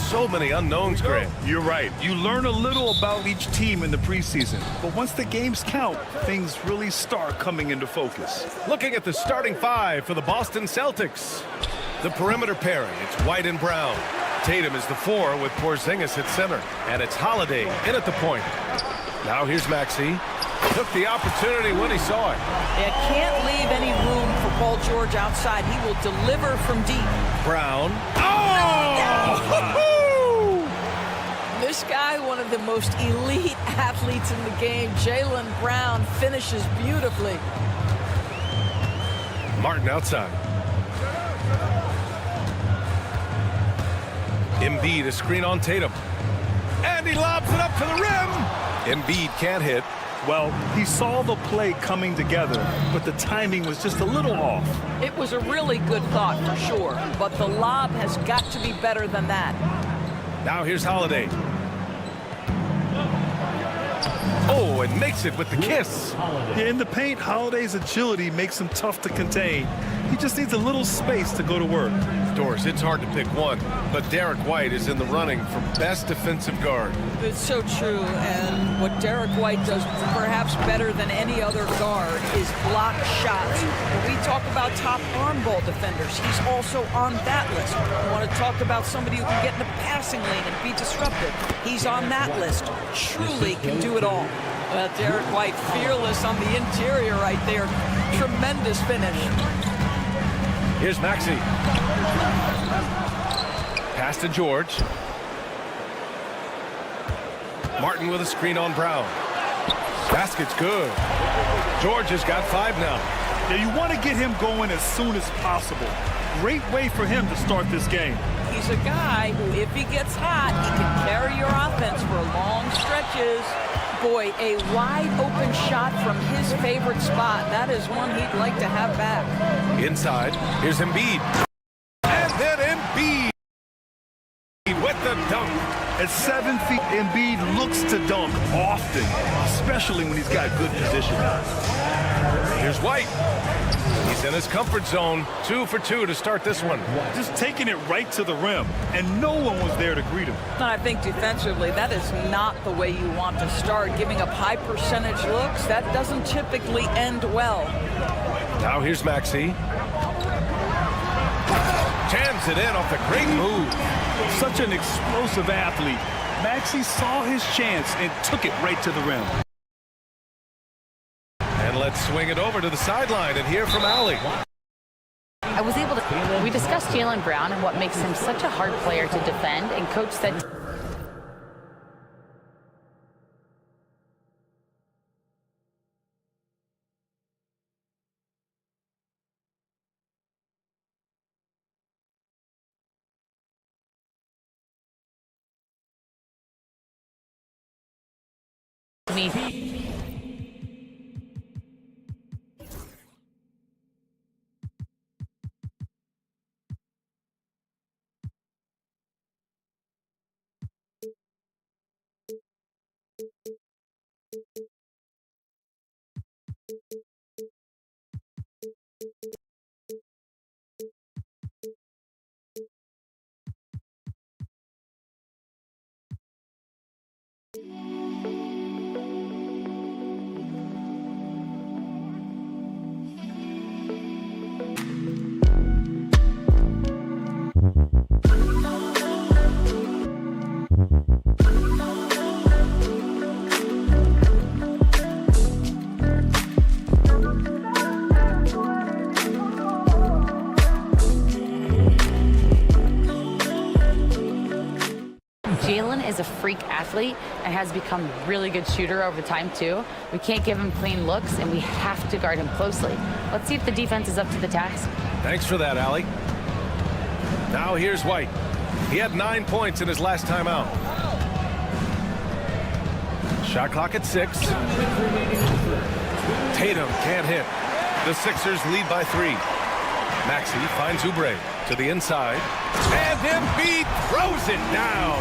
so many unknowns, Grant. You're right. You learn a little about each team in the preseason. But once the games count, things really start coming into focus. Looking at the starting five for the Boston Celtics. The perimeter pairing, it's White and Brown. Tatum is the 4 with Porzingis at center. And it's Holiday in at the point. Now here's Maxey. Took the opportunity when he saw it. They can't leave any room for Paul George outside. He will deliver from deep. Brown. Oh! This guy, one of the most elite athletes in the game, Jaylen Brown, finishes beautifully. Martin outside. Embiid, a screen on Tatum. And he lobs it up to the rim. Embiid can't hit. Well, he saw the play coming together, but the timing was just a little off. It was a really good thought for sure, but the lob has got to be better than that. Now here's Holiday. Oh, and makes it with the kiss. Yeah, in the paint, Holiday's agility makes him tough to contain. He just needs a little space to go to work. Doris, it's hard to pick one, but Derek White is in the running for best defensive guard. It's so true, and what Derek White does perhaps better than any other guard is block shots. When we talk about top arm ball defenders, he's also on that list. We want to talk about somebody who can get in the passing lane and be disruptive. He's on that list. Truly can do it all. Derek White, fearless on the interior right there. Tremendous finish. Here's Maxey. Pass to George. Martin with a screen on Brown. Basket's good. George has got 5 now. Yeah, you want to get him going as soon as possible. Great way for him to start this game. He's a guy who, if he gets hot, he can carry your offense for long stretches. Boy, a wide open shot from his favorite spot. That is one he'd like to have back. Inside, here's Embiid. And then Embiid with the dunk. At 7 feet, Embiid looks to dunk often, especially when he's got good position. Here's White. He's in his comfort zone. 2 for 2 to start this one. Just taking it right to the rim, and no one was there to greet him. And I think defensively, that is not the way you want to start. Giving up high percentage looks, that doesn't typically end well. Now here's Maxey. Jams it in off the great move. Such an explosive athlete. Maxey saw his chance and took it right to the rim. And let's swing it over to the sideline and hear from Allie. We discussed Jaylen Brown and what makes him such a hard player to defend, and Coach said me. Jaylen is a freak athlete and has become a really good shooter over time too. We can't give him clean looks, and we have to guard him closely. Let's see if the defense is up to the task. Thanks for that, Allie. Now here's White. He had 9 points in his last time out. Shot clock at 6. Tatum can't hit. The Sixers lead by 3. Maxey finds Oubre to the inside. And Embiid throws it down.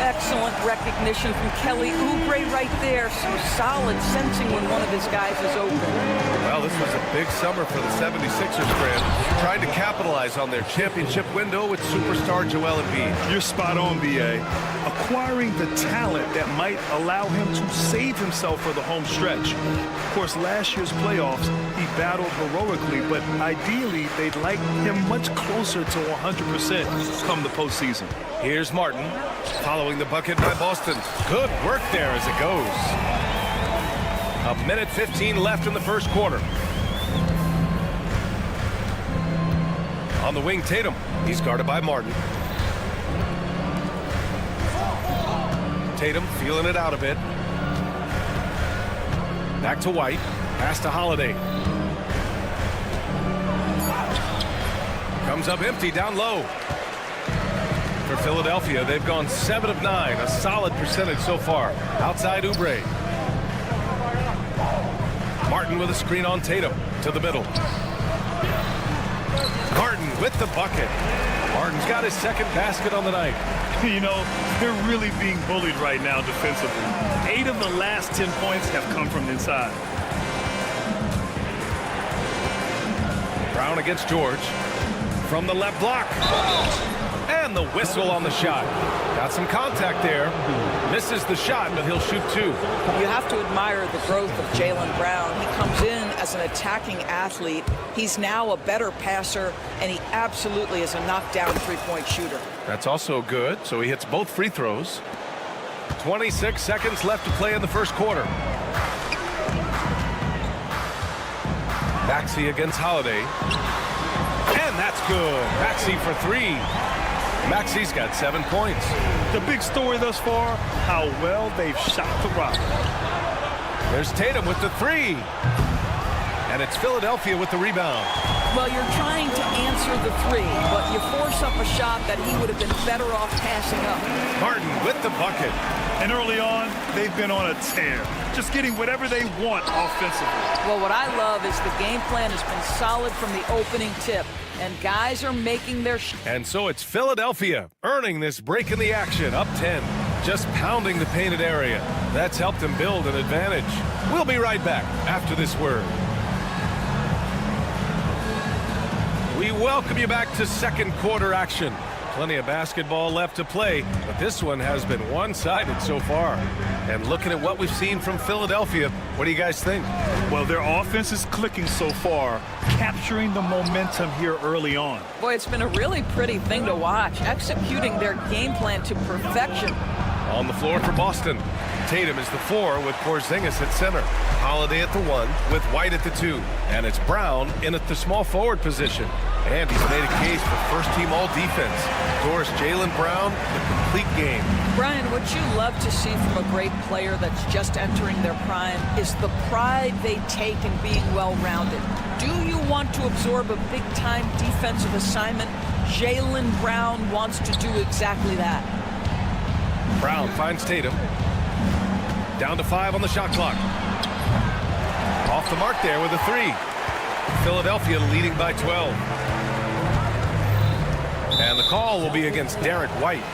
Excellent recognition from Kelly Oubre right there. Some solid sensing when one of his guys is open. Well, this was a big summer for the 76ers, Fran, trying to capitalize on their championship window with superstar Joel Embiid. You're spot on, B.A. Acquiring the talent that might allow him to save himself for the home stretch. Of course, last year's playoffs, he battled heroically, but ideally, they'd like him much closer to 100% come the postseason. Here's Martin, following the bucket by Boston. Good work there as it goes. 1:15 left in the first quarter. On the wing, Tatum. He's guarded by Martin. Tatum feeling it out a bit. Back to White. Pass to Holiday. Comes up empty down low. For Philadelphia, they've gone 7 of 9, a solid percentage so far. Outside Oubre. Martin with a screen on Tatum to the middle. Martin with the bucket. Martin's got his second basket on the night. You know, they're really being bullied right now defensively. 8 of the last 10 points have come from inside. Brown against George. From the left block. And the whistle on the shot. Got some contact there. Misses the shot, but he'll shoot 2. You have to admire the growth of Jaylen Brown. He comes in as an attacking athlete. He's now a better passer, and he absolutely is a knockdown three-point shooter. That's also good, so he hits both free throws. 26 seconds left to play in the first quarter. Maxey against Holiday. And that's good. Maxey for 3. Maxey's got 7 points. The big story thus far, how well they've shot the rock. There's Tatum with the 3. And it's Philadelphia with the rebound. Well, you're trying to answer the 3, but you force up a shot that he would have been better off passing up. Martin with the bucket. And early on, they've been on a tear, just getting whatever they want offensively. Well, what I love is the game plan has been solid from the opening tip, and guys are making their And so it's Philadelphia earning this break in the action, up 10, just pounding the painted area. That's helped them build an advantage. We'll be right back after this word. We welcome you back to second quarter action. Plenty of basketball left to play, but this one has been one-sided so far. And looking at what we've seen from Philadelphia, what do you guys think? Well, their offense is clicking so far, capturing the momentum here early on. Boy, it's been a really pretty thing to watch, executing their game plan to perfection. On the floor for Boston, Tatum is the 4 with Porzingis at center. Holiday at the 1 with White at the 2. And it's Brown in at the small forward position. And he's made a case for first-team all-defense. Doris Jaylen Brown, the complete game. Brian, what you love to see from a great player that's just entering their prime is the pride they take in being well-rounded. Do you want to absorb a big-time defensive assignment? Jaylen Brown wants to do exactly that. Brown finds Tatum. Down to 5 on the shot clock. Off the mark there with a 3. Philadelphia leading by 12. And the call will be against Derek White.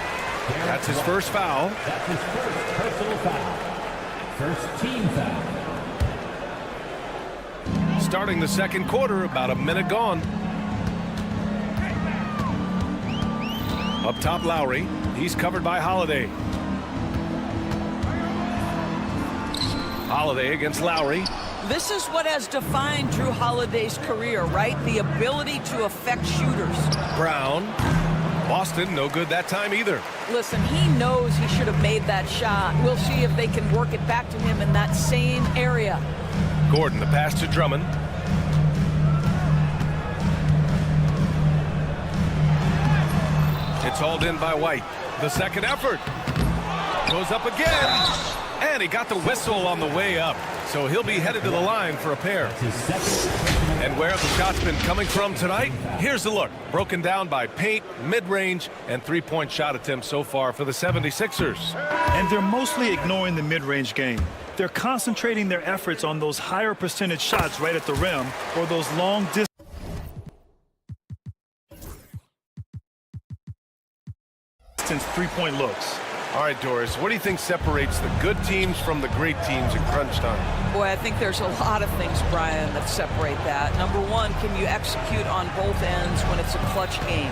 That's his first foul. That's his first personal foul. First team foul. Starting the second quarter, about a minute gone. Up top, Lowry. He's covered by Holiday. Holiday against Lowry. This is what has defined Drew Holiday's career, right? The ability to affect shooters. Brown. Boston, no good that time either. Listen, he knows he should have made that shot. We'll see if they can work it back to him in that same area. Gordon, the pass to Drummond. It's hauled in by White. The second effort. Goes up again. And he got the whistle on the way up. So he'll be headed to the line for a pair. And where have the shots been coming from tonight? Here's a look. Broken down by paint, mid-range, and three-point shot attempts so far for the 76ers. And they're mostly ignoring the mid-range game. They're concentrating their efforts on those higher percentage shots right at the rim or those long distance three-point looks. All right, Doris, what do you think separates the good teams from the great teams in crunch time? Boy, I think there's a lot of things, Brian, that separate that. Number one, can you execute on both ends when it's a clutch game?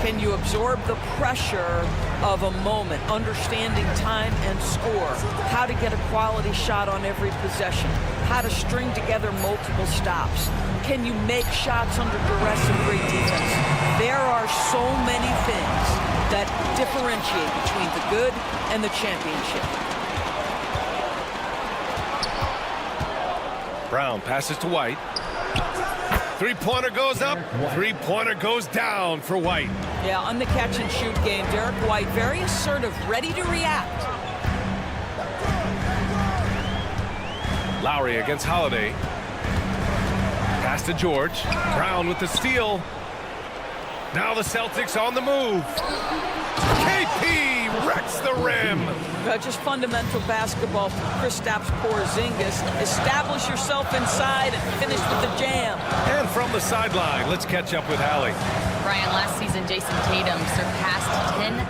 Can you absorb the pressure of a moment, understanding time and score, how to get a quality shot on every possession, how to string together multiple stops? Can you make shots under duress and great defense? There are so many things that differentiate between the good and the championship. Brown passes to White. Three-pointer goes up, three-pointer goes down for White. Yeah, on the catch-and-shoot game, Derek White very assertive, ready to react. Lowry against Holiday. Pass to George. Brown with the steal. Now the Celtics on the move. KP wrecks the rim. Just fundamental basketball. Kristaps Porzingis. Establish yourself inside and finish with the jam. And from the sideline, let's catch up with Allie. Brian, last season, Jason Tatum surpassed 10,000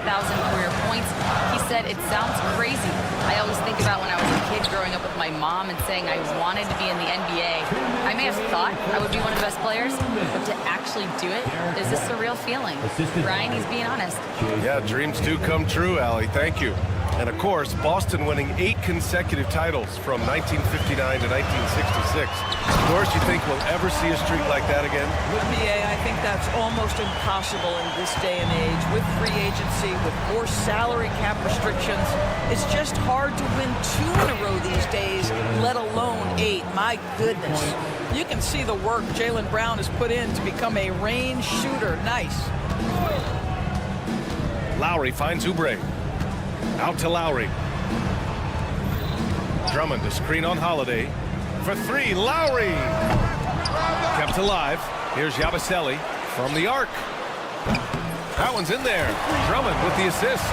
career points. He said, "It sounds crazy. I always think about when I was a kid growing up with my mom and saying I wanted to be in the NBA. I may have thought I would be one of the best players, but to actually do it is a surreal feeling." Brian, he's being honest. Yeah, dreams do come true, Allie. Thank you. And of course, Boston winning 8 consecutive titles from 1959 to 1966. Of course, you think we'll ever see a streak like that again? BA, I think that's almost impossible in this day and age. With free agency, with more salary cap restrictions, it's just hard to win 2 in a row these days, let alone 8. My goodness. You can see the work Jaylen Brown has put in to become a range shooter. Nice. Lowry finds Oubre. Out to Lowry. Drummond to screen on Holiday. For 3, Lowry! Kept alive. Here's Yabusele from the arc. That one's in there. Drummond with the assist.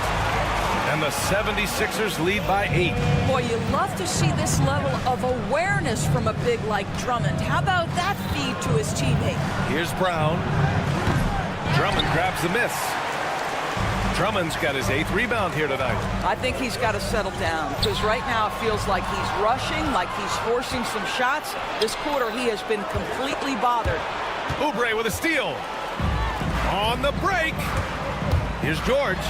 And the 76ers lead by 8. Boy, you love to see this level of awareness from a big like Drummond. How about that feed to his teammate? Here's Brown. Drummond grabs the miss. Drummond's got his 8th rebound here tonight. I think he's got to settle down because right now it feels like he's rushing, like he's forcing some shots. This quarter he has been completely bothered. Oubre with a steal. On the break. Here's George.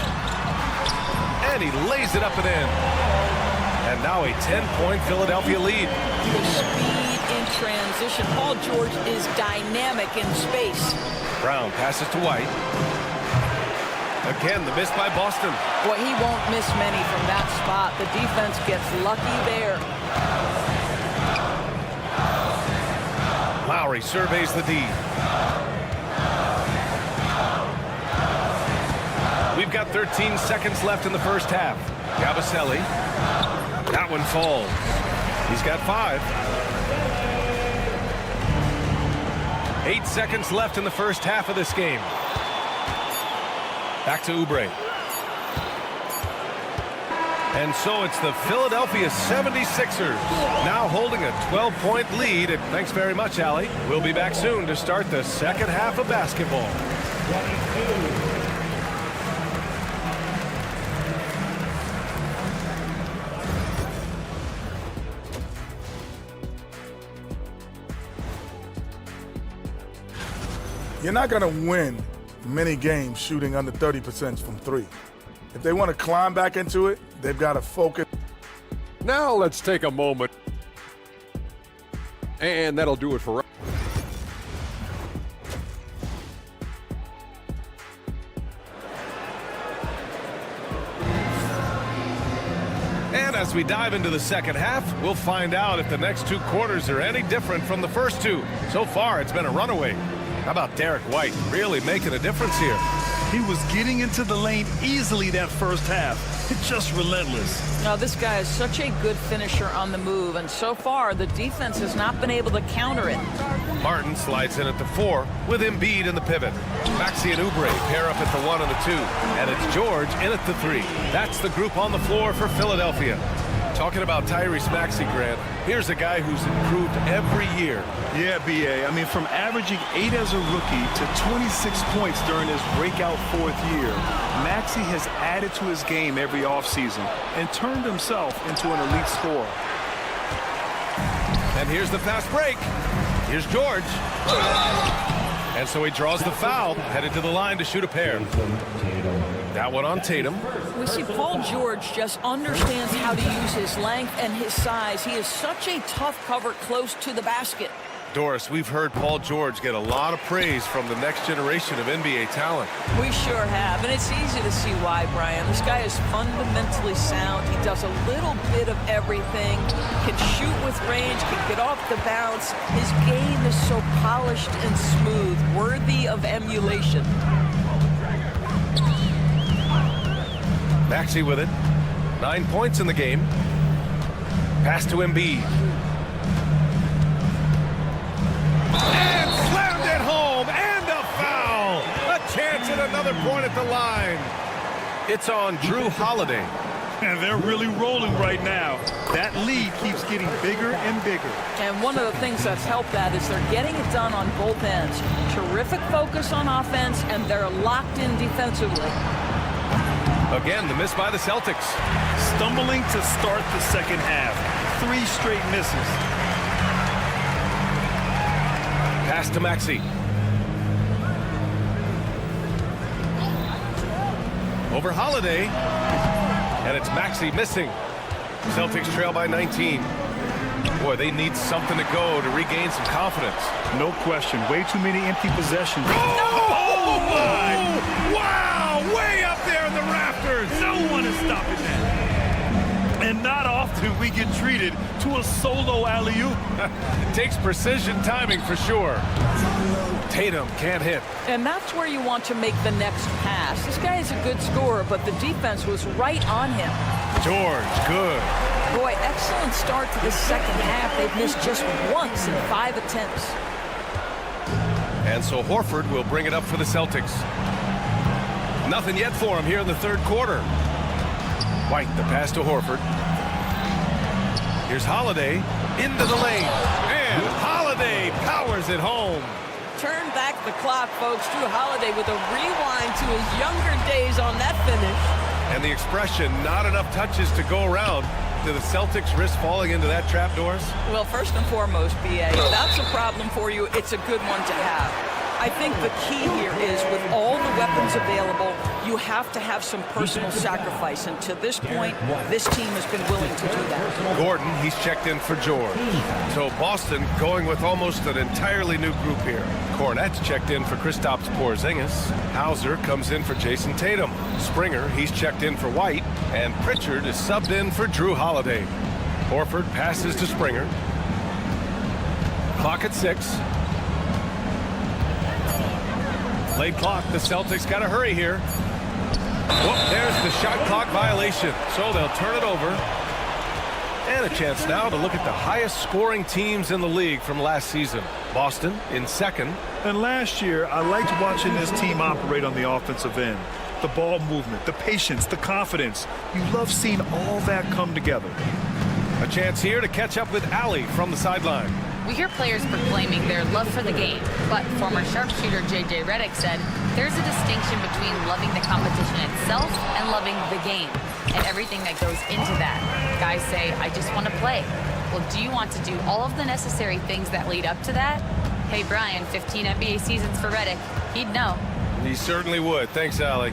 And he lays it up and in. And now a 10-point Philadelphia lead. The speed in transition. Paul George is dynamic in space. Brown passes to White. Again, the miss by Boston. Boy, he won't miss many from that spot. The defense gets lucky there. Lowry surveys the D. We've got 13 seconds left in the first half. Yabusele. That one falls. He's got 5. 8 seconds left in the first half of this game. Back to Oubre. And so it's the Philadelphia 76ers now holding a 12-point lead. And thanks very much, Allie. We'll be back soon to start the second half of basketball. You're not going to win many games shooting under 30% from 3. If they want to climb back into it, they've got to focus. Now let's take a moment. And that'll do it for us. And as we dive into the second half, we'll find out if the next 2 quarters are any different from the first 2. So far, it's been a runaway. How about Derek White really making a difference here? He was getting into the lane easily that first half. It's just relentless. Now, this guy is such a good finisher on the move, and so far, the defense has not been able to counter it. Martin slides in at the 4 with Embiid in the pivot. Maxey and Oubre pair up at the 1 and the 2. And it's George in at the 3. That's the group on the floor for Philadelphia. Talking about Tyrese Maxey, Grant, here's a guy who's improved every year. Yeah, B.A. I mean, from averaging 8 as a rookie to 26 points during his breakout 4th year, Maxey has added to his game every offseason and turned himself into an elite scorer. And here's the fast break. Here's George. And so he draws the foul, headed to the line to shoot a pair. That one on Tatum. We see Paul George just understands how to use his length and his size. He is such a tough cover close to the basket. Doris, we've heard Paul George get a lot of praise from the next generation of NBA talent. We sure have, and it's easy to see why, Brian. This guy is fundamentally sound. He does a little bit of everything, can shoot with range, can get off the bounce. His game is so polished and smooth, worthy of emulation. Maxey with it. 9 points in the game. Pass to Embiid. And slammed it home, and a foul. A chance at another point at the line. It's on Drew Holiday. And they're really rolling right now. That lead keeps getting bigger and bigger. And one of the things that's helped that is they're getting it done on both ends. Terrific focus on offense, and they're locked in defensively. Again, the miss by the Celtics. Stumbling to start the second half. 3 straight misses. Pass to Maxey. Over Holiday. And it's Maxey missing. Celtics trail by 19. Boy, they need something to go to regain some confidence. No question. Way too many empty possessions. Oh my! Wow! Way up there in the rafters! No one is stopping that. And not often we get treated to a solo alley-oop. Takes precision timing for sure. Tatum can't hit. And that's where you want to make the next pass. This guy is a good scorer, but the defense was right on him. George, good. Boy, excellent start to the second half. They've missed just once in 5 attempts. And so Horford will bring it up for the Celtics. Nothing yet for him here in the third quarter. White, the pass to Horford. Here's Holiday into the lane. And Holiday powers it home. Turn back the clock, folks. Drew Holiday with a rewind to his younger days on that finish. And the expression, not enough touches to go around. Do the Celtics risk falling into that trap, Doris? Well, first and foremost, B.A., if that's a problem for you, it's a good one to have. I think the key here is with all the weapons available, you have to have some personal sacrifice. And to this point, this team has been willing to do that. Gordon, he's checked in for George. So Boston going with almost an entirely new group here. Cornette's checked in for Kristaps Porzingis. Hauser comes in for Jason Tatum. Springer, he's checked in for White. And Pritchard is subbed in for Drew Holiday. Horford passes to Springer. Clock at 6. Late clock, the Celtics got to hurry here. Whoop, there's the shot clock violation. So they'll turn it over. And a chance now to look at the highest scoring teams in the league from last season. Boston in second. And last year, I liked watching this team operate on the offensive end. The ball movement, the patience, the confidence. You love seeing all that come together. A chance here to catch up with Allie from the sideline. We hear players proclaiming their love for the game, but former sharpshooter J.J. Redick said there's a distinction between loving the competition itself and loving the game and everything that goes into that. Guys say, I just want to play. Well, do you want to do all of the necessary things that lead up to that? Hey, Brian, 15 NBA seasons for Redick. He'd know. He certainly would. Thanks, Allie.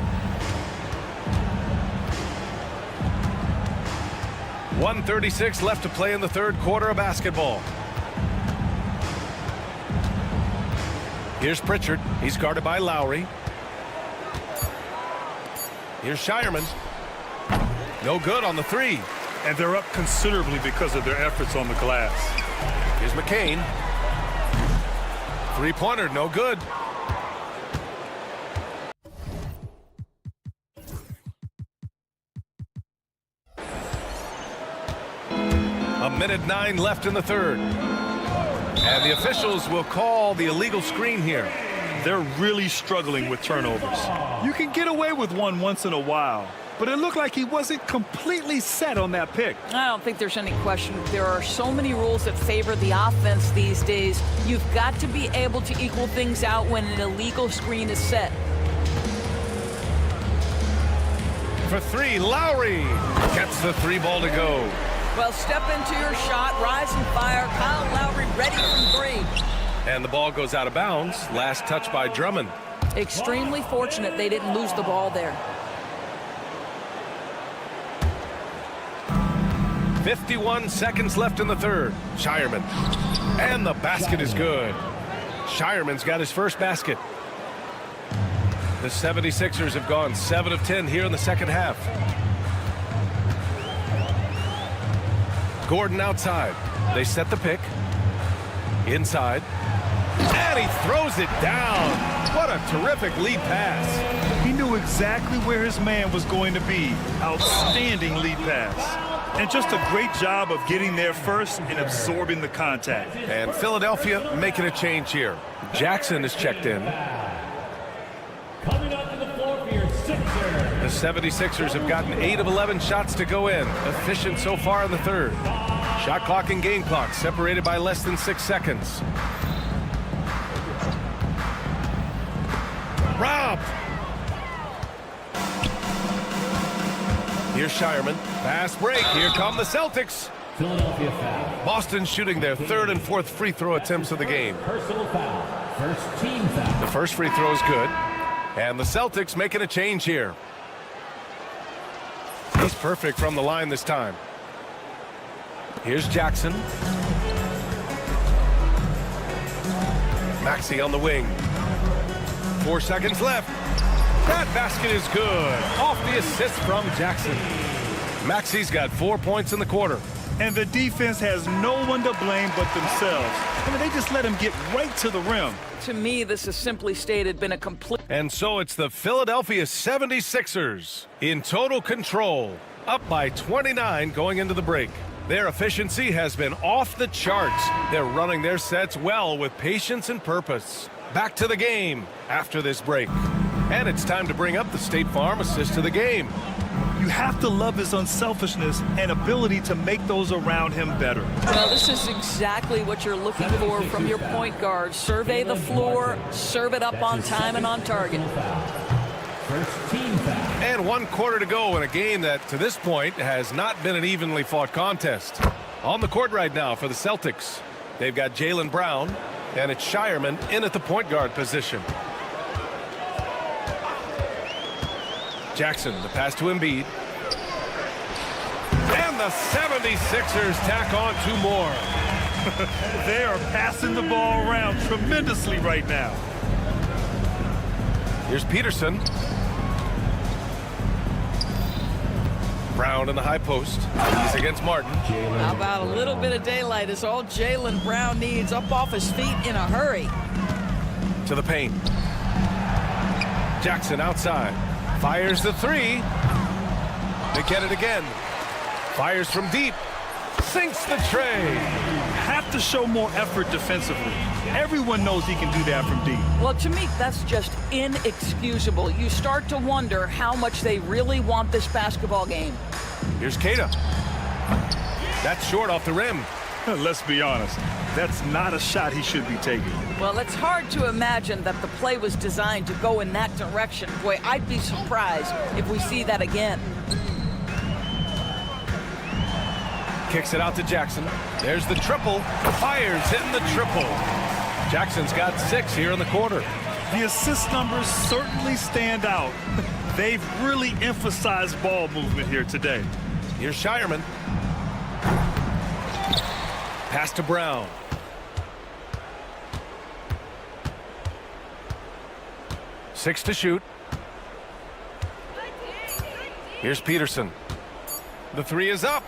1:36 left to play in the third quarter of basketball. Here's Pritchard. He's guarded by Lowry. Here's Shireman. No good on the 3. And they're up considerably because of their efforts on the glass. Here's McCain. 3-pointer, no good. A minute 9 left in the third. And the officials will call the illegal screen here. They're really struggling with turnovers. You can get away with one once in a while, but it looked like he wasn't completely set on that pick. I don't think there's any question. There are so many rules that favor the offense these days. You've got to be able to equal things out when an illegal screen is set. For three, Lowry gets the three ball to go. Well, step into your shot, rise and fire. Kyle Lowry ready from three. And the ball goes out of bounds. Last touch by Drummond. Extremely fortunate they didn't lose the ball there. 51 seconds left in the third. Shireman. And the basket is good. Shireman's got his first basket. The 76ers have gone 7 of 10 here in the second half. Gordon outside. They set the pick. Inside. And he throws it down. What a terrific lead pass. He knew exactly where his man was going to be. Outstanding lead pass. And just a great job of getting there first and absorbing the contact. And Philadelphia making a change here. Jackson is checked in. Coming up to the floor for your Sixers. The 76ers have gotten 8 of 11 shots to go in. Efficient so far in the third. Shot clock and game clock separated by less than 6 seconds. Rob! Here's Shireman. Fast break. Here come the Celtics. Philadelphia foul. Boston shooting their third and fourth free throw attempts of the game. Personal foul. First team foul. The first free throw is good. And the Celtics making a change here. He's perfect from the line this time. Here's Jackson. Maxey on the wing. 4 seconds left. That basket is good. Off the assist from Jackson. Maxey's got 4 points in the quarter. And the defense has no one to blame but themselves. I mean, they just let him get right to the rim. To me, this is simply stated been a complete... And so it's the Philadelphia 76ers in total control, up by 29 going into the break. Their efficiency has been off the charts. They're running their sets well with patience and purpose. Back to the game after this break. And it's time to bring up the State Farm assist to the game. You have to love his unselfishness and ability to make those around him better. Well, this is exactly what you're looking for from your point guard. Survey the floor, serve it up on time and on target. First team foul. And 1 quarter to go in a game that, to this point, has not been an evenly fought contest. On the court right now for the Celtics, they've got Jaylen Brown, and it's Shireman in at the point guard position. Jackson, the pass to Embiid. And the 76ers tack on 2 more. They are passing the ball around tremendously right now. Here's Peterson. Brown in the high post. He's against Martin. How about a little bit of daylight is all Jaylen Brown needs. Up off his feet in a hurry. To the paint. Jackson outside. Fires the 3. They get it again. Fires from deep. Sinks the tray. Have to show more effort defensively. Everyone knows he can do that from deep. Well, to me, that's just inexcusable. You start to wonder how much they really want this basketball game. Here's Queta. That's short off the rim. Let's be honest. That's not a shot he should be taking. Well, it's hard to imagine that the play was designed to go in that direction. Boy, I'd be surprised if we see that again. Kicks it out to Jackson. There's the triple. Fires hitting the triple. Jackson's got 6 here in the quarter. The assist numbers certainly stand out. They've really emphasized ball movement here today. Here's Shireman. Pass to Brown. Six to shoot. Here's Peterson. The 3 is up.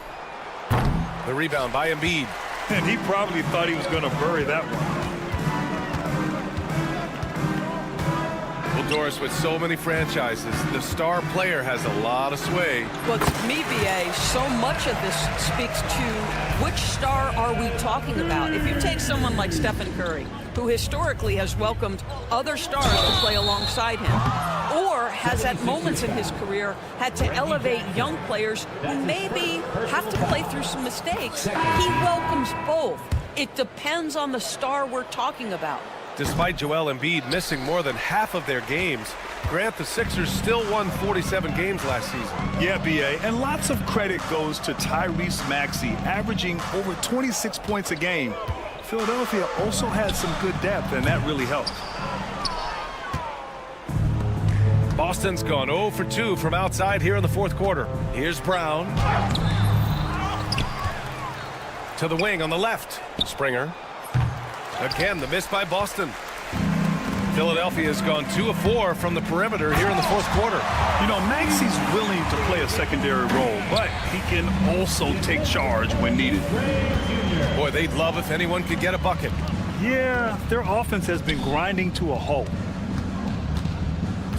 The rebound by Embiid. And he probably thought he was going to bury that one. Well, Doris, with so many franchises, the star player has a lot of sway. Well, to me, BA, so much of this speaks to which star are we talking about? If you take someone like Stephen Curry, who historically has welcomed other stars to play alongside him, or has at moments in his career had to elevate young players who maybe have to play through some mistakes. He welcomes both. It depends on the star we're talking about. Despite Joel Embiid missing more than half of their games, Grant, the Sixers still won 47 games last season. Yeah, B.A., and lots of credit goes to Tyrese Maxey, averaging over 26 points a game. Philadelphia also had some good depth, and that really helped. Boston's gone 0 for 2 from outside here in the fourth quarter. Here's Brown. To the wing on the left. Springer. Again, the miss by Boston. Philadelphia has gone 2 of 4 from the perimeter here in the fourth quarter. You know, Maxey's willing to play a secondary role, but he can also take charge when needed. Boy, they'd love if anyone could get a bucket. Yeah, their offense has been grinding to a halt.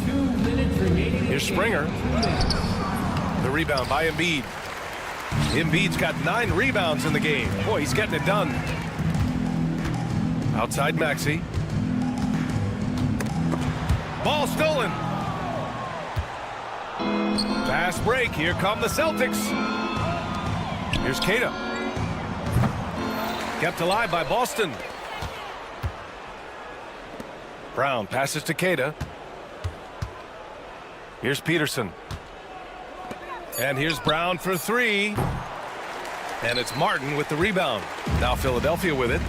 2 minutes remaining. Here's Springer. The rebound by Embiid. Embiid's got 9 rebounds in the game. Boy, he's getting it done. Outside Maxey. Ball stolen. Fast break. Here come the Celtics. Here's Keita. Kept alive by Boston. Brown passes to Keita. Here's Peterson. And here's Brown for 3. And it's Martin with the rebound. Now Philadelphia with it.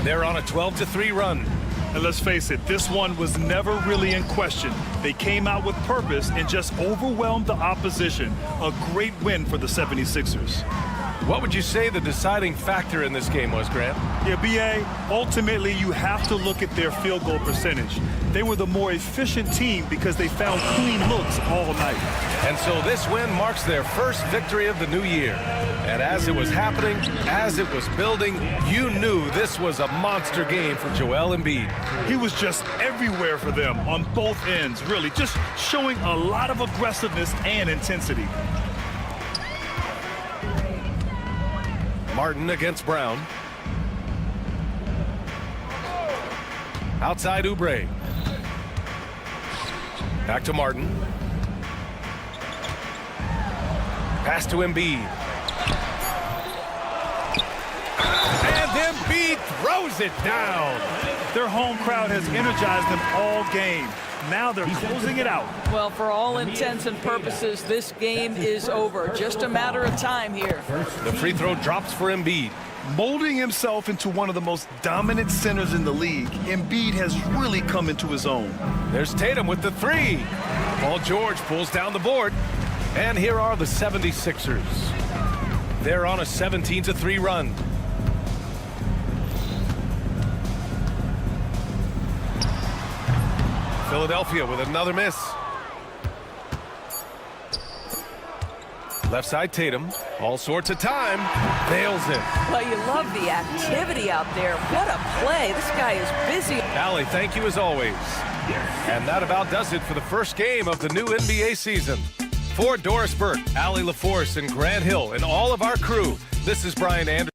They're on a 12-3 run. And let's face it, this one was never really in question. They came out with purpose and just overwhelmed the opposition. A great win for the 76ers. What would you say the deciding factor in this game was, Grant? Yeah, B.A., ultimately you have to look at their field goal percentage. They were the more efficient team because they found clean looks all night. And so this win marks their first victory of the new year. And as it was happening, as it was building, you knew this was a monster game for Joel Embiid. He was just everywhere for them on both ends, really, just showing a lot of aggressiveness and intensity. Martin against Brown. Outside Oubre. Back to Martin. Pass to Embiid. And Embiid throws it down. Their home crowd has energized them all game. Now they're closing it out. Well, for all intents and purposes, this game is over. Just a matter of time here. The free throw drops for Embiid. Molding himself into one of the most dominant centers in the league, Embiid has really come into his own. There's Tatum with the 3. Paul George pulls down the board. And here are the 76ers. They're on a 17-3 run. Philadelphia with another miss. Left side Tatum. All sorts of time. Nails it. Well, you love the activity out there. What a play. This guy is busy. Allie, thank you as always. And that about does it for the first game of the new NBA season. For Doris Burke, Allie LaForce, and Grant Hill, and all of our crew, this is Brian Anderson.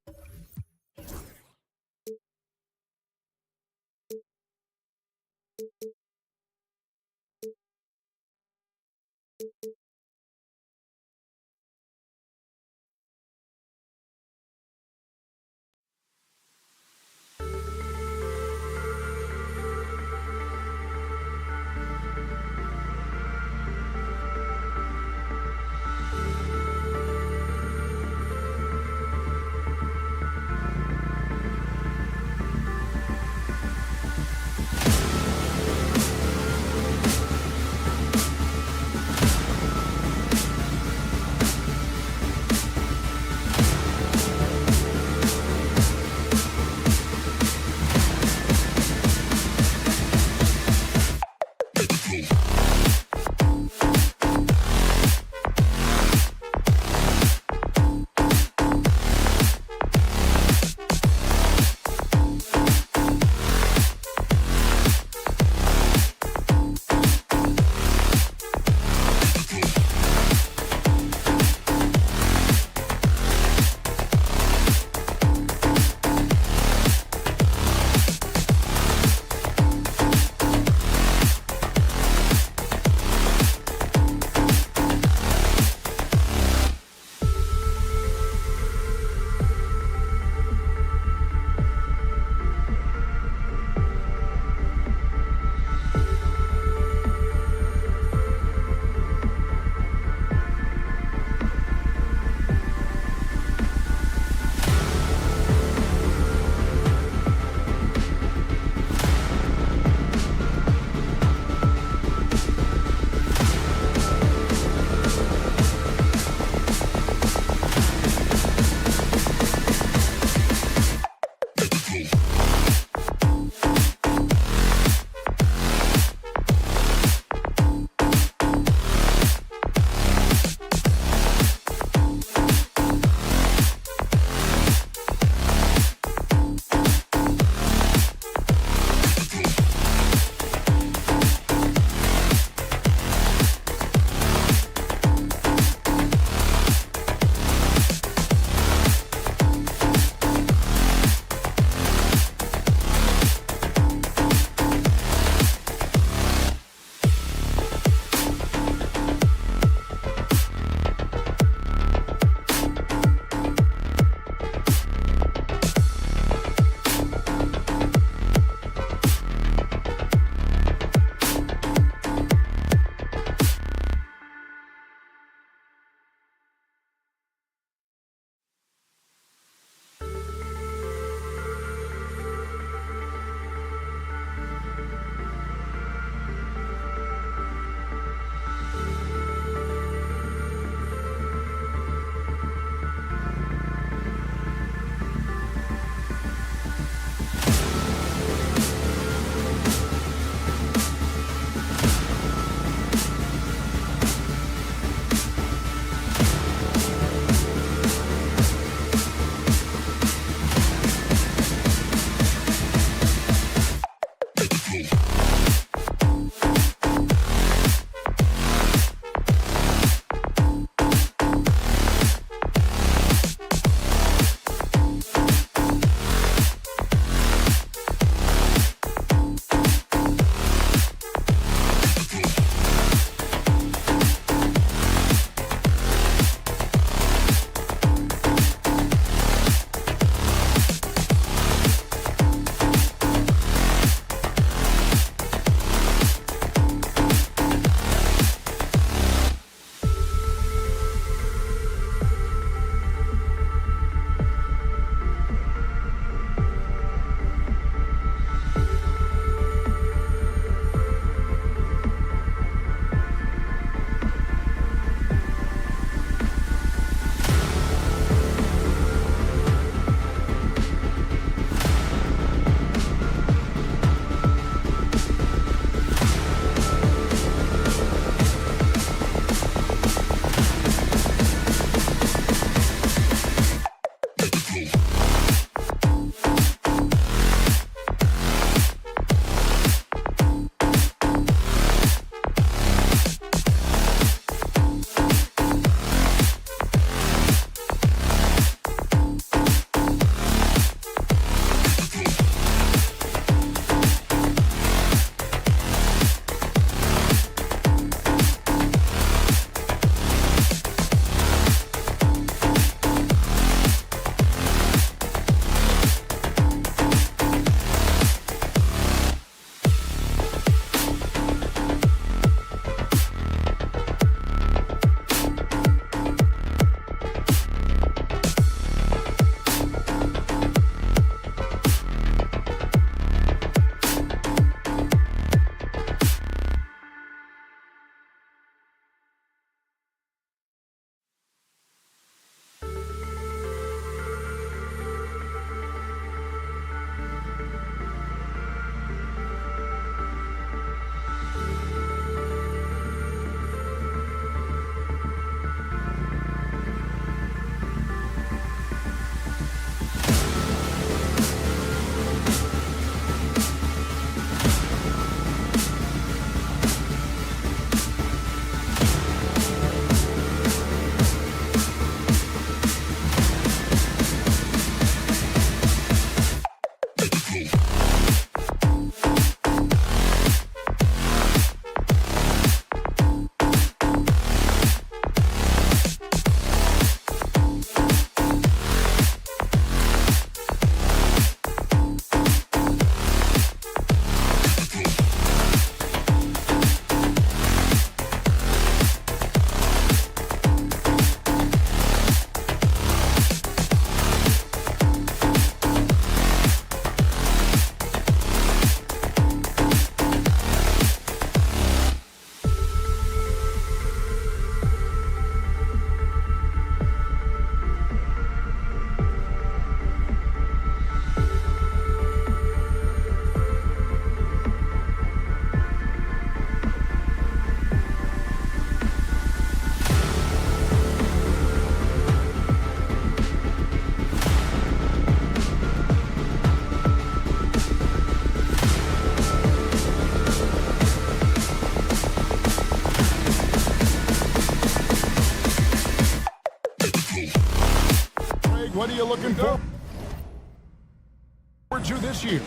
to this year.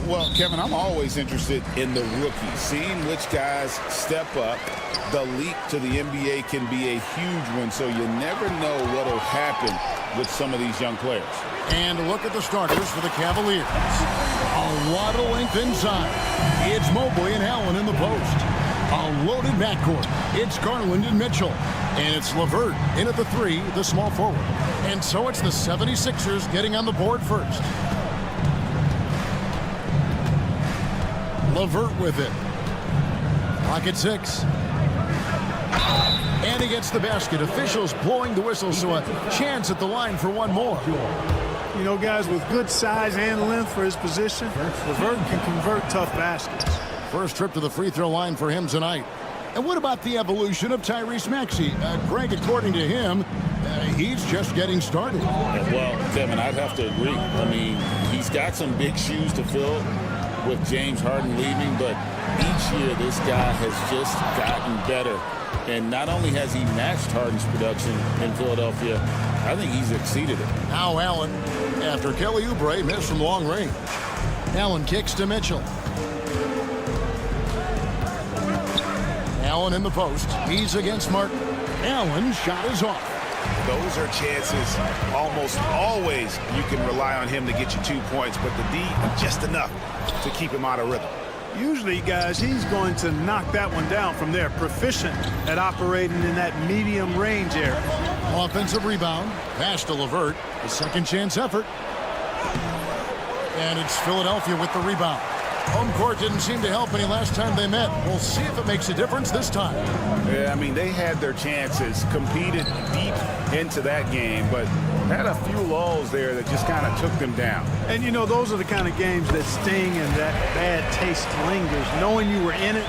Well, Kevin, I'm always interested in the rookies, seeing which guys step up. The leap to the NBA can be a huge one, so you never know what will happen with some of these young players. And look at the starters for the Cavaliers. A lot of length inside. It's Mobley and Allen in the post. A loaded backcourt. It's Garland and Mitchell. And it's LeVert in at the 3, the small forward. And so it's the 76ers getting on the board first. LeVert with it. Clock at 6. And he gets the basket. Officials blowing the whistle, so a chance at the line for one more. You know, guys, with good size and length for his position, LeVert can convert tough baskets. First trip to the free throw line for him tonight. And what about the evolution of Tyrese Maxey? Greg, according to him, he's just getting started. Well, Kevin, I'd have to agree. I mean, he's got some big shoes to fill with James Harden leaving, but each year this guy has just gotten better. And not only has he matched Harden's production in Philadelphia, I think he's exceeded it. Now Allen, after Kelly Oubre missed from long range. Allen kicks to Mitchell. Allen in the post. He's against Martin. Allen's shot is off. Those are chances almost always you can rely on him to get you 2 points, but the D, just enough to keep him out of rhythm. Usually, guys, he's going to knock that one down from there. Proficient at operating in that medium range area. Offensive rebound. Pass to LeVert. A second chance effort. And it's Philadelphia with the rebound. Home court didn't seem to help any last time they met. We'll see if it makes a difference this time. Yeah, I mean, they had their chances, competed deep into that game, but had a few lulls there that just kind of took them down. And, you know, those are the kind of games that sting and that bad taste lingers. Knowing you were in it,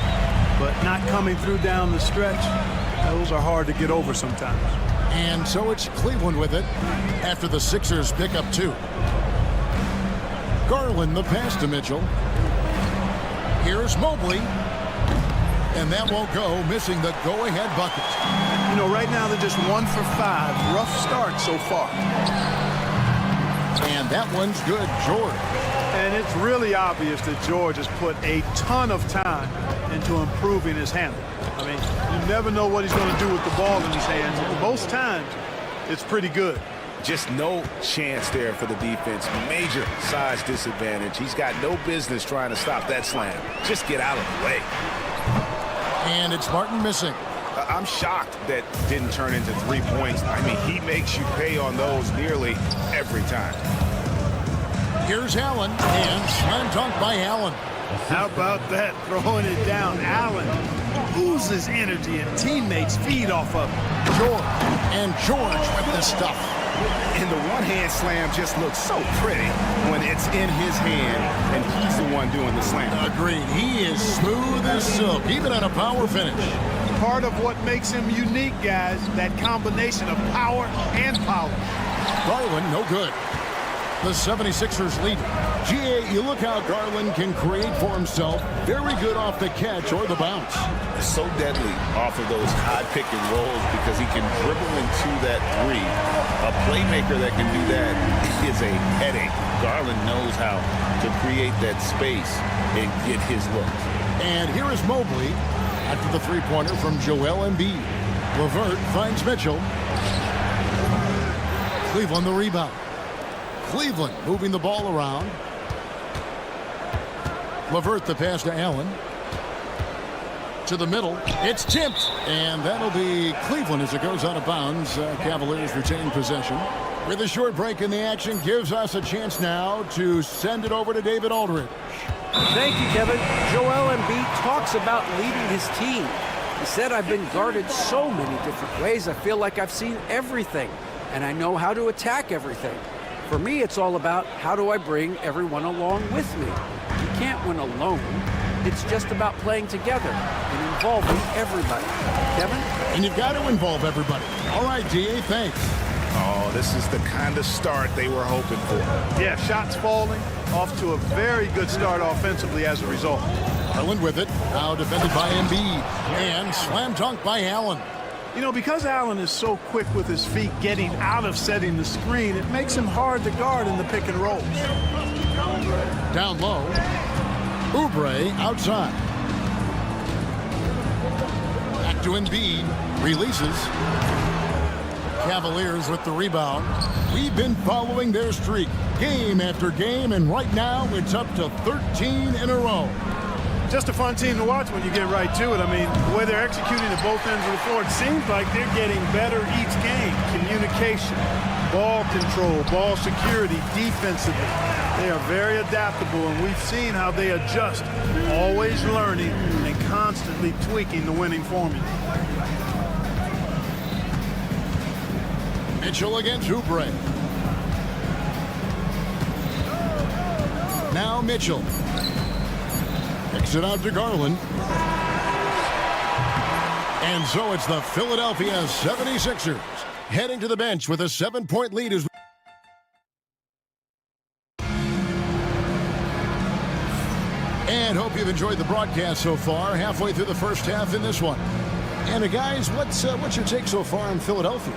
but not coming through down the stretch, those are hard to get over sometimes. And so it's Cleveland with it after the Sixers pick up 2. Garland the pass to Mitchell. Here's Mobley. And that won't go, missing the go-ahead bucket. You know, right now they're just 1 for 5. Rough start so far. And that one's good, George. And it's really obvious that George has put a ton of time into improving his handle. I mean, you never know what he's going to do with the ball in his hands. And most times, it's pretty good. Just no chance there for the defense. Major size disadvantage. He's got no business trying to stop that slam. Just get out of the way. And it's Martin missing. I'm shocked that didn't turn into 3 points. I mean, he makes you pay on those nearly every time. Here's Allen, and slam dunk by Allen. How about that, throwing it down? Allen oozes energy and teammates feed off of him. George, and George with the stuff. And the one-hand slam just looks so pretty when it's in his hand and he's the one doing the slam. Agreed. He is smooth as silk, even on a power finish. Part of what makes him unique, guys, that combination of power and polish. Garland, no good. The 76ers lead. GA, you look how Garland can create for himself. Very good off the catch or the bounce. So deadly off of those high pick and rolls because he can dribble into that 3. A playmaker that can do that is a headache. Garland knows how to create that space and get his look. And here is Mobley after the three-pointer from Joel Embiid. LeVert finds Mitchell. Cleveland the rebound. Cleveland moving the ball around. LeVert the pass to Allen. To the middle. It's tipped. And that'll be Cleveland as it goes out of bounds. Cavaliers retain possession. With a short break in the action gives us a chance now to send it over to David Aldridge. Thank you, Kevin. Joel Embiid talks about leading his team. He said, I've been guarded so many different ways. I feel like I've seen everything. And I know how to attack everything. For me, it's all about how do I bring everyone along with me. You can't win alone. It's just about playing together and involving everybody. Kevin? And you've got to involve everybody. All right, DA, thanks. Oh, this is the kind of start they were hoping for. Yeah, shots falling. Off to a very good start offensively as a result. Garland with it. Now defended by Embiid. And slam dunk by Allen. You know, because Allen is so quick with his feet getting out of setting the screen, it makes him hard to guard in the pick and rolls. Down low. Oubre outside. Back to Embiid. Releases. Cavaliers with the rebound. We've been following their streak game after game, and right now it's up to 13 in a row. Just a fun team to watch when you get right to it. I mean, the way they're executing at both ends of the floor, it seems like they're getting better each game. Communication, ball control, ball security, defensively. They are very adaptable, and we've seen how they adjust, always learning and constantly tweaking the winning formula. Mitchell against Oubre. Now Mitchell. Kicks it out to Garland. And so it's the Philadelphia 76ers heading to the bench with a 7-point lead. And hope you've enjoyed the broadcast so far. Halfway through the first half in this one. And guys, what's your take so far on Philadelphia?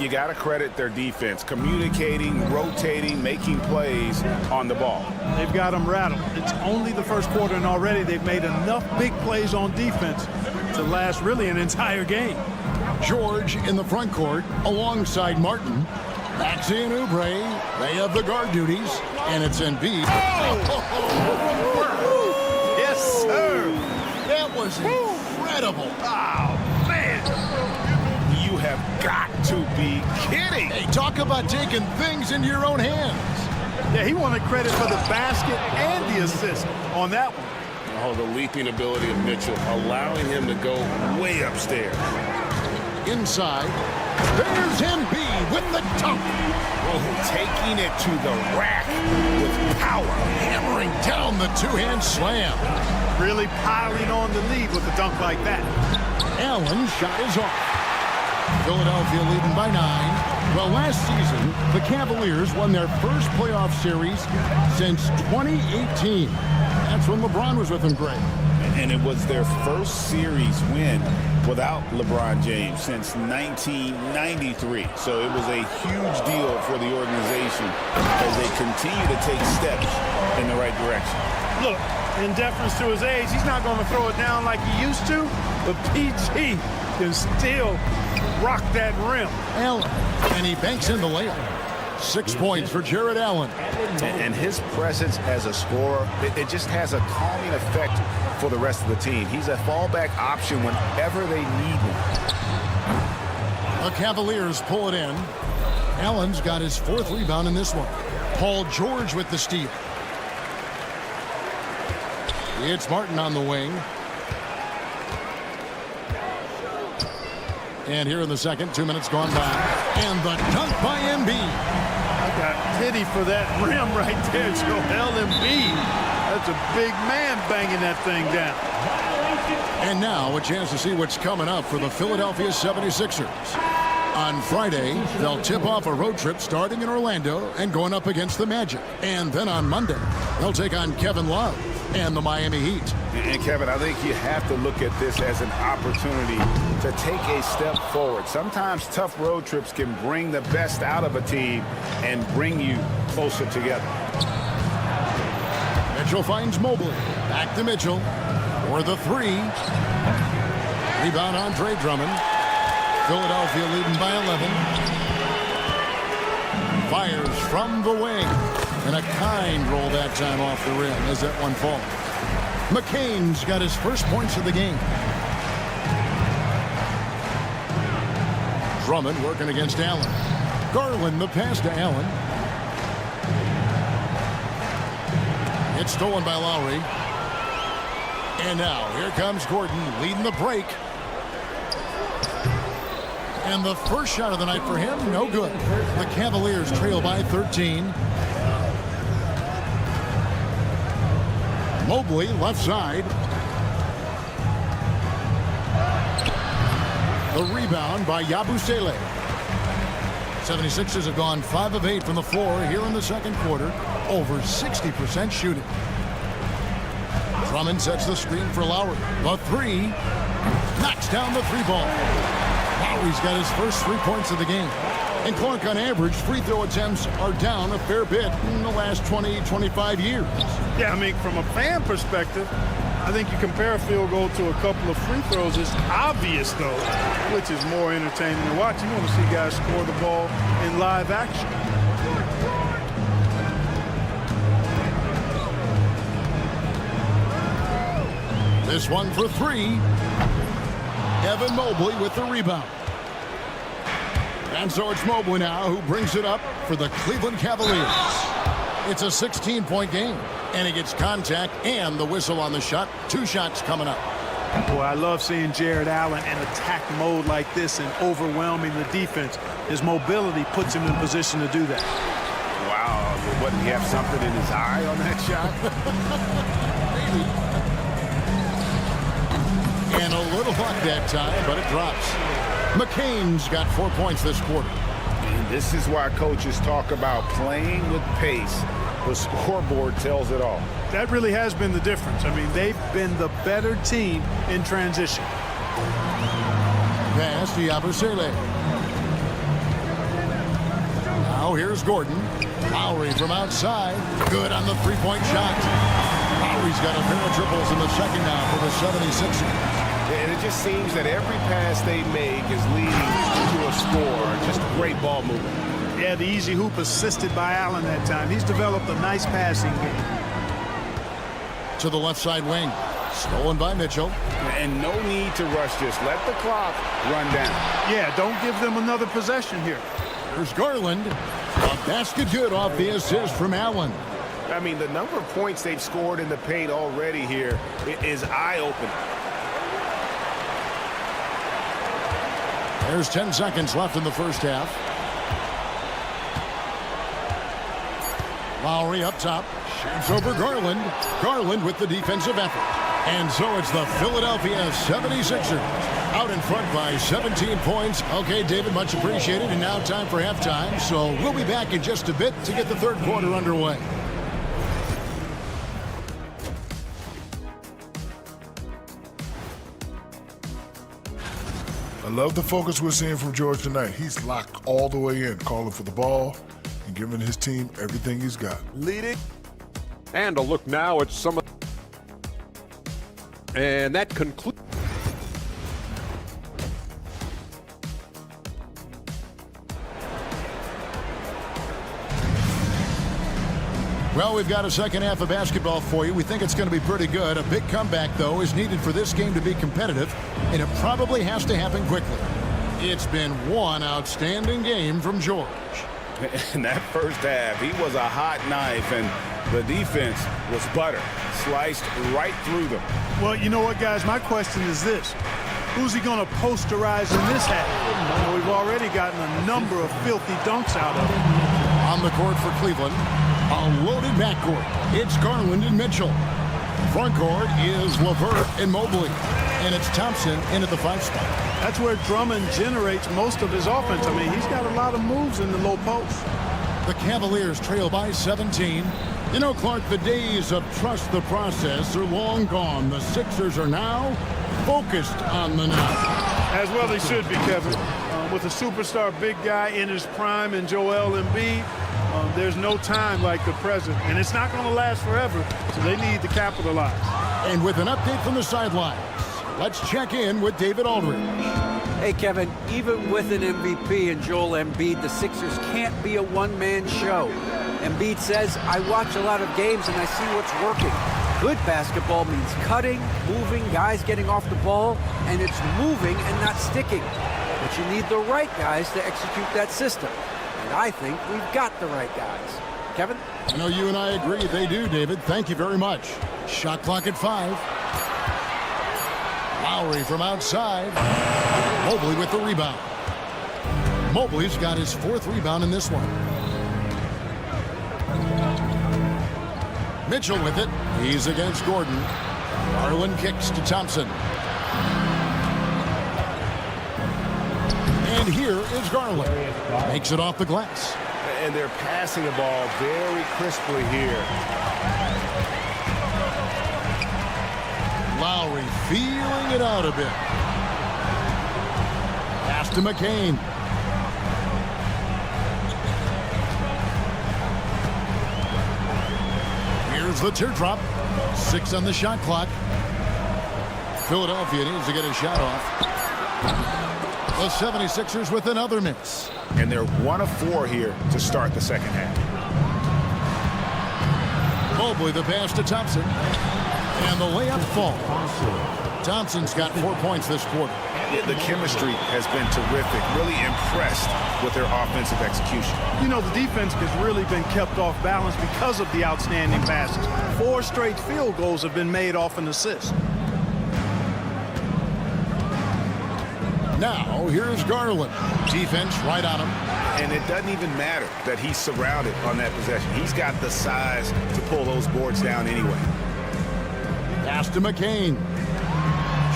You got to credit their defense, communicating, rotating, making plays on the ball. They've got them rattled. It's only the first quarter, and already they've made enough big plays on defense to last really an entire game. George in the front court alongside Martin. Maxey and Oubre, they have the guard duties, and it's Embiid. Yes, sir. That was incredible. Oh, man. You have got to be kidding. Hey, talk about taking things into your own hands. Yeah, he wanted credit for the basket and the assist on that one. Oh, the leaping ability of Mitchell, allowing him to go way upstairs. Inside, there's Embiid with the dunk. Oh, taking it to the rack with power. Hammering down the two-hand slam. Really piling on the lead with a dunk like that. Allen's shot is off. Philadelphia leading by 9. Well, last season, the Cavaliers won their first playoff series since 2018. That's when LeBron was with them, Greg. And it was their first series win without LeBron James since 1993. So it was a huge deal for the organization as they continue to take steps in the right direction. Look, in deference to his age, he's not going to throw it down like he used to, but PG can still rock that rim. Allen, and he banks in the layup. 6 points for Jared Allen. And his presence as a scorer, it just has a calming effect for the rest of the team. He's a fallback option whenever they need one. The Cavaliers pull it in. Allen's got his 4th rebound in this one. Paul George with the steal. It's Martin on the wing. And here in the second, 2 minutes gone by. And the dunk by Embiid. I got pity for that rim right there, Joel Embiid. That's a big man banging that thing down. And now a chance to see what's coming up for the Philadelphia 76ers. On Friday, they'll tip off a road trip starting in Orlando and going up against the Magic. And then on Monday, they'll take on Kevin Love and the Miami Heat. And Kevin, I think you have to look at this as an opportunity to take a step forward. Sometimes tough road trips can bring the best out of a team and bring you closer together. Mitchell finds Mobley. Back to Mitchell for the 3. Rebound Andre Drummond. Philadelphia leading by 11. Fires from the wing. And a kind roll that time off the rim as that one falls. McCain's got his first points of the game. Drummond working against Allen. Garland the pass to Allen. It's stolen by Lowry. And now here comes Gordon leading the break. And the first shot of the night for him, no good. The Cavaliers trail by 13. Mobley, left side. The rebound by Yabusele. 76ers have gone 5 of 8 from the floor here in the second quarter. Over 60% shooting. Drummond sets the screen for Lowry. The 3. Knocks down the 3 ball. Lowry's got his first 3 points of the game. And Clark, on average, free throw attempts are down a fair bit in the last 20, 25 years. Yeah, I mean, from a fan perspective, I think you compare a field goal to a couple of free throws. It's obvious, though, which is more entertaining to watch. You want to see guys score the ball in live action. This one for three. Evan Mobley with the rebound. And so it's Mobley now who brings it up for the Cleveland Cavaliers. It's a 16-point game, and he gets contact and the whistle on the shot. 2 shots coming up. Boy, I love seeing Jared Allen in attack mode like this and overwhelming the defense. His mobility puts him in position to do that. Wow, wouldn't he have something in his eye on that shot? Maybe. And a little luck that time, but it drops. McCain's got 4 points this quarter. And this is why coaches talk about playing with pace. The scoreboard tells it all. That really has been the difference. I mean, they've been the better team in transition. Pass to Yabusele. Now here's Gordon. Lowry from outside. Good on the three-point shot. Lowry's got a pair of triples in the second now for the 76ers. And it just seems that every pass they make is leading to a score. Just great ball movement. Yeah, the easy hoop assisted by Allen that time. He's developed a nice passing game. To the left side wing. Stolen by Mitchell. And no need to rush this. Let the clock run down. Yeah, don't give them another possession here. There's Garland. A basket good off the assist from Allen. I mean, the number of points they've scored in the paint already here is eye-opening. There's 10 seconds left in the first half. Lowry up top. Shoots over Garland. Garland with the defensive effort. And so it's the Philadelphia 76ers out in front by 17 points. Okay, David, much appreciated. And now time for halftime. So we'll be back in just a bit to get the third quarter underway. I love the focus we're seeing from George tonight. He's locked all the way in, calling for the ball and giving his team everything he's got. Leading. And a look now at some of... And that concludes... Well, we've got a second half of basketball for you. We think it's going to be pretty good. A big comeback, though, is needed for this game to be competitive, and it probably has to happen quickly. It's been one outstanding game from George. In that first half, he was a hot knife, and the defense was butter, sliced right through them. Well, you know what, guys? My question is this. Who's he going to posterize in this half? You know, we've already gotten a number of filthy dunks out of him. On the court for Cleveland, a loaded backcourt. It's Garland and Mitchell. Front court is LeVert and Mobley. And it's Thompson in at the 5 spot. That's where Drummond generates most of his offense. I mean, he's got a lot of moves in the low post. The Cavaliers trail by 17. You know, Clark, the days of trust the process are long gone. The Sixers are now focused on the now. As well they should be, Kevin. With a superstar big guy in his prime and Joel Embiid, there's no time like the present. And it's not going to last forever, so they need to capitalize. And with an update from the sidelines, let's check in with David Aldridge. Hey, Kevin, even with an MVP and Joel Embiid, the Sixers can't be a one-man show. Embiid says, I watch a lot of games and I see what's working. Good basketball means cutting, moving, guys getting off the ball, and it's moving and not sticking. But you need the right guys to execute that system. And I think we've got the right guys. Kevin? I know you and I agree they do, David. Thank you very much. Shot clock at 5. Lowry from outside. Mobley with the rebound. Mobley's got his 4th rebound in this one. Mitchell with it. He's against Gordon. Garland kicks to Thompson. And here is Garland. Makes it off the glass. And they're passing the ball very crisply here. Lowry feeling it out a bit. Pass to McCain. Here's the teardrop. 6 on the shot clock. Philadelphia needs to get a shot off. The 76ers with another miss. And they're 1 of 4 here to start the second half. Mobley the pass to Thompson. And the layup falls. Thompson's got 4 points this quarter. Yeah, the chemistry has been terrific. Really impressed with their offensive execution. You know, the defense has really been kept off balance because of the outstanding passes. 4 straight field goals have been made off an assist. Now, here's Garland. Defense right on him. And it doesn't even matter that he's surrounded on that possession. He's got the size to pull those boards down anyway. Pass to McCain.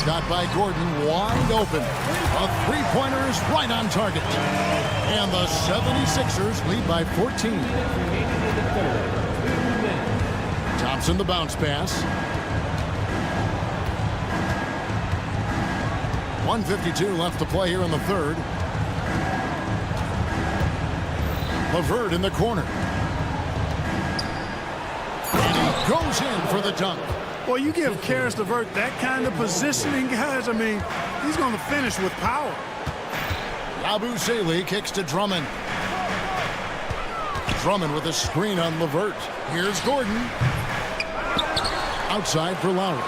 Shot by Gordon, wide open. A three-pointer is right on target. And the 76ers lead by 14. Thompson the bounce pass. 1:52 left to play here in the third. LeVert in the corner. And he goes in for the dunk. Well, you give Karis LeVert that kind of positioning, guys. I mean, he's going to finish with power. Yabusele kicks to Drummond. Drummond with a screen on LeVert. Here's Gordon. Outside for Lowry.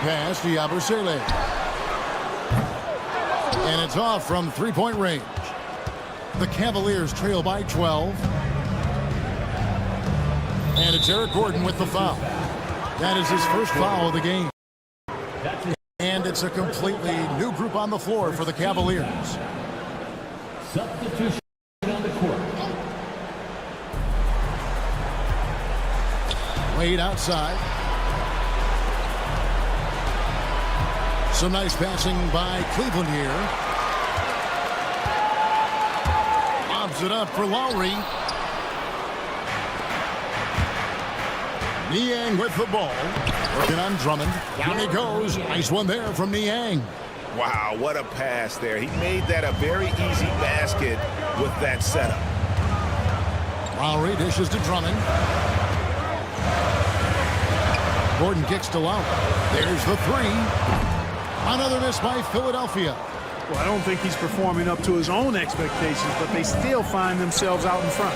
Pass to Yabusele. And it's off from three-point range. The Cavaliers trail by 12. And it's Eric Gordon with the foul. That is his first foul of the game. And it's a completely new group on the floor for the Cavaliers. Substitution on the court. Wade outside. Some nice passing by Cleveland here. Lobs it up for Lowry. Niang with the ball. Working on Drummond. Down he goes. Nice one there from Niang. Wow, what a pass there. He made that a very easy basket with that setup. Lowry dishes to Drummond. Gordon kicks to Lowry. There's the three. Another miss by Philadelphia. Well, I don't think he's performing up to his own expectations, but they still find themselves out in front.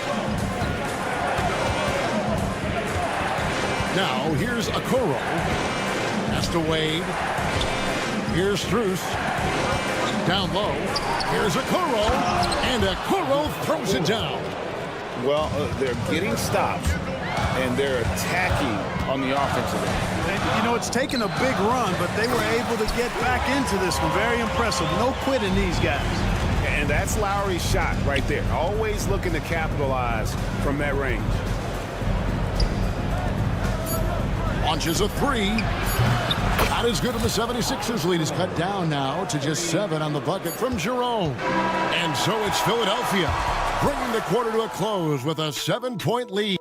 Now, here's Okoro. Pass to Wade. Here's Strus. Down low. Here's Okoro. And Okoro throws it down. Well, they're getting stops, and they're attacking on the offensive end. And, you know, it's taken a big run, but they were able to get back into this one. Very impressive. No quitting these guys. And that's Lowry's shot right there. Always looking to capitalize from that range. Launches a three. Not as good as the 76ers lead is cut down now to just 7 on the bucket from Jerome. And so it's Philadelphia bringing the quarter to a close with a 7-point lead.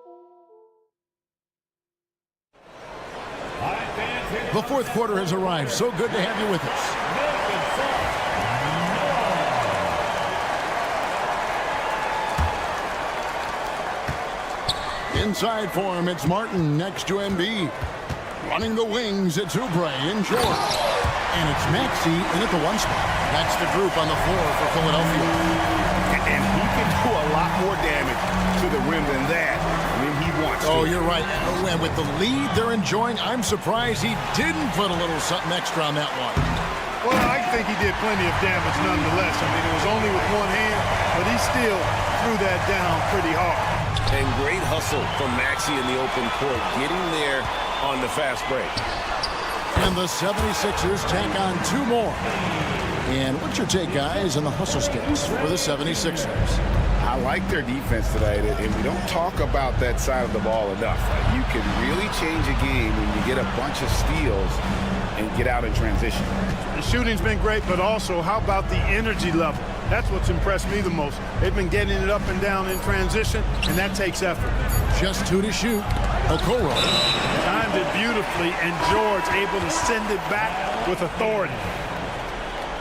The fourth quarter has arrived. So good to have you with us. Inside for him, it's Martin next to Embiid. Running the wings, it's Oubre in George. And it's Maxey in at the 1 spot. That's the group on the floor for Philadelphia. And he can do a lot more damage to the rim than that. I mean, he wants to. Oh, you're right. And with the lead they're enjoying, I'm surprised he didn't put a little something extra on that one. Well, I think he did plenty of damage nonetheless. I mean, it was only with one hand, but he still threw that down pretty hard. And great hustle from Maxey in the open court, getting there on the fast break. And the 76ers tack on 2 more. And what's your take, guys, on the hustle sticks for the 76ers? I like their defense tonight, and we don't talk about that side of the ball enough. You can really change a game when you get a bunch of steals and get out in transition. The shooting's been great, but also how about the energy level? That's what's impressed me the most. They've been getting it up and down in transition, and that takes effort. Just 2 to shoot. Okoro timed it beautifully, and George able to send it back with authority.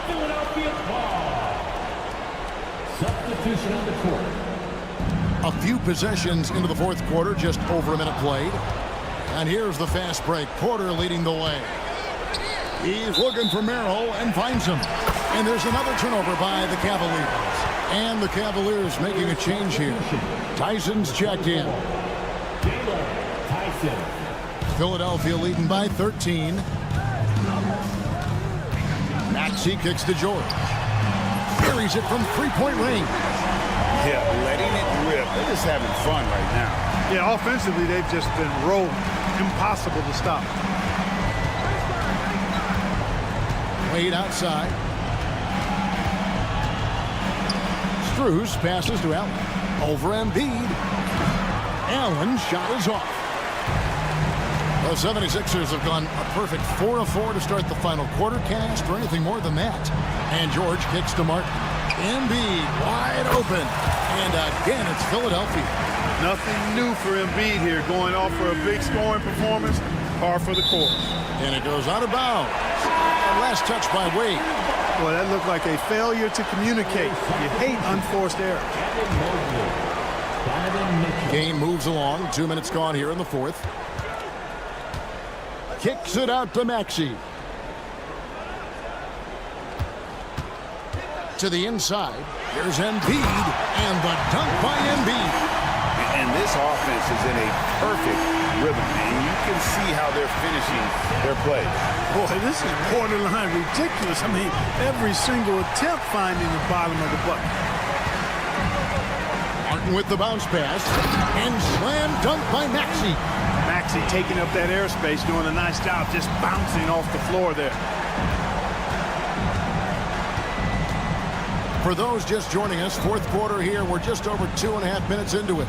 Philadelphia ball. Substitution on the court. A few possessions into the fourth quarter, just over a minute played. And here's the fast break. Porter leading the way. He's looking for Merrill and finds him. And there's another turnover by the Cavaliers. And the Cavaliers making a change here. Tyson's checked in. Philadelphia leading by 13. Maxey kicks to George. Carries it from three-point range. Yeah, letting it rip. They're just having fun right now. Yeah, offensively, they've just been rolling. Impossible to stop. Wade outside. Strus passes to Allen. Over Embiid. Allen shot is off. The 76ers have gone a perfect 4 of 4 to start the final quarter. Can't ask for anything more than that. And George kicks to Martin. Embiid wide open. And again, it's Philadelphia. Nothing new for Embiid here. Going off for a big scoring performance. Par for the course. And it goes out of bounds. And last touch by Wade. Boy, that looked like a failure to communicate. You hate unforced error. Game moves along. 2 minutes gone here in the fourth. Kicks it out to Maxey. To the inside. Here's Embiid. And the dunk by Embiid. And this offense is in a perfect rhythm. And you can see how they're finishing their play. Boy, this is borderline ridiculous. I mean, every single attempt finding the bottom of the bucket. Martin with the bounce pass. And slam dunk by Maxey. Maxey taking up that airspace, doing a nice job just bouncing off the floor there. For those just joining us, fourth quarter here. We're just over 2.5 minutes into it.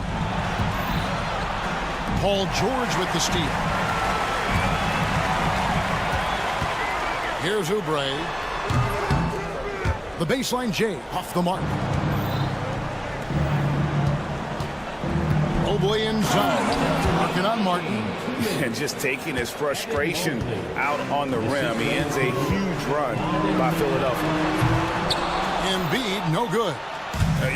Paul George with the steal. Here's Oubre. The baseline J off the mark. Mobley inside. Working on Martin. And just taking his frustration out on the rim. He ends a huge run by Philadelphia. Embiid, no good.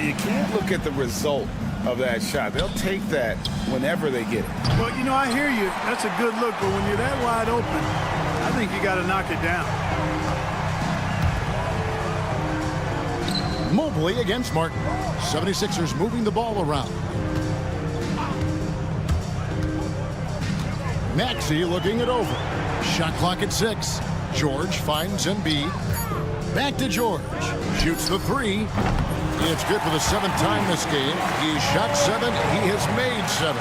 You can't look at the result of that shot. They'll take that whenever they get it. Well, you know, I hear you. That's a good look, but when you're that wide open, I think you got to knock it down. Mobley against Martin. 76ers moving the ball around. Maxey looking it over. Shot clock at 6. George finds Embiid. Back to George. Shoots the 3. It's good for the 7th time this game. He shot 7. He has made 7.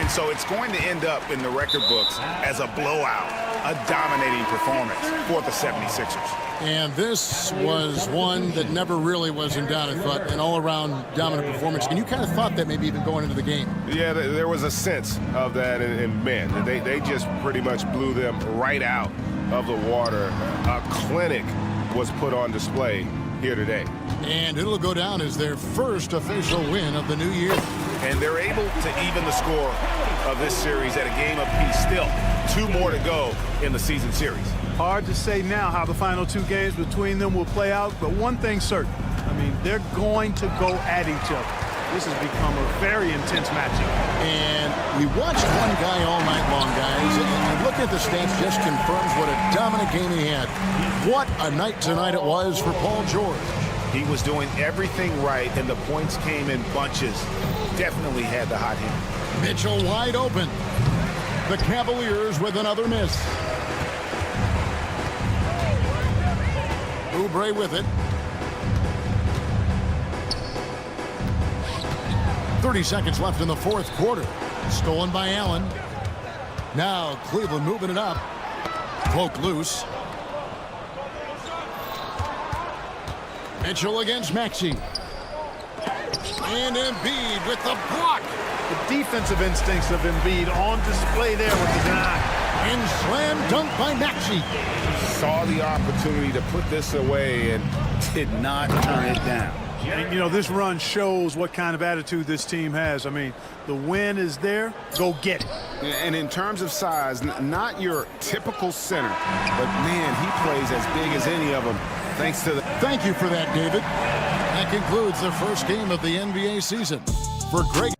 And so it's going to end up in the record books as a blowout, a dominating performance for the 76ers. And this was one that never really was in doubt, I thought, an all-around dominant performance. And you kind of thought that maybe even going into the game. Yeah, there was a sense of that in men. They just pretty much blew them right out of the water. A clinic was put on display here today. And it'll go down as their first official win of the new year. And they're able to even the score of this series at a game apiece. Still 2 more to go in the season series. Hard to say now how the final 2 games between them will play out, but one thing's certain. I mean, they're going to go at each other. This has become a very intense matchup. And we watched one guy all night long, guys, and looking at the stats just confirms what a dominant game he had. What a night tonight it was for Paul George. He was doing everything right, and the points came in bunches. Definitely had the hot hand. Mitchell wide open. The Cavaliers with another miss. Oubre with it. 30 seconds left in the fourth quarter. Stolen by Allen. Now Cleveland moving it up. Poke loose. Mitchell against Maxey. And Embiid with the block. The defensive instincts of Embiid on display there with the deny. And slam dunk by Maxey. Saw the opportunity to put this away and did not turn it down. And, you know, this run shows what kind of attitude this team has. I mean, the win is there. Go get it. And in terms of size, not your typical center, but, man, he plays as big as any of them. Thanks to the... Thank you for that, David. That concludes the first game of the NBA season. For Greg...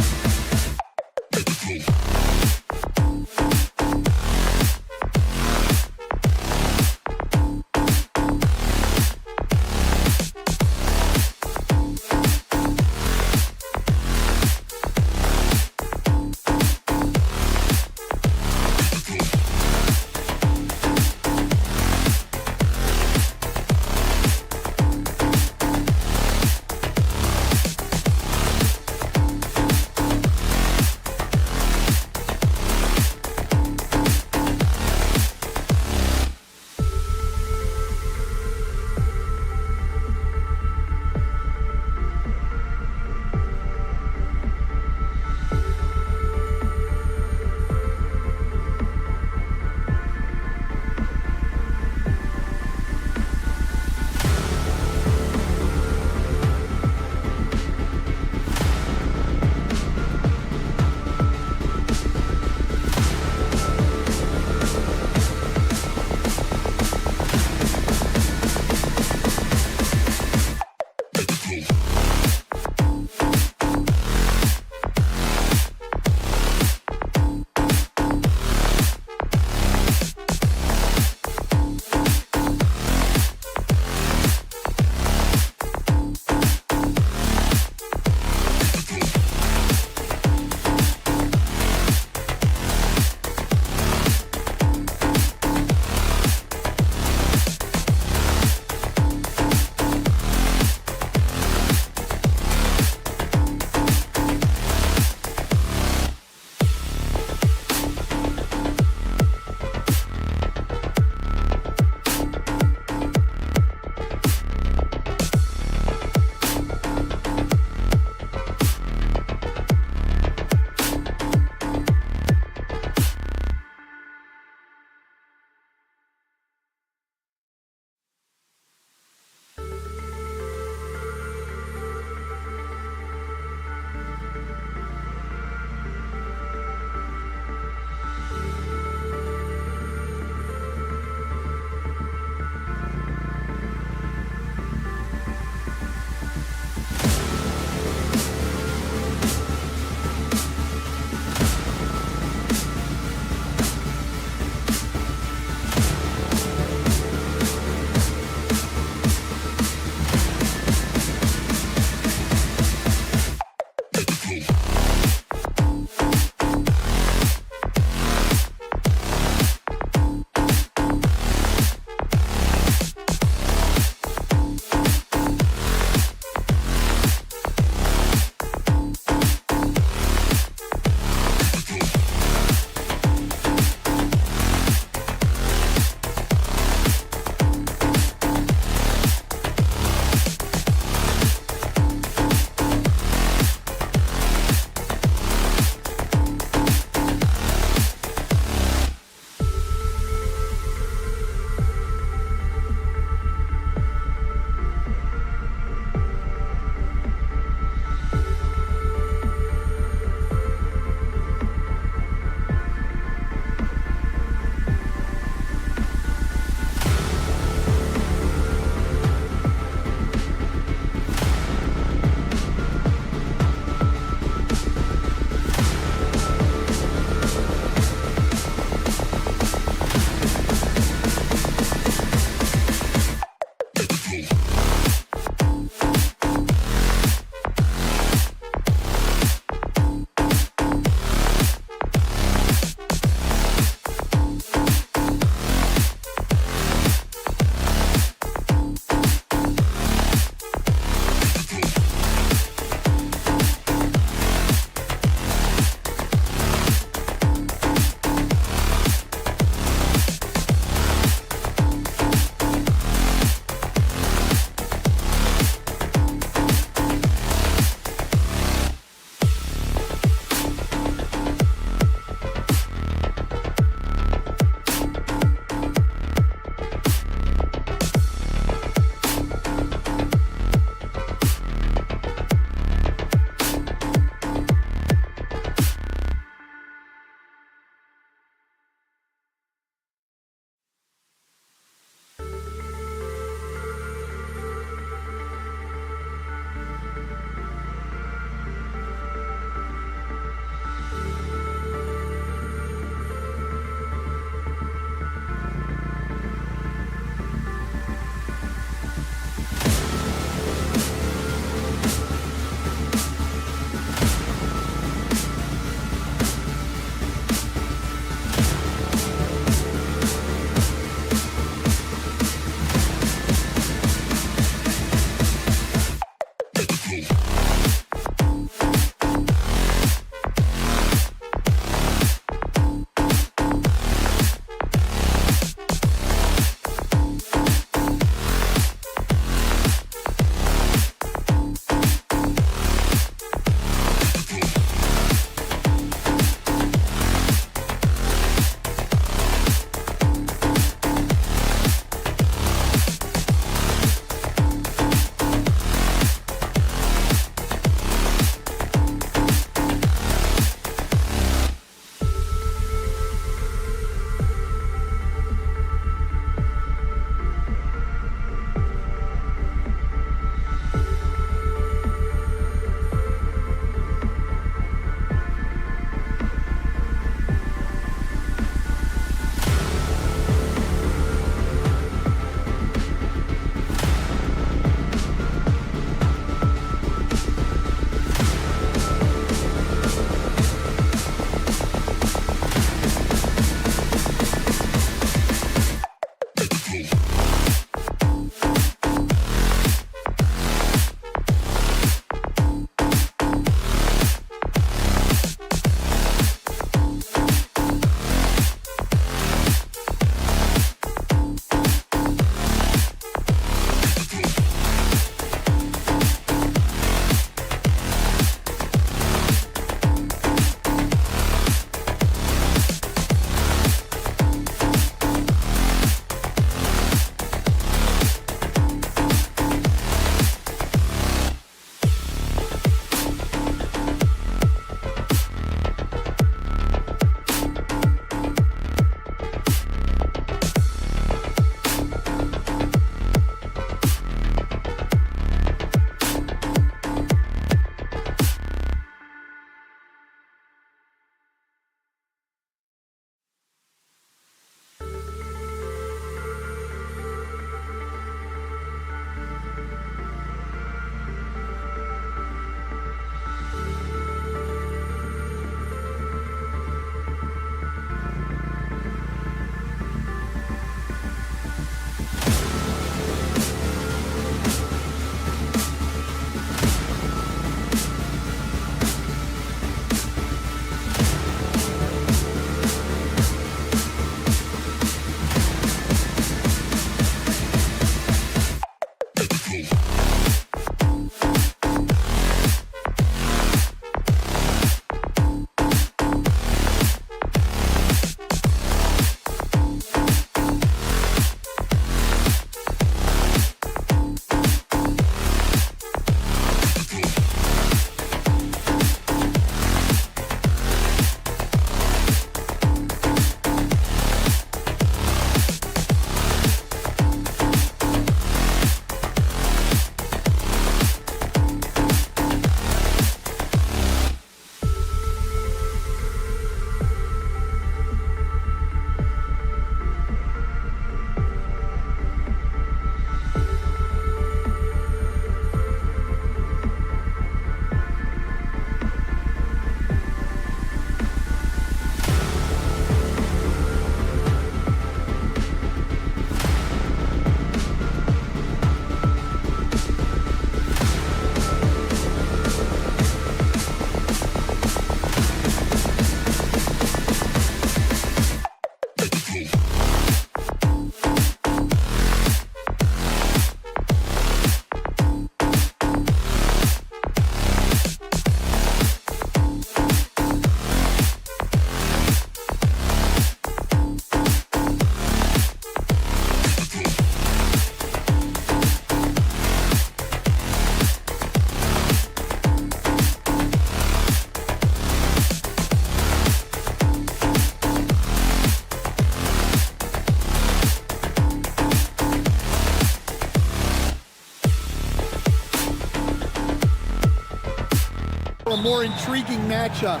A more intriguing matchup.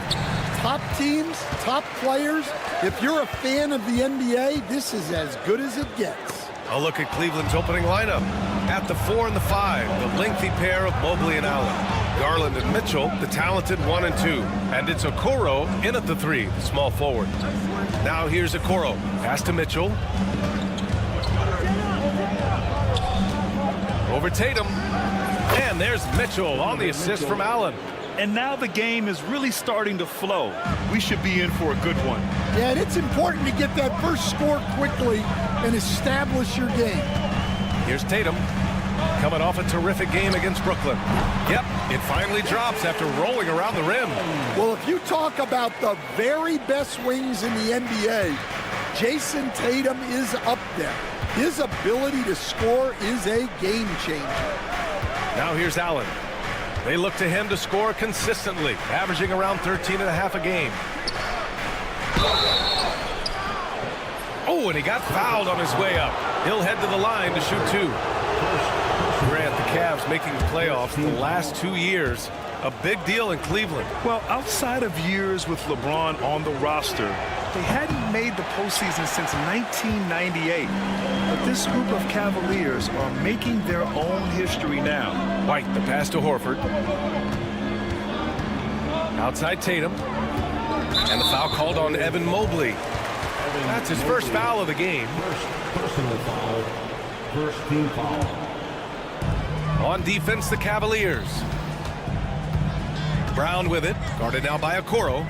Top teams, top players. If you're a fan of the NBA, this is as good as it gets. A look at Cleveland's opening lineup. At the 4 and the 5, the lengthy pair of Mobley and Allen. Garland and Mitchell, the talented 1 and 2. And it's Okoro in at the 3, the small forward. Now here's Okoro. Pass to Mitchell. Over Tatum. And there's Mitchell on the assist from Allen. And now the game is really starting to flow. We should be in for a good one. Yeah, and it's important to get that first score quickly and establish your game. Here's Tatum, coming off a terrific game against Brooklyn. Yep, it finally drops after rolling around the rim. Well, if you talk about the very best wings in the NBA, Jason Tatum is up there. His ability to score is a game changer. Now here's Allen. They look to him to score consistently, averaging around 13.5 a game. Oh, and he got fouled on his way up. He'll head to the line to shoot 2. Grant, the Cavs making the playoffs the last 2 years. A big deal in Cleveland. Well, outside of years with LeBron on the roster, they hadn't made the postseason since 1998. But this group of Cavaliers are making their own history now. White, the pass to Horford. Outside Tatum. And the foul called on Evan Mobley. That's his first foul of the game. Personal foul. First team foul. On defense, the Cavaliers. Brown with it. Guarded now by Okoro.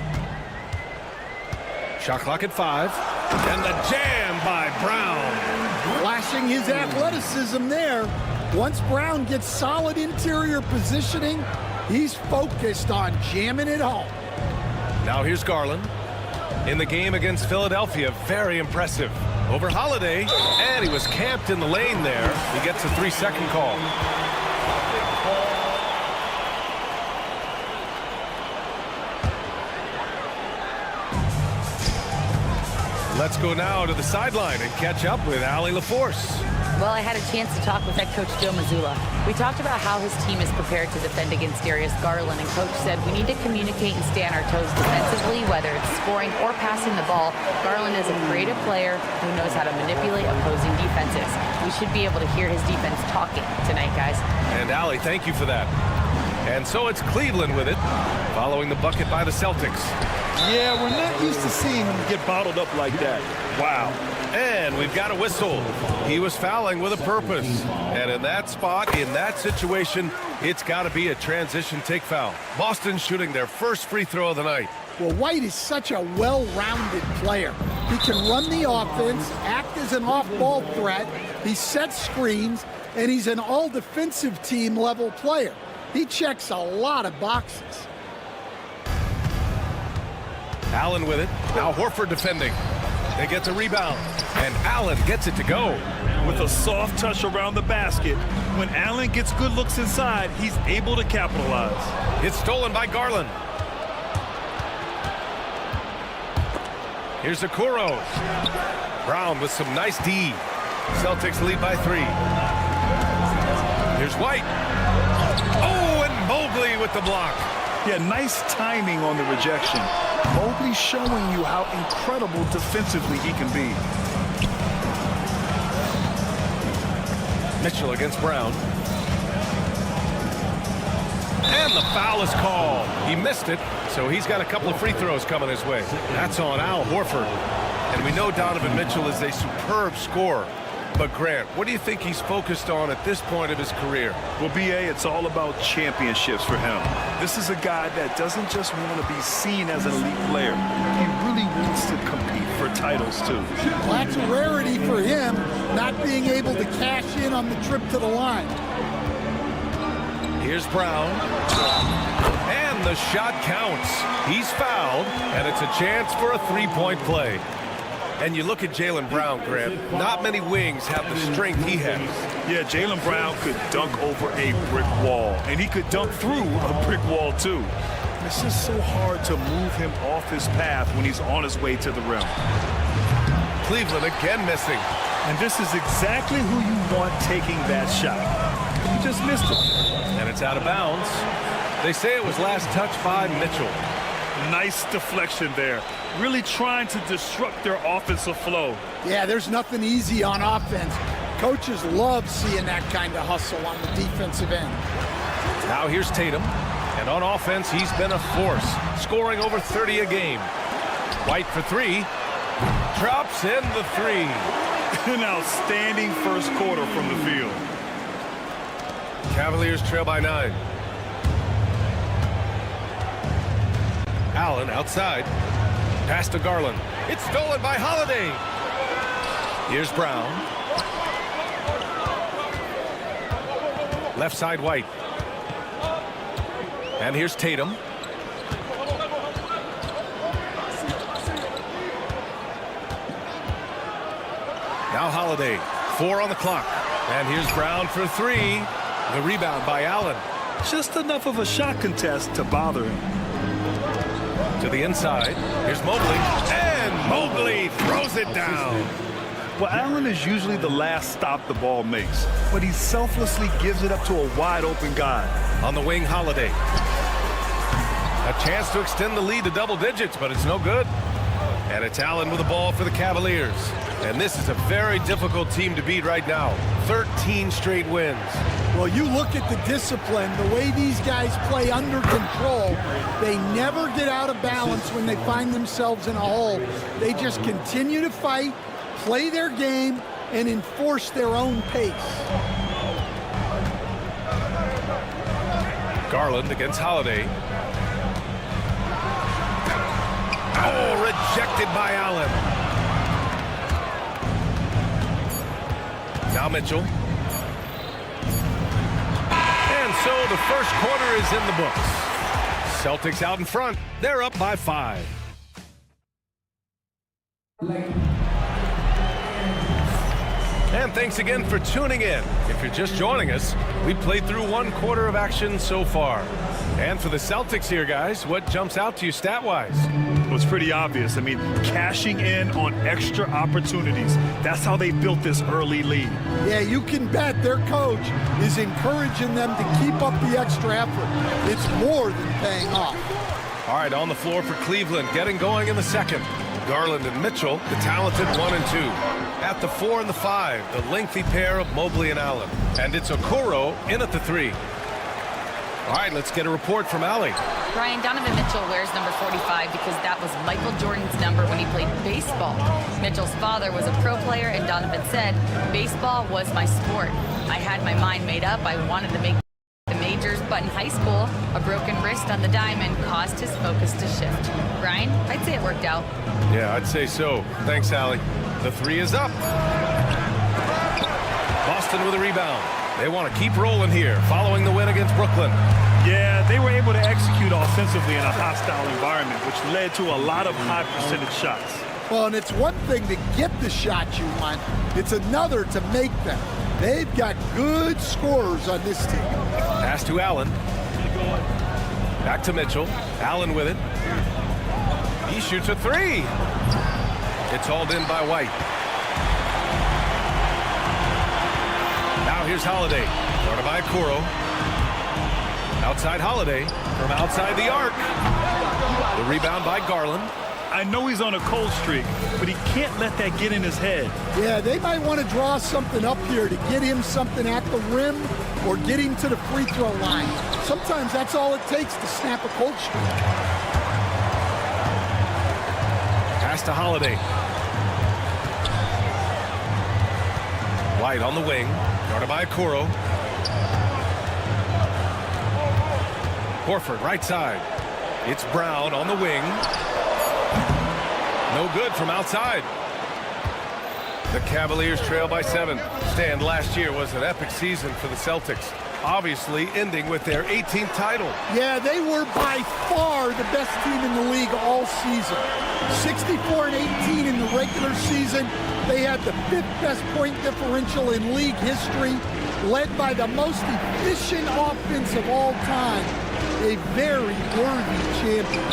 Shot clock at 5. And the jam by Brown. Flashing his athleticism there. Once Brown gets solid interior positioning, he's focused on jamming it home. Now here's Garland. In the game against Philadelphia, very impressive. Over Holiday, and he was camped in the lane there. He gets a 3-second call. Let's go now to the sideline and catch up with Allie LaForce. Well, I had a chance to talk with head coach Joe Mazzulla. We talked about how his team is prepared to defend against Darius Garland, and coach said we need to communicate and stay on our toes defensively, whether it's scoring or passing the ball. Garland is a creative player who knows how to manipulate opposing defenses. We should be able to hear his defense talking tonight, guys. And Allie, thank you for that. And so it's Cleveland with it, following the bucket by the Celtics. Yeah, we're not used to seeing him get bottled up like that. Wow. And we've got a whistle. He was fouling with a purpose. And in that spot, in that situation, it's got to be a transition take foul. Boston shooting their first free throw of the night. Well, White is such a well-rounded player. He can run the offense, act as an off-ball threat, he sets screens, and he's an all-defensive team level player. He checks a lot of boxes. Allen with it. Now Horford defending. They get the rebound, and Allen gets it to go. With a soft touch around the basket, when Allen gets good looks inside, he's able to capitalize. It's stolen by Garland. Here's Okoro. Brown with some nice D. Celtics lead by 3. Here's White. Oh, and Mobley with the block. Yeah, nice timing on the rejection. Mobley showing you how incredible defensively he can be. Mitchell against Brown. And the foul is called. He missed it, so he's got a couple of free throws coming his way. That's on Al Horford. And we know Donovan Mitchell is a superb scorer. But Grant, what do you think he's focused on at this point of his career? Well, B.A., it's all about championships for him. This is a guy that doesn't just want to be seen as an elite player. He really wants to compete for titles, too. Well, that's a rarity for him, not being able to cash in on the trip to the line. Here's Brown. And the shot counts. He's fouled, and it's a chance for a three-point play. And you look at Jaylen Brown, Grant, not many wings have the strength he has. Yeah, Jaylen Brown could dunk over a brick wall, and he could dunk through a brick wall, too. It's just so hard to move him off his path when he's on his way to the rim. Cleveland again missing. And this is exactly who you want taking that shot. He just missed it. And it's out of bounds. They say it was last touched by Mitchell. Nice deflection there. Really trying to disrupt their offensive flow. Yeah, there's nothing easy on offense. Coaches love seeing that kind of hustle on the defensive end. Now here's Tatum. And on offense, he's been a force, scoring over 30 a game. White for three. Drops in the three. An outstanding first quarter from the field. Cavaliers trail by 9. Allen outside. Pass to Garland. It's stolen by Holiday. Here's Brown. Left side White. And here's Tatum. Now Holiday. 4 on the clock. And here's Brown for three. The rebound by Allen. Just enough of a shot contest to bother him. To the inside. Here's Mobley. And Mobley throws it down. Well, Allen is usually the last stop the ball makes, but he selflessly gives it up to a wide-open guy. On the wing, Holiday. A chance to extend the lead to double digits, but it's no good. And it's Allen with the ball for the Cavaliers. And this is a very difficult team to beat right now. 13 straight wins. Well, you look at the discipline, the way these guys play under control. They never get out of balance when they find themselves in a hole. They just continue to fight, play their game, and enforce their own pace. Garland against Holiday. Oh, rejected by Allen. Now Mitchell. And so the first quarter is in the books. Celtics out in front. They're up by 5. And thanks again for tuning in. If you're just joining us, we played through 1 quarter of action so far. And for the Celtics here, guys, what jumps out to you stat-wise? It was pretty obvious. I mean, cashing in on extra opportunities. That's how they built this early lead. Yeah, you can bet their coach is encouraging them to keep up the extra effort. It's more than paying off. All right, on the floor for Cleveland, getting going in the second. Garland and Mitchell, the talented 1 and 2. At the 4 and the 5, the lengthy pair of Mobley and Allen. And it's Okoro in at the 3. All right, let's get a report from Allie. Brian, Donovan Mitchell wears number 45 because that was Michael Jordan's number when he played baseball. Mitchell's father was a pro player, and Donovan said, baseball was my sport. I had my mind made up. I wanted to make the majors, but in high school, a broken wrist on the diamond caused his focus to shift. Brian, I'd say it worked out. Yeah, I'd say so. Thanks, Allie. The 3 is up. Boston with a rebound. They want to keep rolling here, following the win against Brooklyn. Yeah, they were able to execute offensively in a hostile environment, which led to a lot of high percentage shots. Well, and it's one thing to get the shots you want. It's another to make them. They've got good scorers on this team. Pass to Allen. Back to Mitchell. Allen with it. He shoots a 3. It's hauled in by White. Now here's Holiday. Guarded by Okoro. Outside Holiday from outside the arc. The rebound by Garland. I know he's on a cold streak, but he can't let that get in his head. Yeah, they might want to draw something up here to get him something at the rim or get him to the free throw line. Sometimes that's all it takes to snap a cold streak. Pass to Holiday. White on the wing. Guarded by Okoro. Horford right side. It's Brown on the wing. No good from outside. The Cavaliers trail by 7. Stan, last year was an epic season for the Celtics, obviously ending with their 18th title. Yeah, they were by far the best team in the league all season. 64-18 in the regular season. They had the 5th best point differential in league history, led by the most efficient offense of all time. A very worthy champion.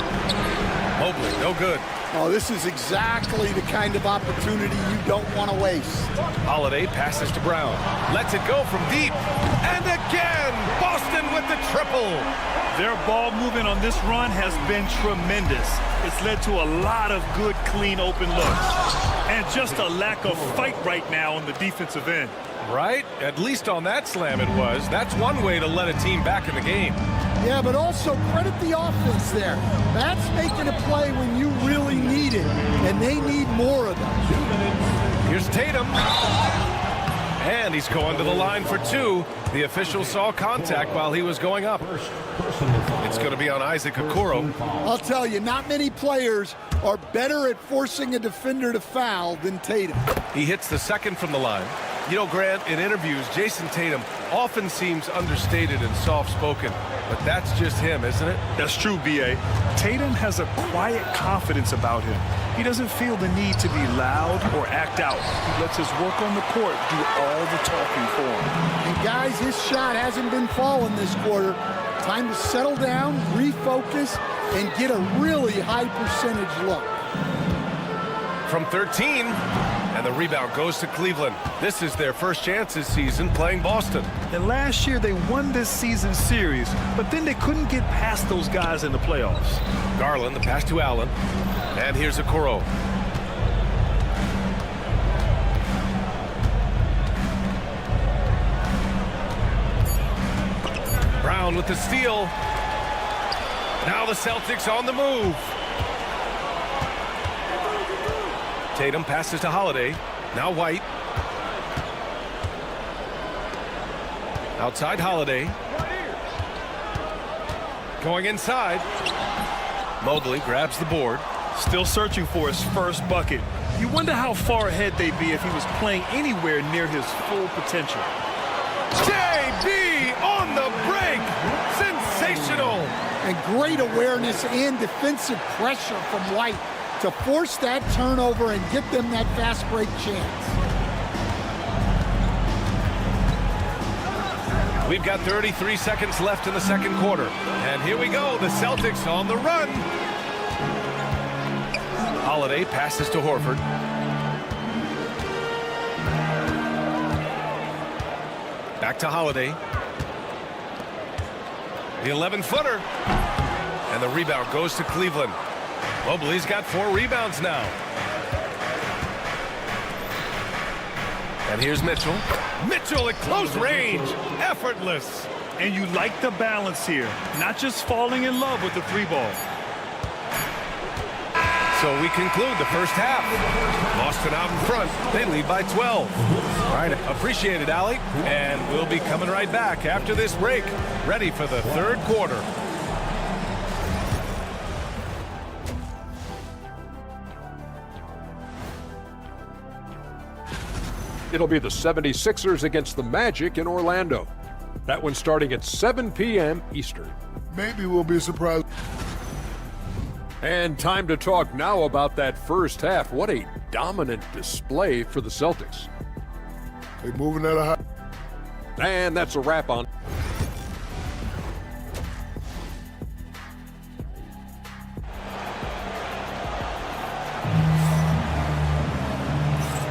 Mobley, no good. Oh, this is exactly the kind of opportunity you don't want to waste. Holiday passes to Brown. Lets it go from deep. And again, Boston with the triple. Their ball movement on this run has been tremendous. It's led to a lot of good, clean, open looks. And just a lack of fight right now on the defensive end. Right? At least on that slam it was. That's one way to let a team back in the game. Yeah, but also credit the offense there. That's making a play when you really need it, and they need more of them. Here's Tatum. And he's going to the line for two. The official saw contact while he was going up. It's going to be on Isaac Okoro. I'll tell you, not many players are better at forcing a defender to foul than Tatum. He hits the second from the line. You know, Grant, in interviews, Jason Tatum often seems understated and soft-spoken, but that's just him, isn't it? That's true, B.A. Tatum has a quiet confidence about him. He doesn't feel the need to be loud or act out. He lets his work on the court do all the talking for him. And guys, his shot hasn't been falling this quarter. Time to settle down, refocus, and get a really high percentage look. From 13, and the rebound goes to Cleveland. This is their first chance this season playing Boston. And last year they won this season series, but then they couldn't get past those guys in the playoffs. Garland, the pass to Allen, and here's Okoro. Brown with the steal. Now the Celtics on the move. Tatum passes to Holiday. Now White. Outside Holiday. Going inside. Mobley grabs the board. Still searching for his first bucket. You wonder how far ahead they'd be if he was playing anywhere near his full potential. JB on the break. Sensational. And great awareness and defensive pressure from White to force that turnover and get them that fast break chance. We've got 33 seconds left in the second quarter. And here we go, the Celtics on the run. Holiday passes to Horford. Back to Holiday. The 11-footer. And the rebound goes to Cleveland. Mobley's got 4 rebounds now. And here's Mitchell. Mitchell at close range. Effortless. And you like the balance here. Not just falling in love with the 3-ball. So we conclude the first half. Boston out in front. They lead by 12. All right, appreciate it, Allie. And we'll be coming right back after this break. Ready for the third quarter. It'll be the 76ers against the Magic in Orlando. That one's starting at 7 p.m. Eastern. Maybe we'll be surprised. And time to talk now about that first half. What a dominant display for the Celtics. They're moving at a high. And that's a wrap on.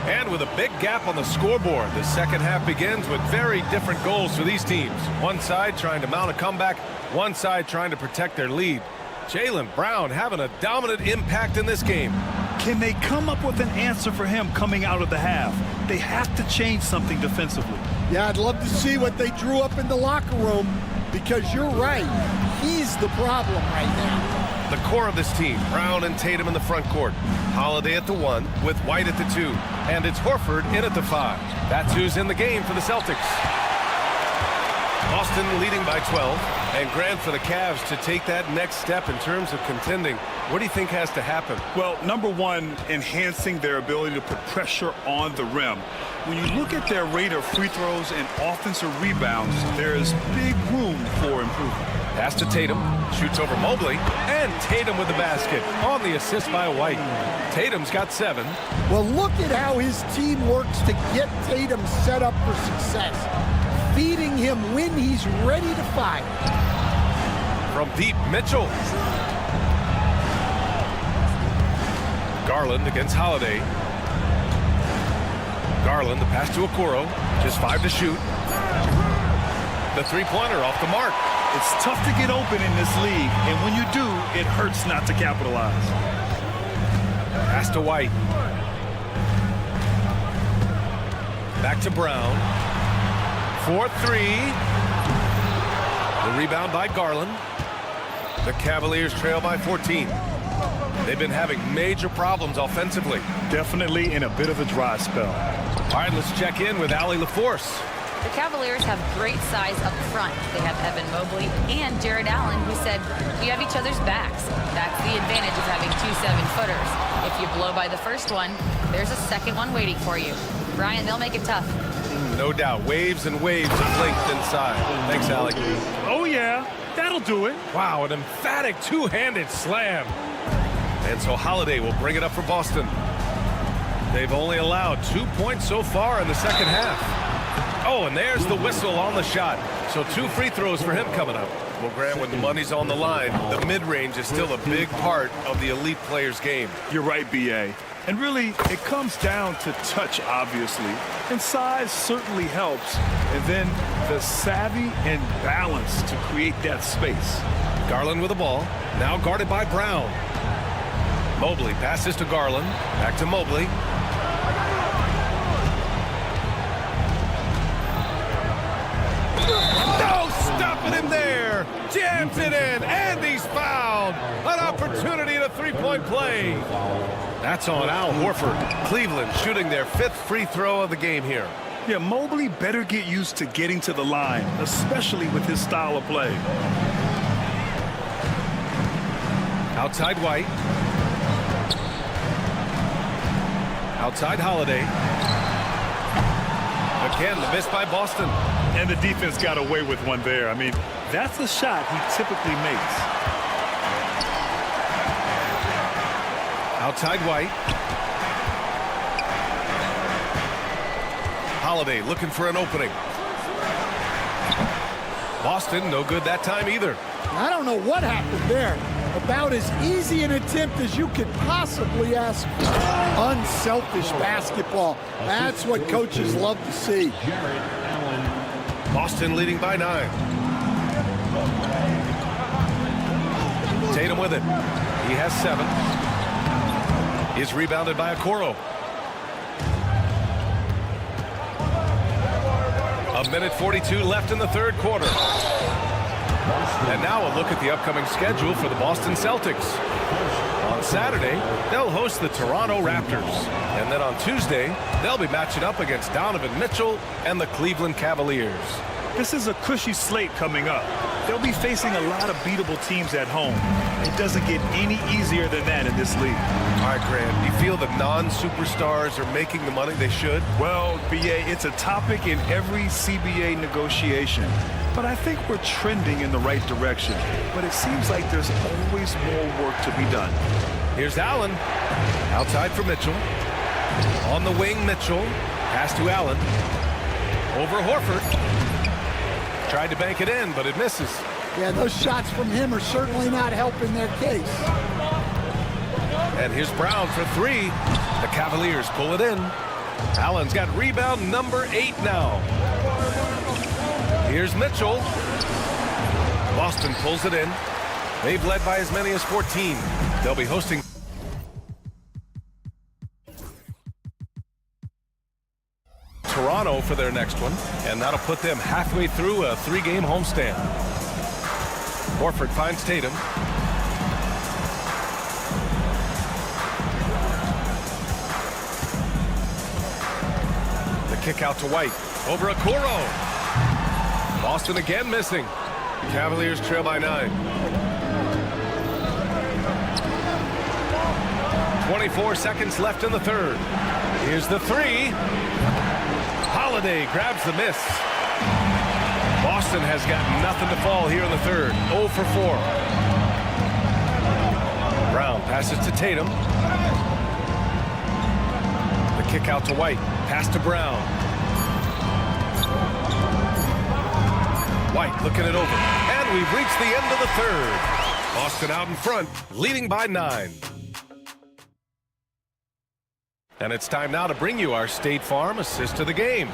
And with a big gap on the scoreboard, the second half begins with very different goals for these teams. One side trying to mount a comeback, one side trying to protect their lead. Jaylen Brown having a dominant impact in this game. Can they come up with an answer for him coming out of the half? They have to change something defensively. Yeah, I'd love to see what they drew up in the locker room, because you're right. He's the problem right now. The core of this team, Brown and Tatum in the front court. Holiday at the 1 with White at the 2. And it's Horford in at the 5. That's who's in the game for the Celtics. Boston leading by 12. And Grant, for the Cavs to take that next step in terms of contending, what do you think has to happen? Well, number one, enhancing their ability to put pressure on the rim. When you look at their rate of free throws and offensive rebounds, there is big room for improvement. Pass to Tatum, shoots over Mobley, and Tatum with the basket on the assist by White. Tatum's got 7. Well, look at how his team works to get Tatum set up for success, feeding him when he's ready to fire. From deep, Mitchell. Garland against Holiday. Garland, the pass to Okoro. Just 5 to shoot. The three-pointer off the mark. It's tough to get open in this league, and when you do, it hurts not to capitalize. Pass to White. Back to Brown. 4-3. The rebound by Garland. The Cavaliers trail by 14. They've been having major problems offensively. Definitely in a bit of a dry spell. All right, let's check in with Allie LaForce. The Cavaliers have great size up front. They have Evan Mobley and Jared Allen, who said, we have each other's backs. That's the advantage of having 2 7-footers. If you blow by the first one, there's a second one waiting for you. Brian, they'll make it tough. No doubt. Waves and waves of length inside. Thanks, Allie. Oh, yeah. That'll do it. Wow, an emphatic two-handed slam. And so Holiday will bring it up for Boston. They've only allowed 2 points so far in the second half. Oh, and there's the whistle on the shot. So 2 free throws for him coming up. Well, Grant, when the money's on the line, the mid-range is still a big part of the elite player's game. You're right, B.A. And really, it comes down to touch, obviously. And size certainly helps. And then the savvy and balance to create that space. Garland with the ball. Now guarded by Brown. Mobley passes to Garland. Back to Mobley. No, stopping him there. Jams it in, and he's fouled. An opportunity at a three-point play. That's on Al Horford. Cleveland shooting their 5th free throw of the game here. Yeah, Mobley better get used to getting to the line, especially with his style of play. Outside White. Outside Holiday. Again, the miss by Boston. And the defense got away with one there. I mean, that's a shot he typically makes. Outside White. Holiday looking for an opening. Boston, no good that time either. I don't know what happened there. About as easy an attempt as you could possibly ask for. Unselfish basketball. That's what coaches love to see. Boston leading by 9. Tatum with it. He has 7. He's rebounded by Okoro. A minute 42 left in the third quarter. And now a look at the upcoming schedule for the Boston Celtics. On Saturday, they'll host the Toronto Raptors. And then on Tuesday, they'll be matching up against Donovan Mitchell and the Cleveland Cavaliers. This is a cushy slate coming up. They'll be facing a lot of beatable teams at home. It doesn't get any easier than that in this league. All right, Grant, do you feel the non-superstars are making the money they should? Well, B.A., it's a topic in every CBA negotiation. But I think we're trending in the right direction. But it seems like there's always more work to be done. Here's Allen. Outside for Mitchell. On the wing, Mitchell. Pass to Allen. Over Horford. Tried to bank it in, but it misses. Yeah, those shots from him are certainly not helping their case. And here's Brown for 3. The Cavaliers pull it in. Allen's got rebound number 8 now. Here's Mitchell. Boston pulls it in. They've led by as many as 14. They'll be hosting Toronto for their next one, and that'll put them halfway through a 3-game homestand. Horford finds Tatum. The kick out to White. Over Okoro. Boston again missing. Cavaliers trail by 9. 24 seconds left in the third. Here's the 3. Holiday grabs the miss. Boston has got nothing to fall here in the third. 0 for 4. Brown passes to Tatum. The kick out to White. Pass to Brown. White looking it over. And we've reached the end of the third. Boston out in front, leading by 9. And it's time now to bring you our State Farm assist of the game.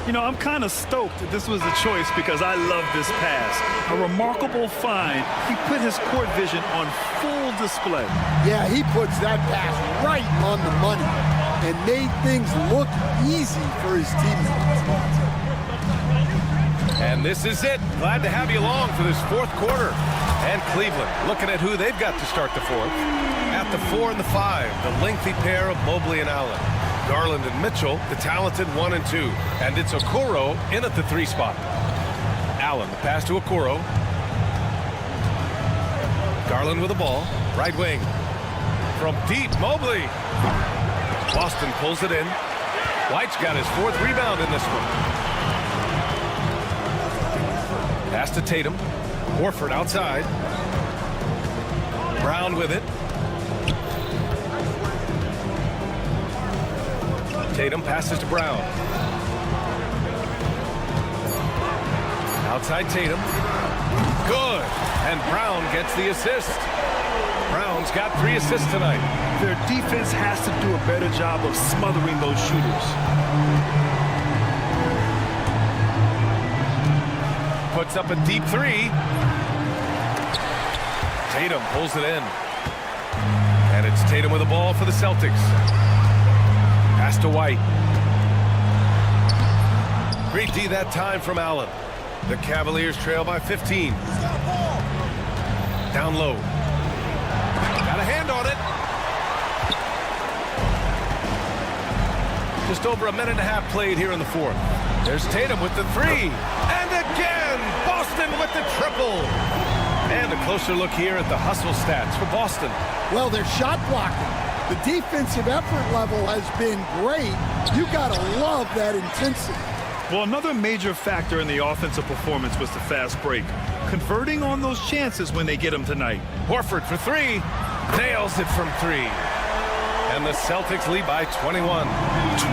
You know, I'm kind of stoked that this was a choice because I love this pass. A remarkable find. He put his court vision on full display. Yeah, he puts that pass right on the money and made things look easy for his teammates. And this is it. Glad to have you along for this fourth quarter. And Cleveland looking at who they've got to start the fourth. At the 4 and the 5, the lengthy pair of Mobley and Allen. Garland and Mitchell, the talented 1 and 2. And it's Okoro in at the 3 spot. Allen, the pass to Okoro. Garland with the ball. Right wing. From deep, Mobley. Boston pulls it in. White's got his 4th rebound in this one. Pass to Tatum. Horford outside. Brown with it. Tatum passes to Brown. Outside Tatum. Good. And Brown gets the assist. Brown's got 3 assists tonight. Their defense has to do a better job of smothering those shooters. Puts up a deep 3. Tatum pulls it in. And it's Tatum with the ball for the Celtics. Pass to White. Great D that time from Allen. The Cavaliers trail by 15. Down low. Got a hand on it. Just over a minute and a half played here in the fourth. There's Tatum with the 3. And again, Boston with the triple. And a closer look here at the hustle stats for Boston. Well, they're shot blocking. The defensive effort level has been great. You got to love that intensity. Well, another major factor in the offensive performance was the fast break. Converting on those chances when they get them tonight. Horford for 3. Nails it from 3. And the Celtics lead by 21.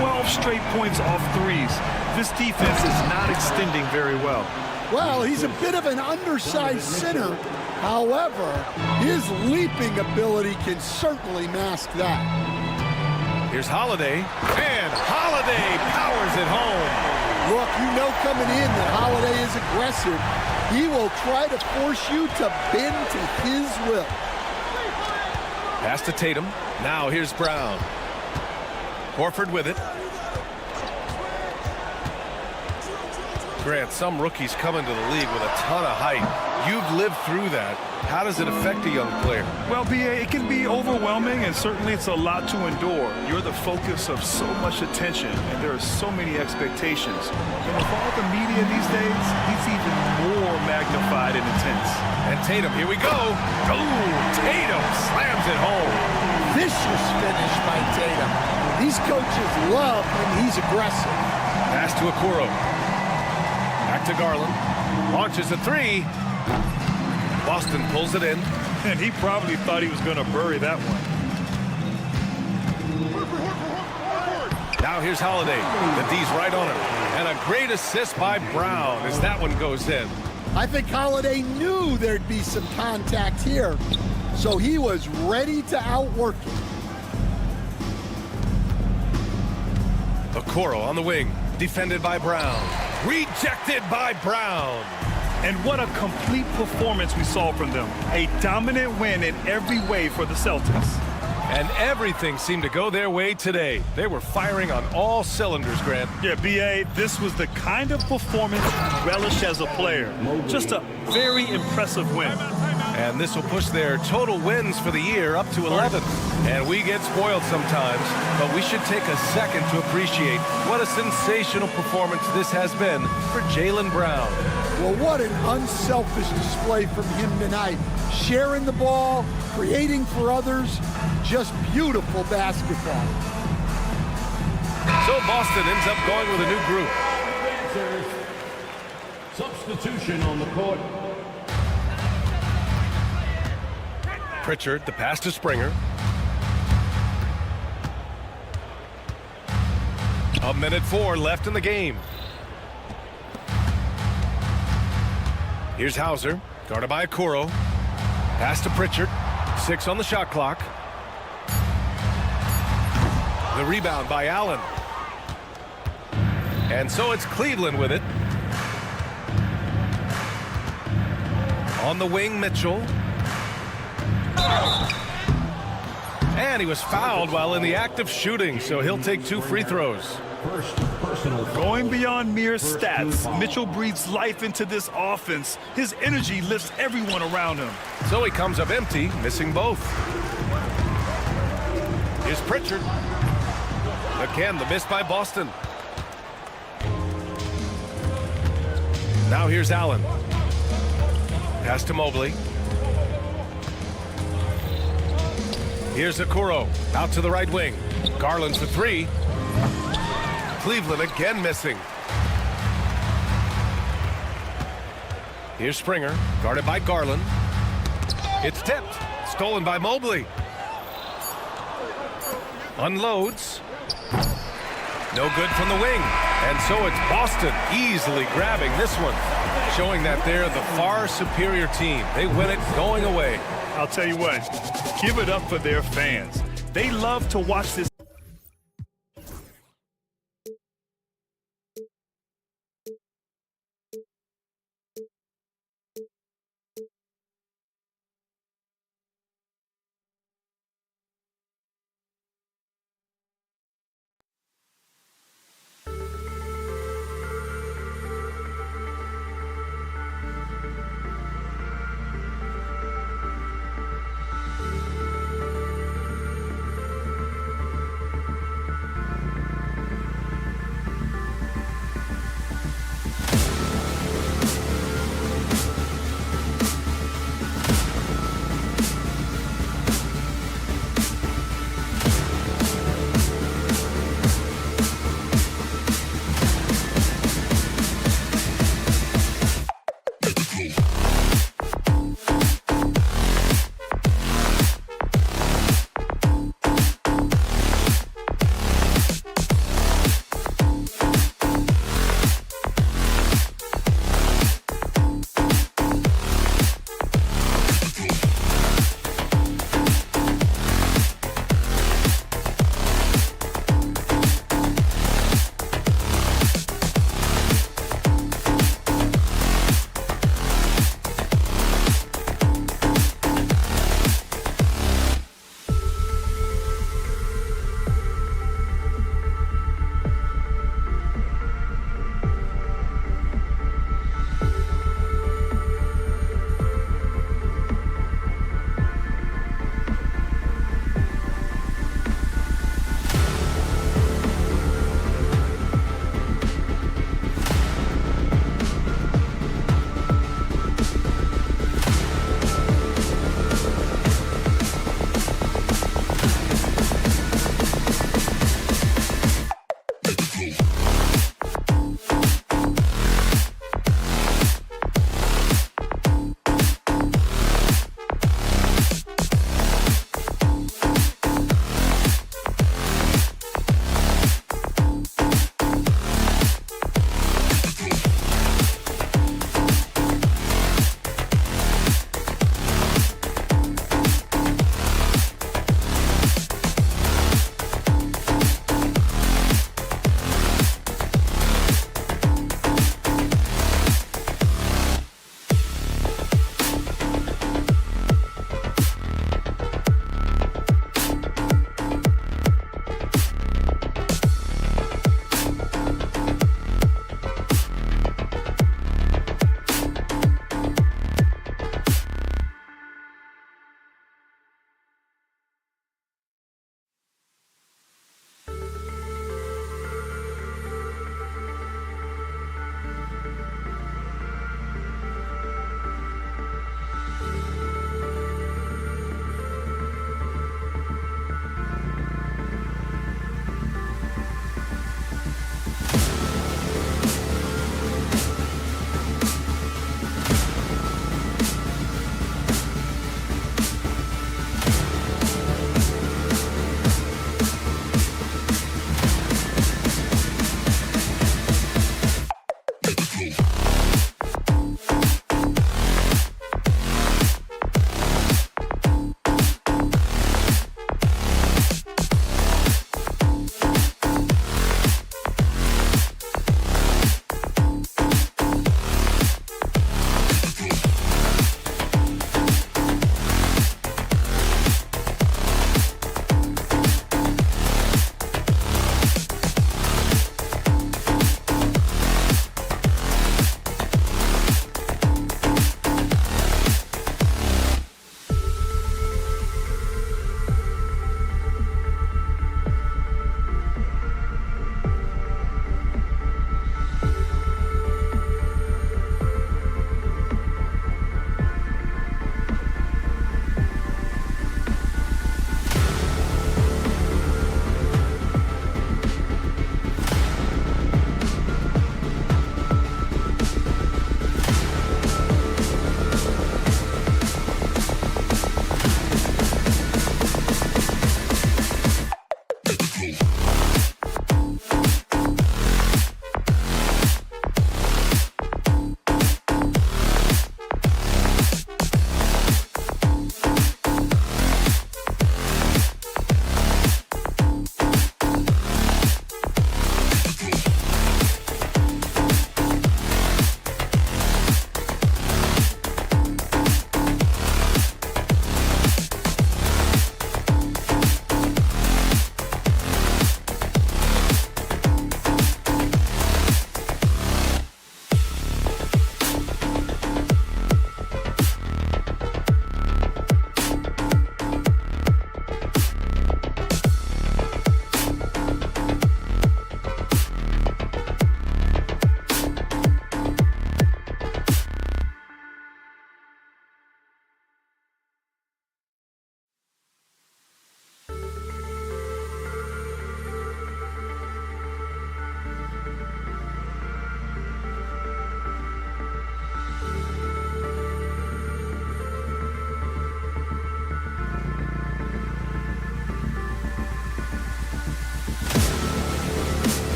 12 straight points off threes. This defense is not extending very well. Well, he's a bit of an undersized center. However, his leaping ability can certainly mask that. Here's Holiday. And Holiday powers it home. Look, you know coming in that Holiday is aggressive. He will try to force you to bend to his will. Pass to Tatum. Now here's Brown. Horford with it. Grant, some rookies come into the league with a ton of height. You've lived through that. How does it affect a young player? Well, B.A., it can be overwhelming, and certainly it's a lot to endure. You're the focus of so much attention, and there are so many expectations. And with all the media these days, he's even more magnified and intense. And Tatum, here we go. Oh, Tatum slams it home. Vicious finish by Tatum. These coaches love when he's aggressive. Pass to Okoro. Back to Garland. Launches a 3. Boston pulls it in. And he probably thought he was going to bury that one. Now here's Holiday. The D's right on him. And a great assist by Brown as that one goes in. I think Holiday knew there'd be some contact here, so he was ready to outwork it. Okoro on the wing. Defended by Brown. Rejected by Brown. And what a complete performance we saw from them. A dominant win in every way for the Celtics. And everything seemed to go their way today. They were firing on all cylinders, Grant. Yeah, B.A., this was the kind of performance you relish as a player. Just a very impressive win. And this will push their total wins for the year up to 11. And we get spoiled sometimes, but we should take a second to appreciate what a sensational performance this has been for Jaylen Brown. Well, what an unselfish display from him tonight. Sharing the ball, creating for others, just beautiful basketball. So Boston ends up going with a new group. Substitution on the court. Pritchard, the pass to Springer. A minute 4 left in the game. Here's Hauser, guarded by Okoro. Pass to Pritchard. 6 on the shot clock. The rebound by Allen. And so it's Cleveland with it. On the wing, Mitchell. And he was fouled while in the act of shooting, so he'll take 2 free throws. Going beyond mere stats, Mitchell breathes life into this offense. His energy lifts everyone around him. So he comes up empty, missing both. Here's Pritchard. Again, the miss by Boston. Now here's Allen. Pass to Mobley. Here's Okoro. Out to the right wing. Garland for 3. Cleveland again missing. Here's Springer. Guarded by Garland. It's tipped. Stolen by Mobley. Unloads. No good from the wing. And so it's Boston easily grabbing this one, showing that they're the far superior team. They win it going away. I'll tell you what, give it up for their fans. They love to watch this.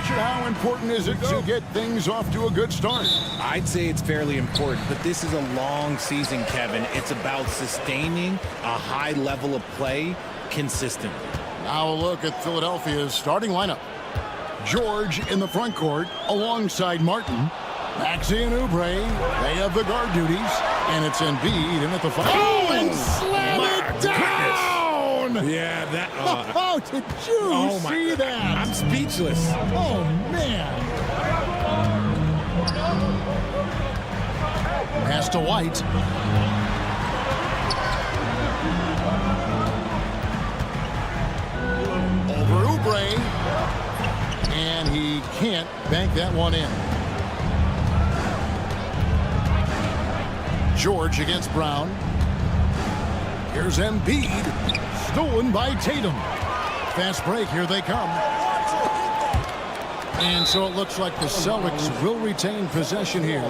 Richard, how important is it to get things off to a good start? I'd say it's fairly important, but this is a long season, Kevin. It's about sustaining a high level of play consistently. Now a look at Philadelphia's starting lineup. George in the front court alongside Martin. Maxey and Oubre, they have the guard duties, and it's Embiid in at the 5. Oh, and slam it down! Yeah, that... oh, did you see that? I'm speechless. Oh, man. Pass to White. Over Oubre. And he can't bank that one in. George against Brown. Here's Embiid. Stolen by Tatum. Fast break. Here they come. And so it looks like the Celtics will retain possession here.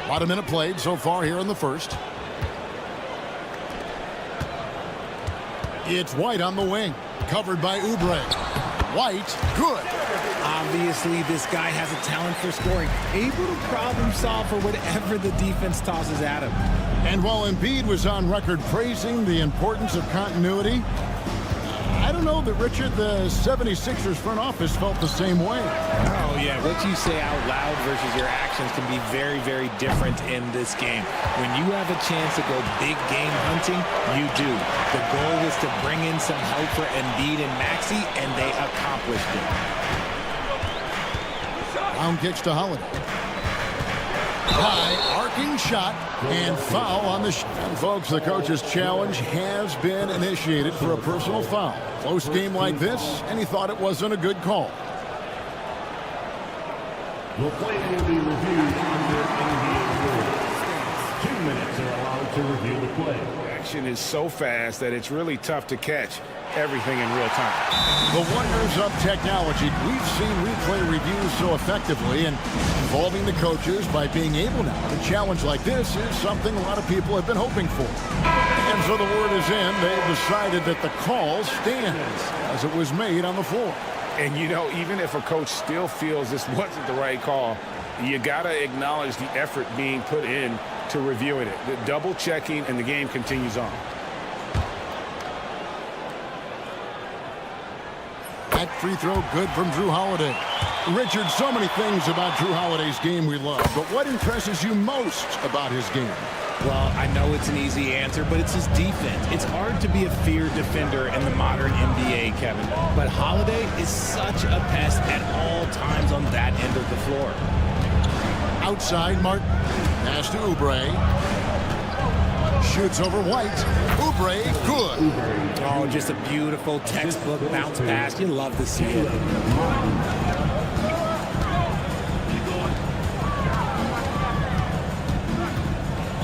About a minute played so far here in the first. It's White on the wing. Covered by Oubre. White, good. Obviously, this guy has a talent for scoring. Able to problem solve for whatever the defense tosses at him. And while Embiid was on record praising the importance of continuity, I don't know that, Richard, the 76ers front office felt the same way. Oh, yeah. What you say out loud versus your actions can be very, very different in this game. When you have a chance to go big game hunting, you do. The goal was to bring in some help for Embiid and Maxey, and they accomplished it. Brown kicks to Holiday. High arcing shot and foul on the shot. And folks, the coach's challenge has been initiated for a personal foul. Close game like this, and he thought it wasn't a good call. The play will be reviewed under NBA rules. 2 minutes are allowed to review the play. Action is so fast that it's really tough to catch everything in real time. The wonders of technology. We've seen replay reviews so effectively, and involving the coaches by being able now to challenge like this is something a lot of people have been hoping for. And so the word is in. They've decided that the call stands as it was made on the floor. And, you know, even if a coach still feels this wasn't the right call, you got to acknowledge the effort being put in to reviewing it. The double checking, and the game continues on. That free throw good from Drew Holiday. Richard, so many things about Drew Holiday's game we love, but what impresses you most about his game? Well, I know it's an easy answer, but it's his defense. It's hard to be a feared defender in the modern NBA, Kevin. But Holiday is such a pest at all times on that end of the floor. Outside, Martin. Pass to Oubre. Shoots over White. Oubre, good. Oh, just a beautiful textbook bounce pass. You love to see it.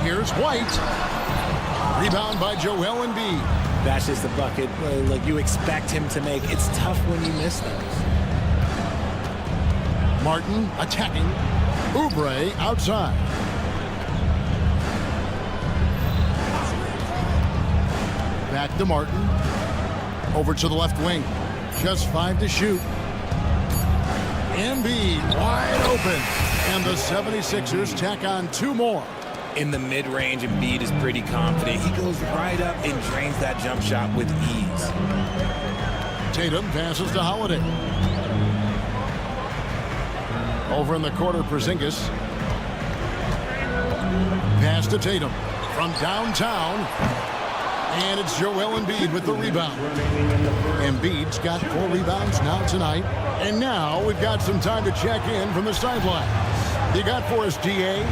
Here's White. Rebound by Joel Embiid. That's just a bucket. Look, you expect him to make. It's tough when you miss those. Martin attacking. Oubre outside. Back to Martin. Over to the left wing. Just 5 to shoot. Embiid wide open. And the 76ers tack on 2 more. In the mid-range, Embiid is pretty confident. He goes right up and drains that jump shot with ease. Tatum passes to Holiday. Over in the corner, Porzingis. Pass to Tatum from downtown. And it's Joel Embiid with the rebound. Embiid's got 4 rebounds now tonight. And now we've got some time to check in from the sidelines. You got for us, DA?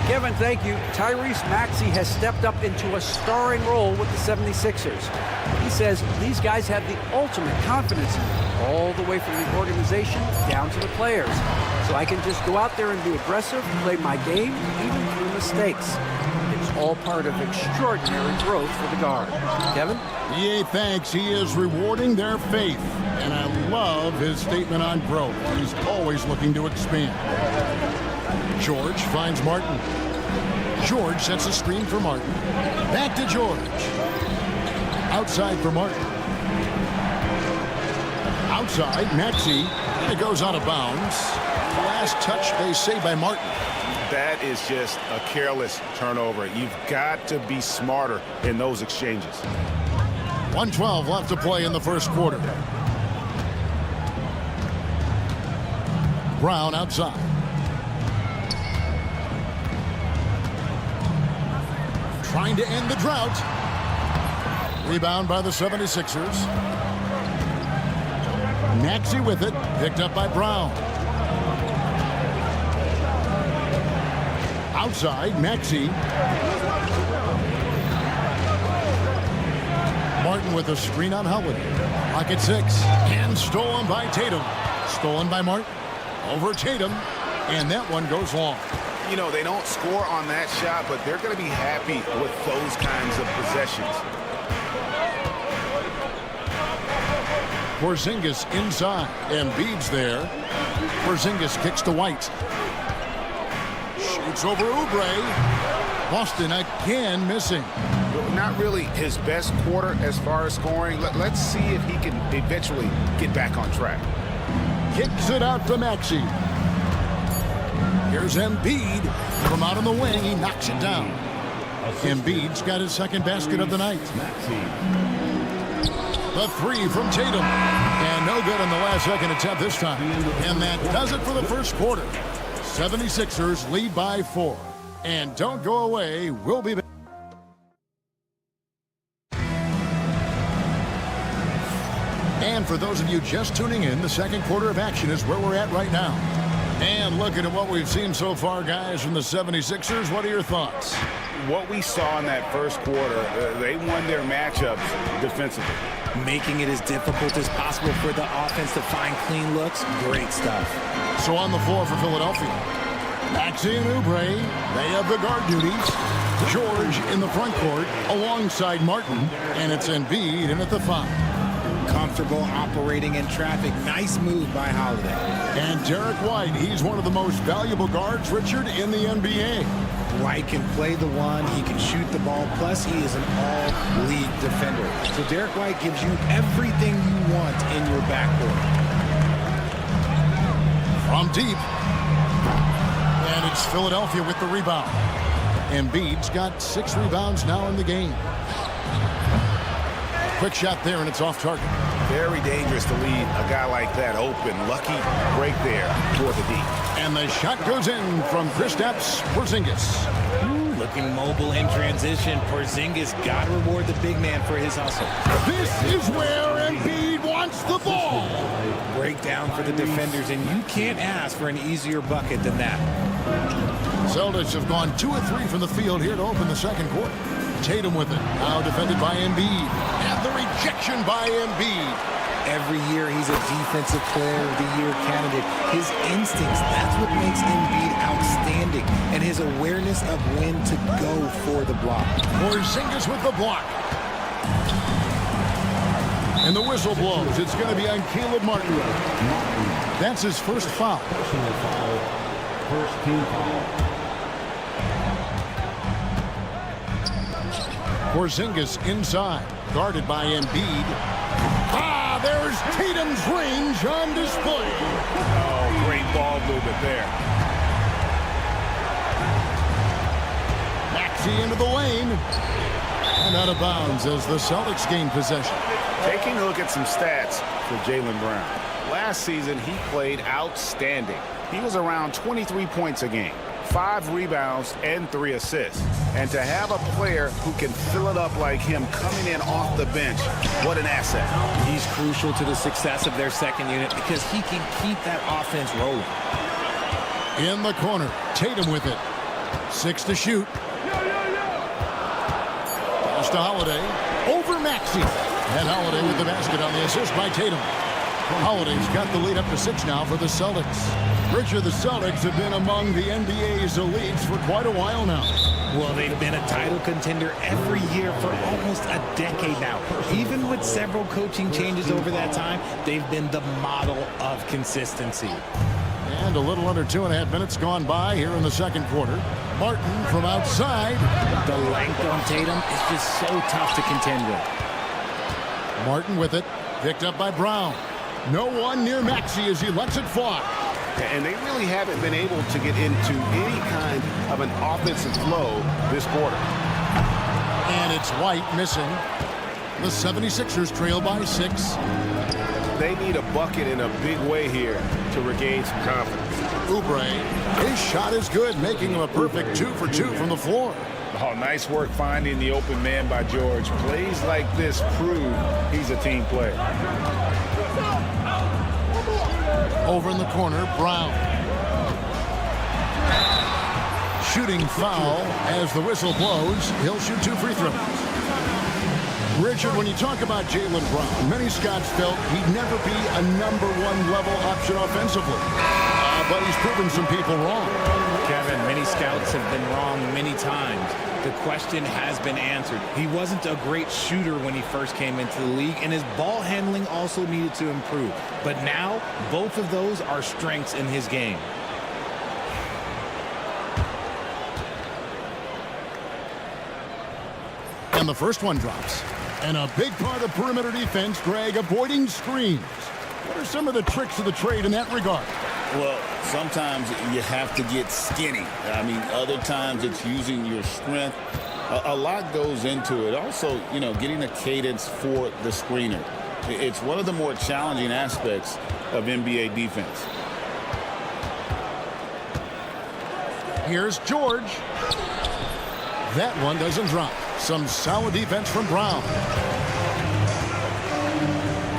Kevin, thank you. Tyrese Maxey has stepped up into a starring role with the 76ers. He says these guys have the ultimate confidence all the way from the organization down to the players. So I can just go out there and be aggressive, play my game, even through mistakes. It's all part of extraordinary growth for the guard. Kevin? Yeah, thanks. He is rewarding their faith. And I love his statement on growth. He's always looking to expand. George finds Martin. George sets a screen for Martin. Back to George. Outside for Martin. Outside, Maxey. And it goes out of bounds. Last touch, they say, by Martin. That is just a careless turnover. You've got to be smarter in those exchanges. 1:12 left to play in the first quarter. Brown outside. Trying to end the drought. Rebound by the 76ers. Maxey with it. Picked up by Brown. Outside, Maxey. Martin with a screen on Howard. Clock at 6. And stolen by Tatum. Stolen by Martin. Over Tatum. And that one goes long. You know, they don't score on that shot, but they're going to be happy with those kinds of possessions. Porzingis inside. Embiid's there. Porzingis kicks to White. Shoots over Oubre. Boston again missing. Not really his best quarter as far as scoring. Let's see if he can eventually get back on track. Kicks it out to Maxey. Here's Embiid from out on the wing. He knocks it down. Embiid's got his second basket of the night. The three from Tatum. And no good on the last second attempt this time. And that does it for the first quarter. 76ers lead by 4. And don't go away. We'll be back. And for those of you just tuning in, the second quarter of action is where we're at right now. And looking at what we've seen so far, guys, from the 76ers, what are your thoughts? What we saw in that first quarter, they won their matchups defensively. Making it as difficult as possible for the offense to find clean looks. Great stuff. So on the floor for Philadelphia, Maxey and Oubre, they have the guard duties. George in the front court alongside Martin, and it's Embiid in at the 5. Comfortable operating in traffic. Nice move by Holiday. And Derek White, he's one of the most valuable guards, Richard, in the NBA. White can play the one, he can shoot the ball, plus he is an all-league defender. So Derek White gives you everything you want in your backcourt. From deep. And it's Philadelphia with the rebound. Embiid's got 6 rebounds now in the game. Quick shot there, and it's off target. Very dangerous to leave a guy like that open. Lucky break there toward the D. And the shot goes in from Kristaps Porzingis. Looking mobile in transition. Porzingis got to reward the big man for his hustle. This is where Embiid wants the ball. Breakdown for the defenders, and you can't ask for an easier bucket than that. Celtics have gone 2 of 3 from the field here to open the second quarter. Tatum with it. Now defended by Embiid. And the rejection by Embiid. Every year he's a defensive player of the year candidate. His instincts, that's what makes Embiid outstanding. And his awareness of when to go for the block. Porzingis with the block. And the whistle blows. It's going to be on Caleb Martin. That's his first foul. Personal foul. First team foul. Porzingis inside, guarded by Embiid. Ah, there's Tatum's range on display. Oh, great ball movement there. Maxey into the lane. And out of bounds as the Celtics gain possession. Taking a look at some stats for Jaylen Brown. Last season, he played outstanding. He was around 23 points a game. 5 rebounds and 3 assists. And to have a player who can fill it up like him coming in off the bench, what an asset. He's crucial to the success of their second unit because he can keep that offense rolling. In the corner, Tatum with it. 6 to shoot. Pass to Holiday. Over Maxey. And Holiday with the basket on the assist by Tatum. Holiday's got the lead up to 6 now for the Celtics. Richard, the Celtics have been among the NBA's elites for quite a while now. Well, they've been a title contender every year for almost a decade now. Even with several coaching changes over that time, they've been the model of consistency. And a little under 2.5 minutes gone by here in the second quarter. Martin from outside. The length on Tatum is just so tough to contend with. Martin with it. Picked up by Brown. No one near Maxey as he lets it fly. And they really haven't been able to get into any kind of an offensive flow this quarter. And it's White missing. The 76ers trail by 6. They need a bucket in a big way here to regain some confidence. Oubre, his shot is good, making him a perfect 2 for 2 from the floor. Oh, nice work finding the open man by George. Plays like this prove he's a team player. Over in the corner, Brown. Shooting foul as the whistle blows. He'll shoot 2 free throws. Richard, when you talk about Jaylen Brown, many scouts felt he'd never be a #1 level option offensively. But he's proven some people wrong. Kevin, many scouts have been wrong many times. The question has been answered. He wasn't a great shooter when he first came into the league, and his ball handling also needed to improve. But now, both of those are strengths in his game. And the first one drops. And a big part of perimeter defense, Greg, avoiding screens. What are some of the tricks of the trade in that regard? Well, sometimes you have to get skinny. I mean, other times it's using your strength. A lot goes into it. Also, you know, getting a cadence for the screener. It's one of the more challenging aspects of NBA defense. Here's George. That one doesn't drop. Some solid defense from Brown.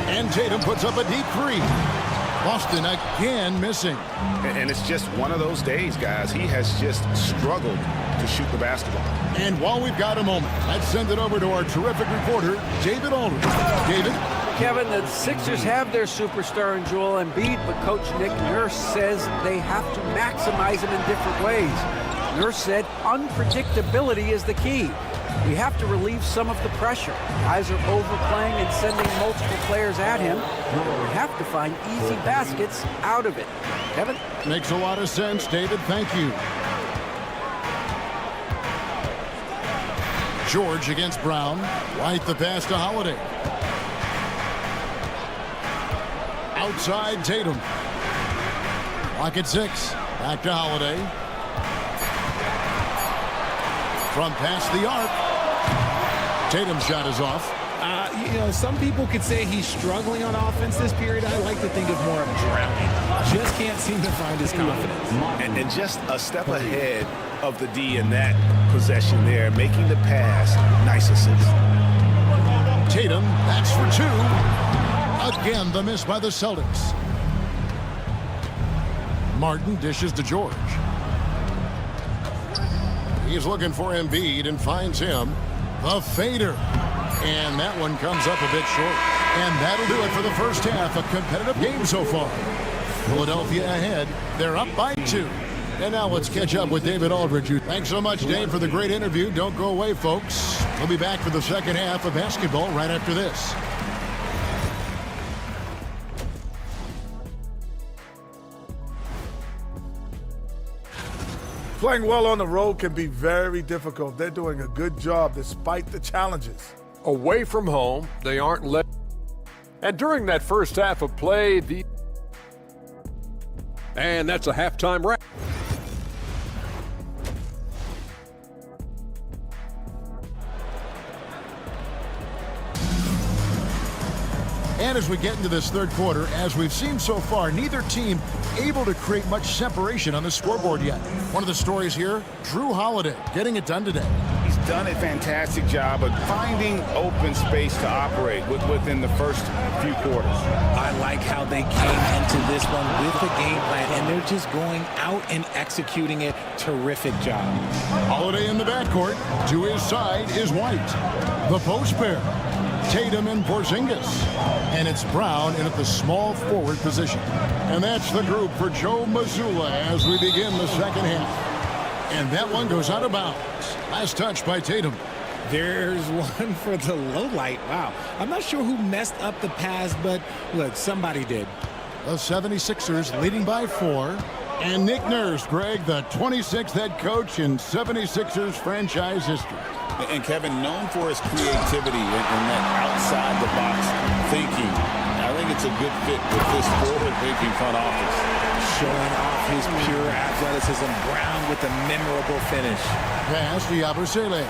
And Tatum puts up a deep 3. Boston again missing. And it's just one of those days, guys. He has just struggled to shoot the basketball. And while we've got a moment, let's send it over to our terrific reporter, David Aldridge. David? Kevin, the Sixers have their superstar in Joel Embiid, but Coach Nick Nurse says they have to maximize him in different ways. Nurse said unpredictability is the key. We have to relieve some of the pressure. Guys are overplaying and sending multiple players at him. We have to find easy baskets out of it. Kevin? Makes a lot of sense, David. Thank you. George against Brown. White the pass to Holiday. Outside Tatum. Lock at 6. Back to Holiday. From past the arc. Tatum's shot is off. You know, some people could say he's struggling on offense this period. I like to think of more of drowning. Just can't seem to find his confidence. And just a step ahead of the D in that possession there, making the pass. Nice assist. Tatum, that's for 2. Again, the miss by the Celtics. Martin dishes to George. He's looking for Embiid and finds him. The fader. And that one comes up a bit short. And that'll do it for the first half. A competitive game so far. Philadelphia ahead. They're up by 2. And now let's catch up with David Aldridge. Thanks so much, Dave, for the great interview. Don't go away, folks. We'll be back for the second half of basketball right after this. Playing well on the road can be very difficult. They're doing a good job despite the challenges. Away from home, they aren't led. And during that first half of play, and that's a halftime wrap. And as we get into this third quarter, as we've seen so far, neither team able to create much separation on the scoreboard yet. One of the stories here, Drew Holiday getting it done today. He's done a fantastic job of finding open space to operate within the first few quarters. I like how they came into this one with a game plan, and they're just going out and executing it. Terrific job. Holiday in the backcourt. To his side is White. The post pair. Tatum and Porzingis. And it's Brown in at the small forward position. And that's the group for Joe Mazzulla as we begin the second half. And that one goes out of bounds. Last touch by Tatum. There's one for the low light. Wow. I'm not sure who messed up the pass, but look, somebody did. The 76ers leading by 4. And Nick Nurse, Greg, the 26th head coach in 76ers franchise history. And Kevin, known for his creativity and that outside-the-box thinking, I think it's a good fit with this forward-thinking front office. Showing off his pure athleticism. Brown with a memorable finish. Pass to Yabusele.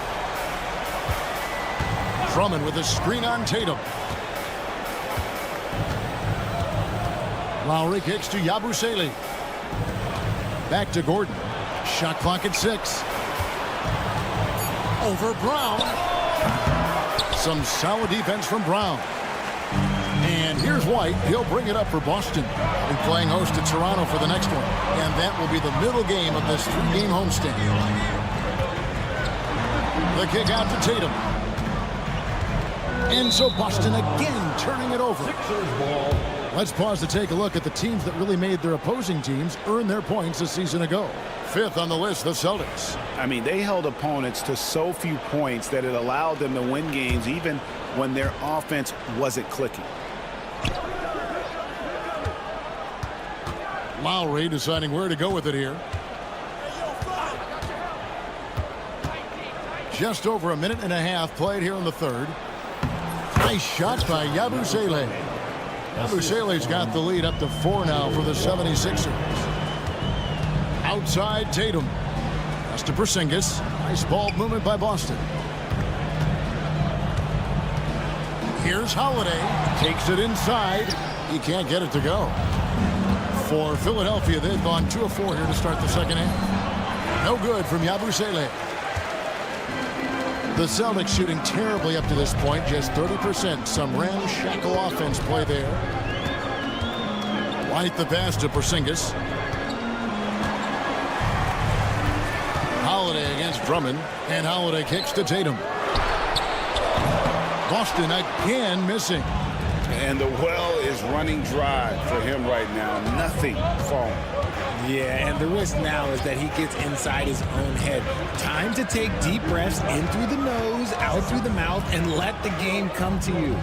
Drummond with a screen on Tatum. Lowry kicks to Yabusele. Back to Gordon. Shot clock at 6. Over Brown. Some solid defense from Brown. And here's White. He'll bring it up for Boston. They're playing host to Toronto for the next one. And that will be the middle game of this 3-game homestand. The kick out to Tatum. And so Boston again turning it over. Let's pause to take a look at the teams that really made their opposing teams earn their points a season ago. 5th on the list, the Celtics. I mean, they held opponents to so few points that it allowed them to win games even when their offense wasn't clicking. Lowry deciding where to go with it here. Just over a minute and a half played here in the third. Nice shot by Yabusele. Yabusele's got the lead up to 4 now for the 76ers. Outside Tatum. That's to Porzingis. Nice ball movement by Boston. Here's Holiday. Takes it inside. He can't get it to go. For Philadelphia, they've gone 2 of 4 here to start the second half. No good from Yabusele. The Celtics shooting terribly up to this point, just 30%. Some ramshackle offense play there. White the pass to Porzingis. Holiday against Drummond, and Holiday kicks to Tatum. Boston again missing. And the well is running dry for him right now. Nothing falling. Yeah, and the risk now is that he gets inside his own head. Time to take deep breaths in through the nose, out through the mouth, and let the game come to you.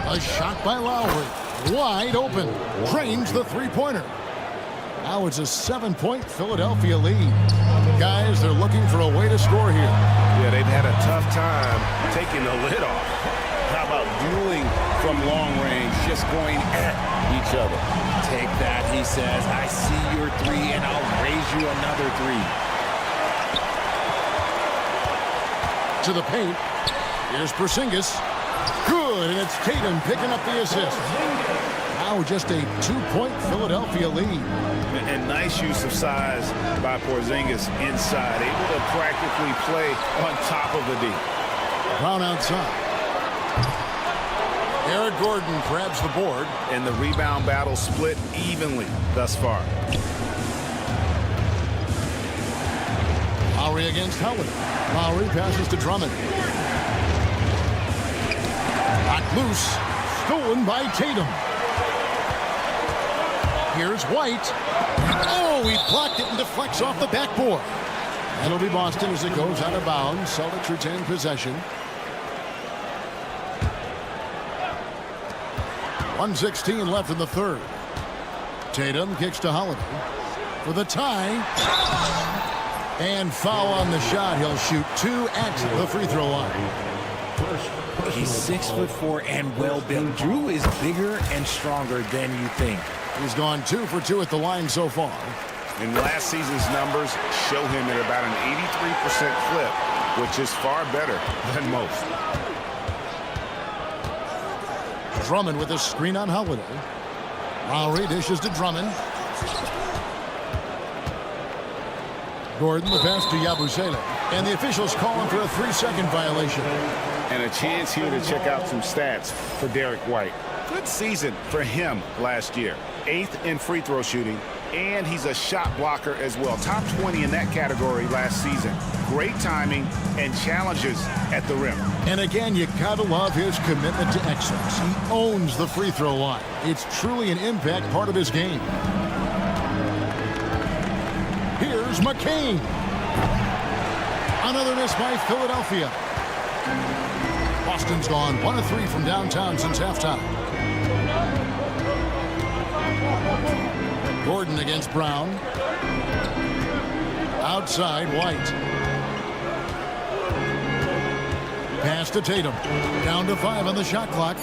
A shot by Lowry. Wide open. Drains the three-pointer. Now it's a 7-point Philadelphia lead. Guys, they're looking for a way to score here. Yeah, they've had a tough time taking the lid off. How about dueling from long range, just going at each other? Take that, he says. I see your 3, and I'll raise you another 3. To the paint. Here's Porzingis. Good, and it's Tatum picking up the assist. Now just a 2-point Philadelphia lead. And nice use of size by Porzingis inside. Able to practically play on top of the D. Brown outside. Eric Gordon grabs the board. And the rebound battle split evenly thus far. Lowry against Howard. Lowry passes to Drummond. Knocked loose. Stolen by Tatum. Here's White. Oh, he blocked it and deflects off the backboard. That'll be Boston as it goes out of bounds. Celtics retain possession. 1:16 left in the third. Tatum kicks to Holiday for the tie. And foul on the shot. He'll shoot 2 at the free throw line. He's 6'4" and well-built. Drew is bigger and stronger than you think. He's gone 2 for 2 at the line so far. And last season's numbers show him at about an 83% clip, which is far better than most. Drummond with a screen on Holiday. Lowry dishes to Drummond. Gordon the pass to Yabusele. And the officials calling for a 3-second violation. And a chance here to check out some stats for Derek White. Good season for him last year. 8th in free throw shooting, and he's a shot blocker as well. Top 20 in that category last season. Great timing and challenges at the rim. And again, you gotta love his commitment to excellence. He owns the free throw line. It's truly an impact part of his game. Here's McCain. Another miss by Philadelphia. Boston's gone 1 of 3 from downtown since halftime. Gordon against Brown. Outside, White. Pass to Tatum. Down to 5 on the shot clock.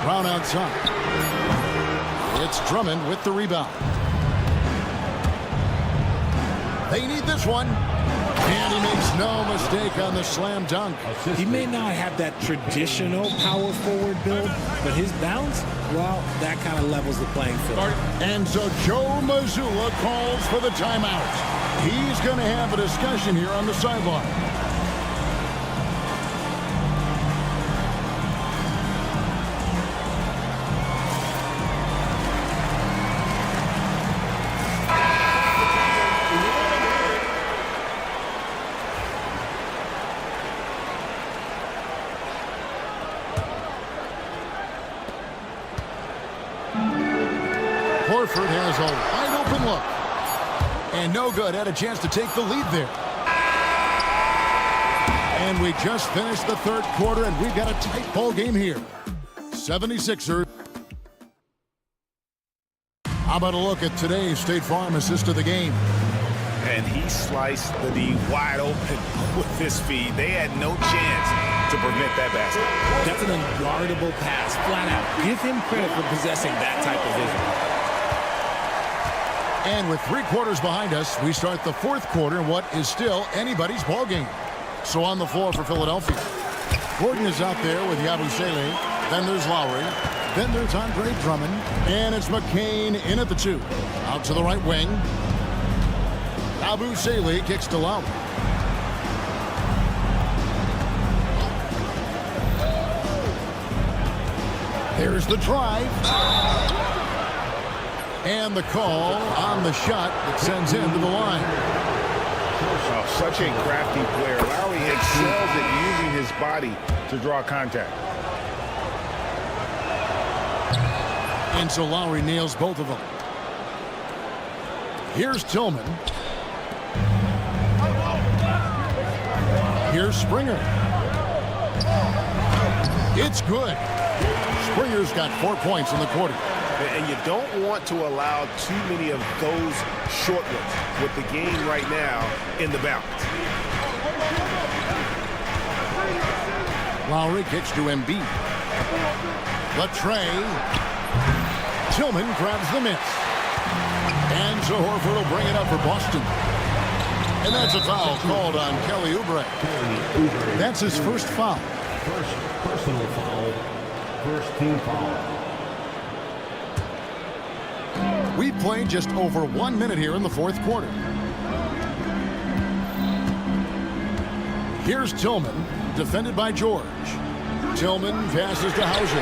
Brown outside. It's Drummond with the rebound. They need this one. And he makes no mistake on the slam dunk. He may not have that traditional power forward build, but his bounce, well, that kind of levels the playing field. And so Joe Mazzulla calls for the timeout. He's going to have a discussion here on the sideline. Horford has a wide open look. And no good. Had a chance to take the lead there. And we just finished the third quarter, and we've got a tight ball game here. 76ers. How about a look at today's State Farm assist of the game? And he sliced the D wide open with his feed. They had no chance to prevent that basket. That's an unguardable pass, flat out. Give him credit for possessing that type of vision. And with 3 quarters behind us, we start the fourth quarter in what is still anybody's ball game. So on the floor for Philadelphia, Gordon is out there with Yabusele. Then there's Lowry. Then there's Andre Drummond. And it's McCain in at the 2. Out to the right wing. Yabusele kicks to Lowry. There's the drive. And the call on the shot that sends him to the line. Oh, such a crafty player. Lowry excels at using his body to draw contact. And so Lowry nails both of them. Here's Tillman. Here's Springer. It's good. Springer's got 4 points in the quarter. And you don't want to allow too many of those short ones with the game right now in the balance. Lowry kicks to Embiid. Latrey. Tillman grabs the miss. And so Horford will bring it up for Boston. And that's a foul called on Kelly Oubre. That's his first foul. First personal foul. First team foul. We played just over 1 minute here in the fourth quarter. Here's Tillman, defended by George. Tillman passes to Hauser.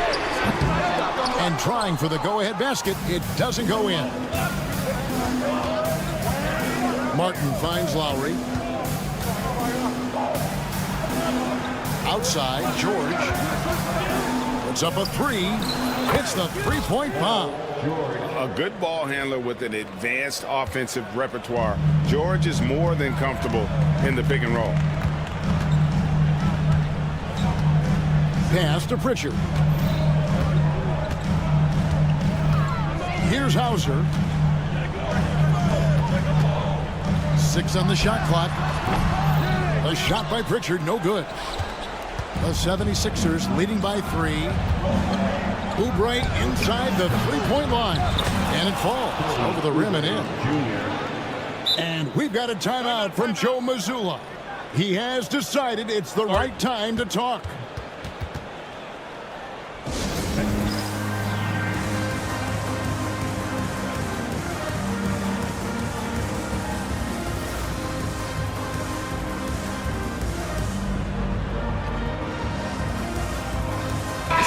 And trying for the go-ahead basket, it doesn't go in. Martin finds Lowry. Outside, George puts up a 3. Hits the three-point bomb. A good ball handler with an advanced offensive repertoire. George is more than comfortable in the pick and roll. Pass to Pritchard. Here's Hauser. 6 on the shot clock. A shot by Pritchard, no good. The 76ers leading by 3. Oubre inside the three-point line. And it falls over the rim and in. And we've got a timeout from Joe Mazzulla. He has decided it's the right time to talk.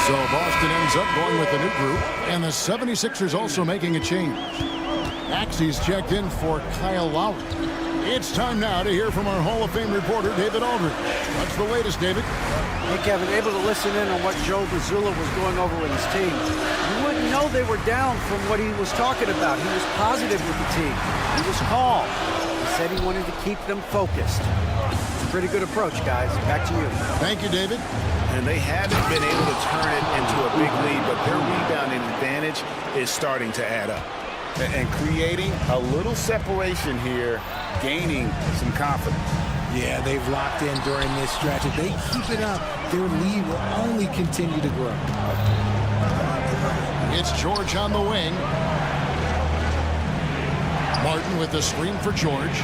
So Boston ends up going with a new group, and the 76ers also making a change. Axie's checked in for Kyle Lowry. It's time now to hear from our Hall of Fame reporter, David Aldridge. What's the latest, David? Hey, Kevin, able to listen in on what Joe Mazzulla was going over with his team. You wouldn't know they were down from what he was talking about. He was positive with the team. He was calm. He said he wanted to keep them focused. It's a pretty good approach, guys. Back to you. Thank you, David. And they haven't been able to turn it into a big lead, but their rebounding advantage is starting to add up. And creating a little separation here, gaining some confidence. Yeah, they've locked in during this stretch. If they keep it up, their lead will only continue to grow. It's George on the wing. Martin with the screen for George.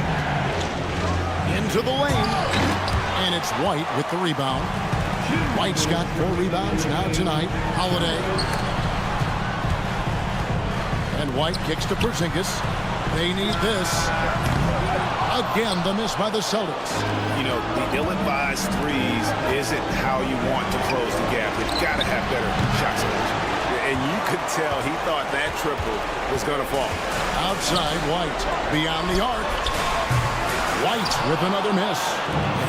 Into the lane. And it's White with the rebound. White's got 4 rebounds now tonight. Holiday. And White kicks to Porzingis. They need this. Again, the miss by the Celtics. You know, the ill-advised threes isn't how you want to close the gap. You've got to have better shot selection. And you could tell he thought that triple was going to fall. Outside, White. Beyond the arc. White with another miss.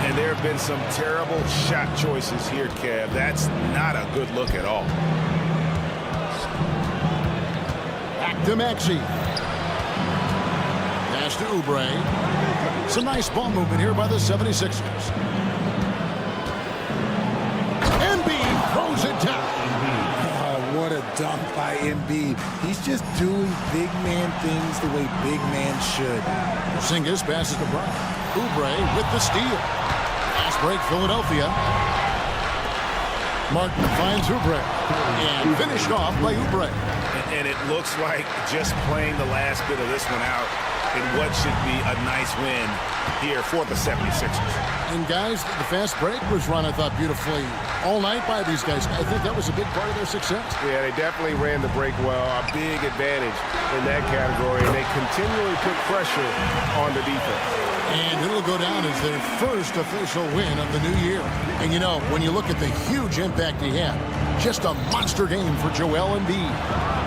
And there have been some terrible shot choices here, Kev. That's not a good look at all. Back to Maxey. Pass to Oubre. Some nice ball movement here by the 76ers. Embiid throws it down. Oh, what a dunk by Embiid. He's just doing big man things the way big man should. Porzingis passes to Bryant. Oubre with the steal. Fast break, Philadelphia. Martin finds Oubre. And finished off by Oubre. And it looks like just playing the last bit of this one out in what should be a nice win here for the 76ers. And guys, the fast break was run, I thought, beautifully all night by these guys. I think that was a big part of their success. Yeah, they definitely ran the break well. A big advantage in that category. And they continually put pressure on the defense. And it'll go down as their first official win of the new year. And you know, when you look at the huge impact he had, just a monster game for Joel Embiid.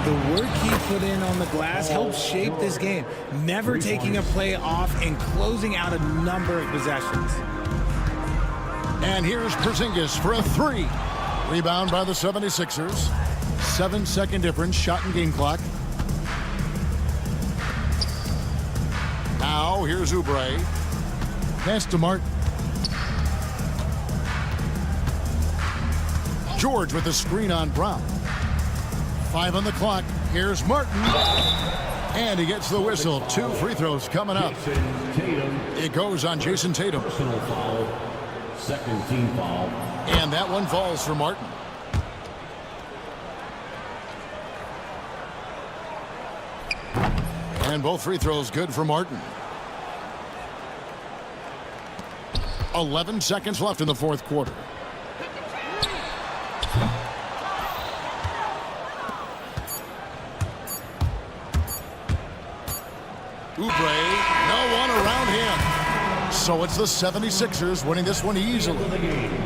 The work he put in on the glass helped shape this game, never taking a play off and closing out a number of possessions. And here's Porzingis for a 3. Rebound by the 76ers. 7-second difference, shot and game clock. Now here's Oubre. Pass to Martin. George with the screen on Brown. 5 on the clock. Here's Martin. And he gets the whistle. 2 free throws coming up. It goes on Jason Tatum. Personal foul. Second team foul. And that one falls for Martin. And both free throws good for Martin. 11 seconds left in the fourth quarter. Oubre, no one around him. So it's the 76ers winning this one easily.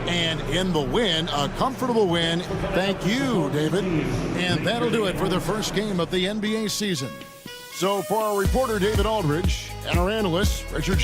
And in the win, a comfortable win. Thank you, David. And that'll do it for the first game of the NBA season. So for our reporter, David Aldridge, and our analyst, Richard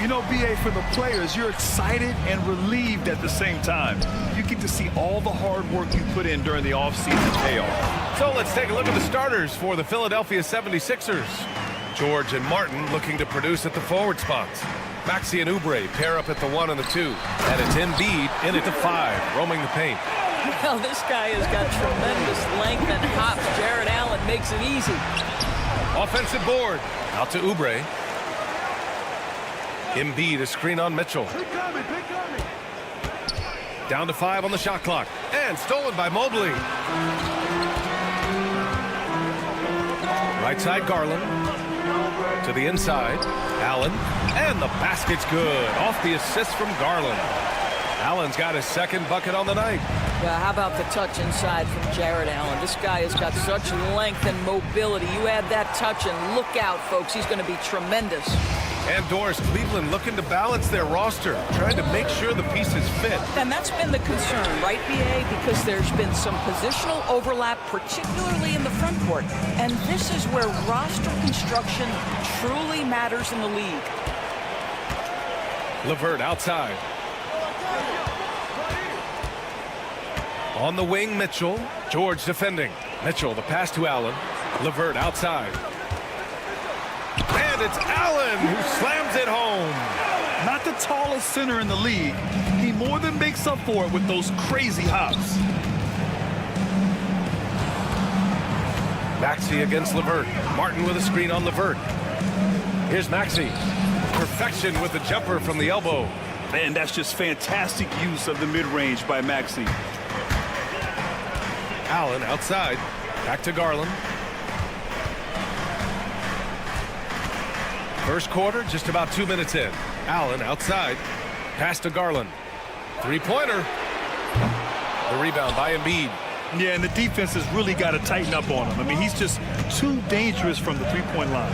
You know, BA, for the players, you're excited and relieved at the same time. You get to see all the hard work you put in during the offseason pay off. So let's take a look at the starters for the Philadelphia 76ers. George and Martin looking to produce at the forward spots. Maxey and Oubre pair up at the 1 and the 2. And it's Embiid in at the 5, roaming the paint. Well, this guy has got tremendous length and hops. Jared Allen makes it easy. Offensive board. Out to Oubre. Embiid, a screen on Mitchell. Down to 5 on the shot clock. And stolen by Mobley. Right side, Garland. To the inside, Allen. And the basket's good. Off the assist from Garland. Allen's got his second bucket on the night. Well, how about the touch inside from Jared Allen? This guy has got such length and mobility. You add that touch and look out, folks. He's going to be tremendous. And Doris, Cleveland looking to balance their roster, trying to make sure the pieces fit. And that's been the concern, right, BA? Because there's been some positional overlap, particularly in the front court. And this is where roster construction truly matters in the league. LeVert outside. On the wing, Mitchell. George defending. Mitchell, the pass to Allen. LeVert outside. And it's Allen who slams it home. Not the tallest center in the league. He more than makes up for it with those crazy hops. Maxey against LeVert. Martin with a screen on LeVert. Here's Maxey. Perfection with the jumper from the elbow. Man, that's just fantastic use of the mid-range by Maxey. Allen outside. Back to Garland. First quarter, just about 2 minutes in. Allen outside. Pass to Garland. Three-pointer. The rebound by Embiid. Yeah, and the defense has really got to tighten up on him. I mean, he's just too dangerous from the three-point line.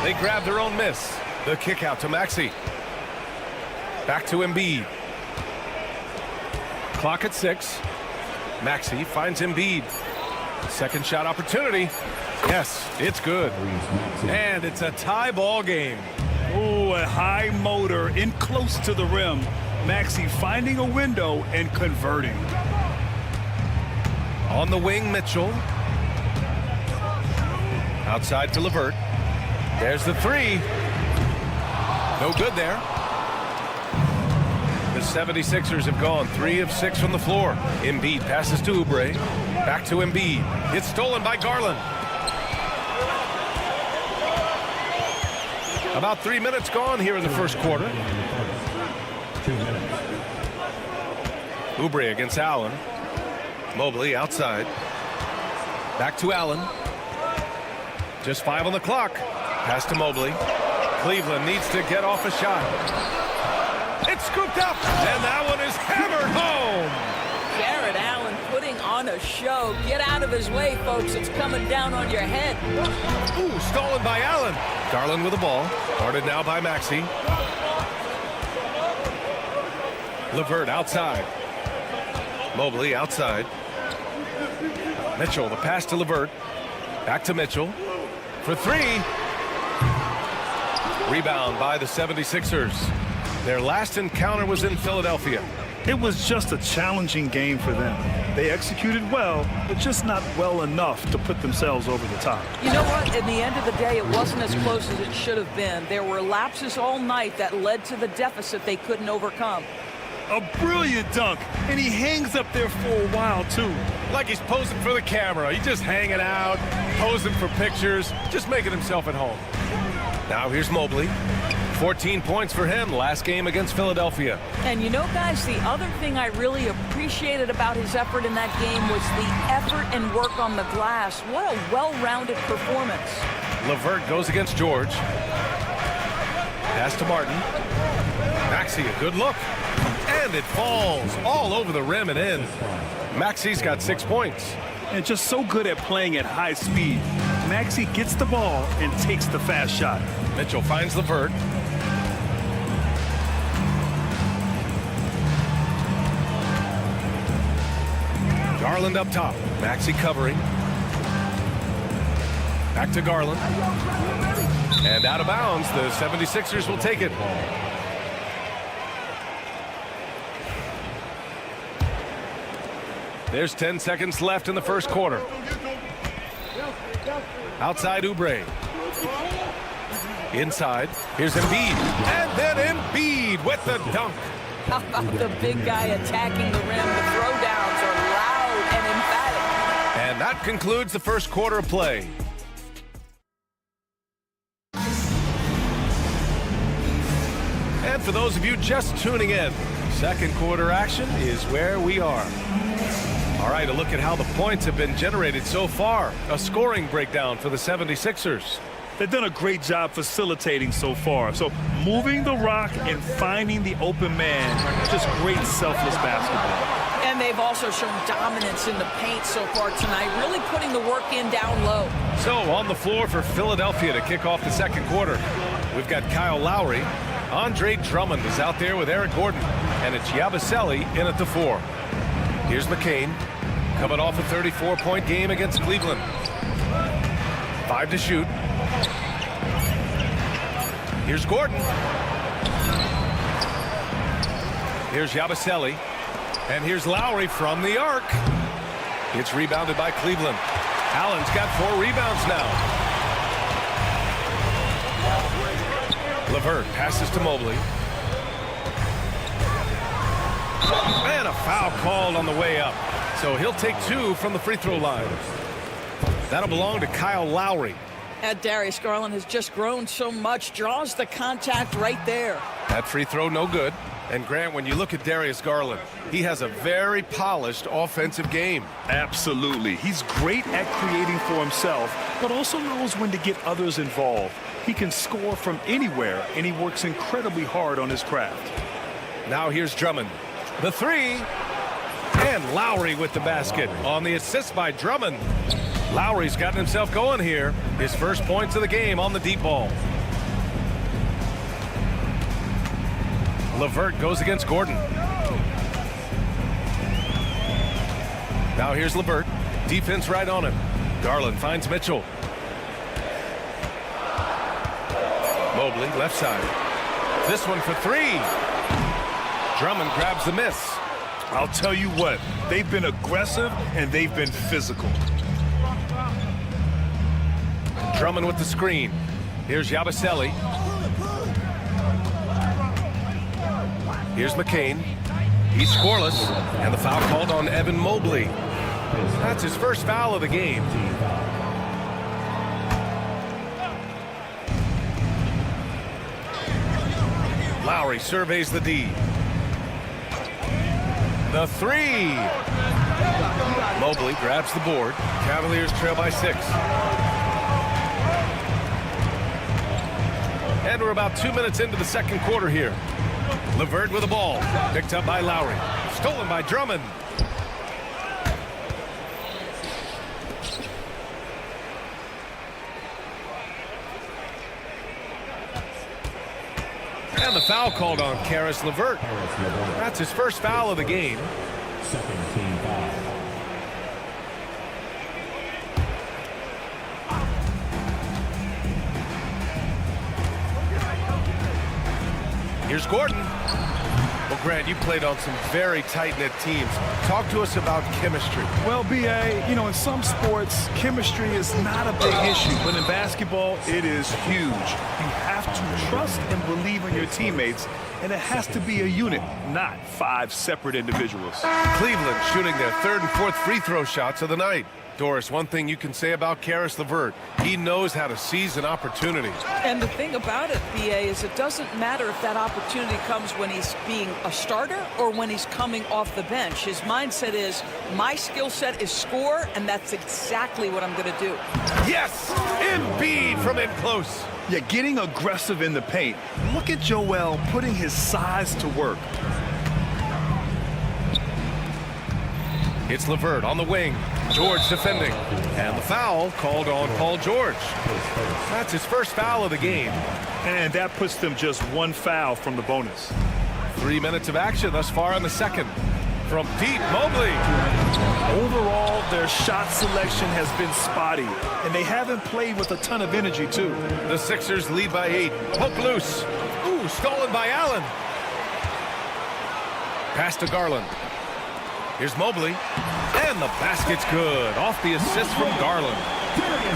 They grab their own miss. The kick out to Maxey. Back to Embiid. Clock at 6. Maxey finds Embiid. Second shot opportunity. Yes, it's good. And it's a tie ball game. Oh, a high motor in close to the rim. Maxey finding a window and converting. On the wing, Mitchell. Outside to LeVert. There's the 3. No good there. The 76ers have gone 3 of 6 from the floor. Embiid passes to Oubre. Back to Embiid. It's stolen by Garland. About 3 minutes gone here in the first quarter. 2 minutes. Oubre against Allen. Mobley outside. Back to Allen. Just 5 on the clock. Pass to Mobley. Cleveland needs to get off a shot. It's scooped up, and that one is hammered home. Jared Allen putting on a show. Get out of his way, folks. It's coming down on your head. Ooh, stolen by Allen. Garland with the ball. Guarded now by Maxey. LeVert outside. Mobley outside. Mitchell, the pass to LeVert. Back to Mitchell. For 3. Rebound by the 76ers. Their last encounter was in Philadelphia. It was just a challenging game for them. They executed well, but just not well enough to put themselves over the top. You know what? In the end of the day, it wasn't as close as it should have been. There were lapses all night that led to the deficit they couldn't overcome. A brilliant dunk, and he hangs up there for a while, too. Like he's posing for the camera. He's just hanging out, posing for pictures, just making himself at home. Now here's Mobley. 14 points for him last game against Philadelphia. And you know, guys, the other thing I really appreciated about his effort in that game was the effort and work on the glass. What a well-rounded performance. LeVert goes against George. Pass to Martin. Maxey, a good look. And it falls all over the rim and in. Maxey's got 6 points. And just so good at playing at high speed. Maxey gets the ball and takes the fast shot. Mitchell finds LeVert. Garland up top. Maxey covering. Back to Garland. And out of bounds, the 76ers will take it. There's 10 seconds left in the first quarter. Outside Oubre. Inside. Here's Embiid. And then Embiid with the dunk. How about the big guy attacking the rim? The throwdowns are loud and emphatic. And that concludes the first quarter of play. And for those of you just tuning in, second quarter action is where we are. All right, a look at how the points have been generated so far. A scoring breakdown for the 76ers. They've done a great job facilitating so far. So moving the rock and finding the open man, just great selfless basketball. And they've also shown dominance in the paint so far tonight, really putting the work in down low. So on the floor for Philadelphia to kick off the second quarter, we've got Kyle Lowry. Andre Drummond is out there with Eric Gordon. And it's Yabusele in at the 4. Here's McCain, coming off a 34-point game against Cleveland. 5 to shoot. Here's Gordon. Here's Yabusele. And here's Lowry from the arc. It's rebounded by Cleveland. Allen's got 4 rebounds now. LeVert passes to Mobley. And a foul called on the way up. So he'll take 2 from the free throw line. That'll belong to Kyle Lowry. And Darius Garland has just grown so much, draws the contact right there. That free throw no good. And Grant, when you look at Darius Garland, he has a very polished offensive game. Absolutely. He's great at creating for himself, but also knows when to get others involved. He can score from anywhere, and he works incredibly hard on his craft. Now here's Drummond. The 3. And Lowry with the basket on the assist by Drummond. Lowry's gotten himself going here. His first points of the game on the deep ball. LeVert goes against Gordon. Now here's LeVert. Defense right on him. Garland finds Mitchell. Mobley left side. This one for 3. Drummond grabs the miss. I'll tell you what, they've been aggressive and they've been physical. Drummond with the screen. Here's Yabusele. Here's McCain. He's scoreless. And the foul called on Evan Mobley. That's his first foul of the game. Lowry surveys the D. The 3. Mobley grabs the board. Cavaliers trail by 6. And we're about 2 minutes into the second quarter here. LeVert with the ball. Picked up by Lowry. Stolen by Drummond. And the foul called on Caris LeVert. That's his first foul of the game. Second team foul. Here's Gordon. Well, Grant, you played on some very tight-knit teams. Talk to us about chemistry. Well, B.A., you know, in some sports, chemistry is not a big issue, but in basketball, it is huge. You have to trust and believe in your teammates, and it has to be a unit, not 5 separate individuals. Cleveland shooting their 3rd and 4th free throw shots of the night. Doris, one thing you can say about Caris LeVert, he knows how to seize an opportunity. And the thing about it, B.A., is it doesn't matter if that opportunity comes when he's being a starter or when he's coming off the bench. His mindset is, my skill set is score, and that's exactly what I'm going to do. Yes! Embiid from in close. Yeah, getting aggressive in the paint. Look at Joel putting his size to work. It's LeVert on the wing. George defending. And the foul called on Paul George. That's his first foul of the game. And that puts them just 1 foul from the bonus. 3 minutes of action thus far in the second. From deep, Mobley. Overall, their shot selection has been spotty, and they haven't played with a ton of energy, too. The Sixers lead by 8. Poke loose. Ooh, stolen by Allen. Pass to Garland. Here's Mobley. And the basket's good. Off the assist from Garland.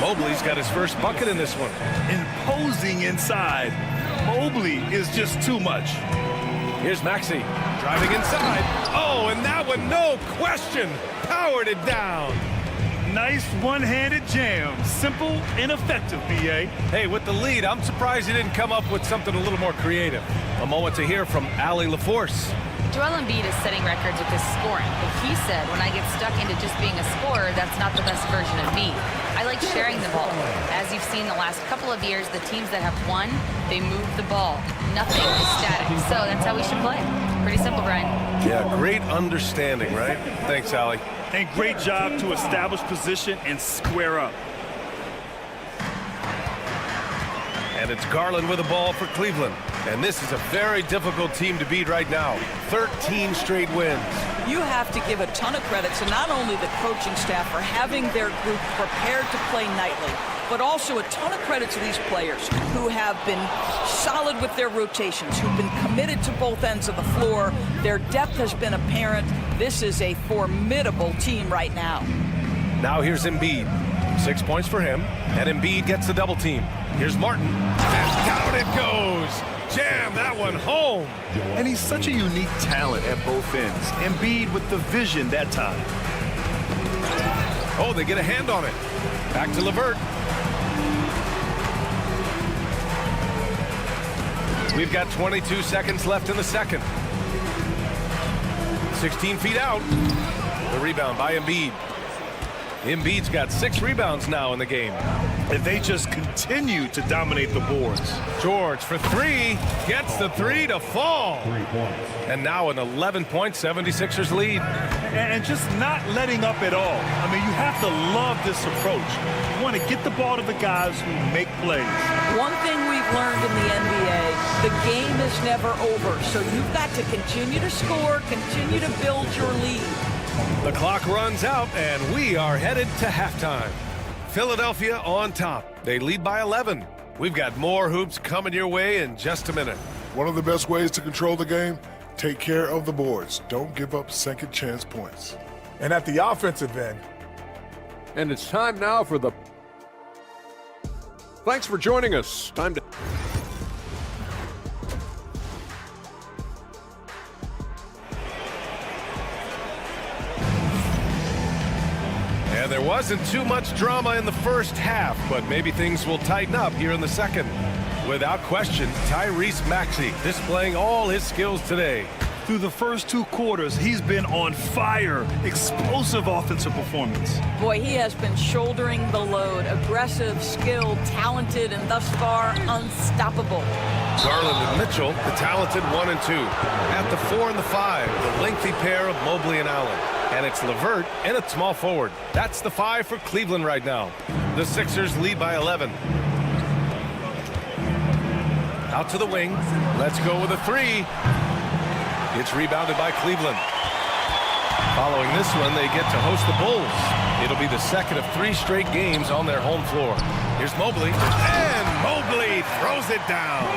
Mobley's got his first bucket in this one. Imposing inside. Mobley is just too much. Here's Maxey. Driving inside. Oh, and that one, no question. Powered it down. Nice one-handed jam. Simple and effective, B.A. Hey, with the lead, I'm surprised he didn't come up with something a little more creative. A moment to hear from Allie LaForce. Joel Embiid is setting records with his scoring, but he said, when I get stuck into just being a scorer, that's not the best version of me. I like sharing the ball. As you've seen the last couple of years, the teams that have won, they move the ball. Nothing is static. So that's how we should play. Pretty simple, Brian. Yeah, great understanding, right? Thanks, Allie. And great job to establish position and square up. And it's Garland with the ball for Cleveland. And this is a very difficult team to beat right now. 13 straight wins. You have to give a ton of credit to not only the coaching staff for having their group prepared to play nightly, but also a ton of credit to these players who have been solid with their rotations, who've been committed to both ends of the floor. Their depth has been apparent. This is a formidable team right now. Now here's Embiid. 6 points for him, and Embiid gets the double team. Here's Martin, and down it goes. Jam that one home. And he's such a unique talent at both ends. Embiid with the vision that time. Oh, they get a hand on it. Back to LeVert. We've got 22 seconds left in the second. 16 feet out. The rebound by Embiid. Embiid's got 6 rebounds now in the game. And they just continue to dominate the boards. George for 3. Gets the 3 to fall. 3 points. And now an 11-point 76ers lead. And just not letting up at all. I mean, you have to love this approach. You want to get the ball to the guys who make plays. One thing we've learned in the NBA, the game is never over. So you've got to continue to score, continue to build your lead. The clock runs out, and we are headed to halftime. Philadelphia on top. They lead by 11. We've got more hoops coming your way in just a minute. One of the best ways to control the game, take care of the boards. Don't give up second chance points. And at the offensive end. And it's time now for the... Thanks for joining us. Time to... And there wasn't too much drama in the first half, but maybe things will tighten up here in the second. Without question, Tyrese Maxey displaying all his skills today. Through the first 2 quarters, he's been on fire. Explosive offensive performance. Boy, he has been shouldering the load. Aggressive, skilled, talented, and thus far, unstoppable. Garland and Mitchell, the talented 1 and 2. At the 4 and the 5, the lengthy pair of Mobley and Allen. And it's LeVert and a small forward. That's the 5 for Cleveland right now. The Sixers lead by 11. Out to the wing. Let's go with a 3. It's rebounded by Cleveland. Following this one, they get to host the Bulls. It'll be the second of 3 straight games on their home floor. Here's Mobley, and Mobley throws it down.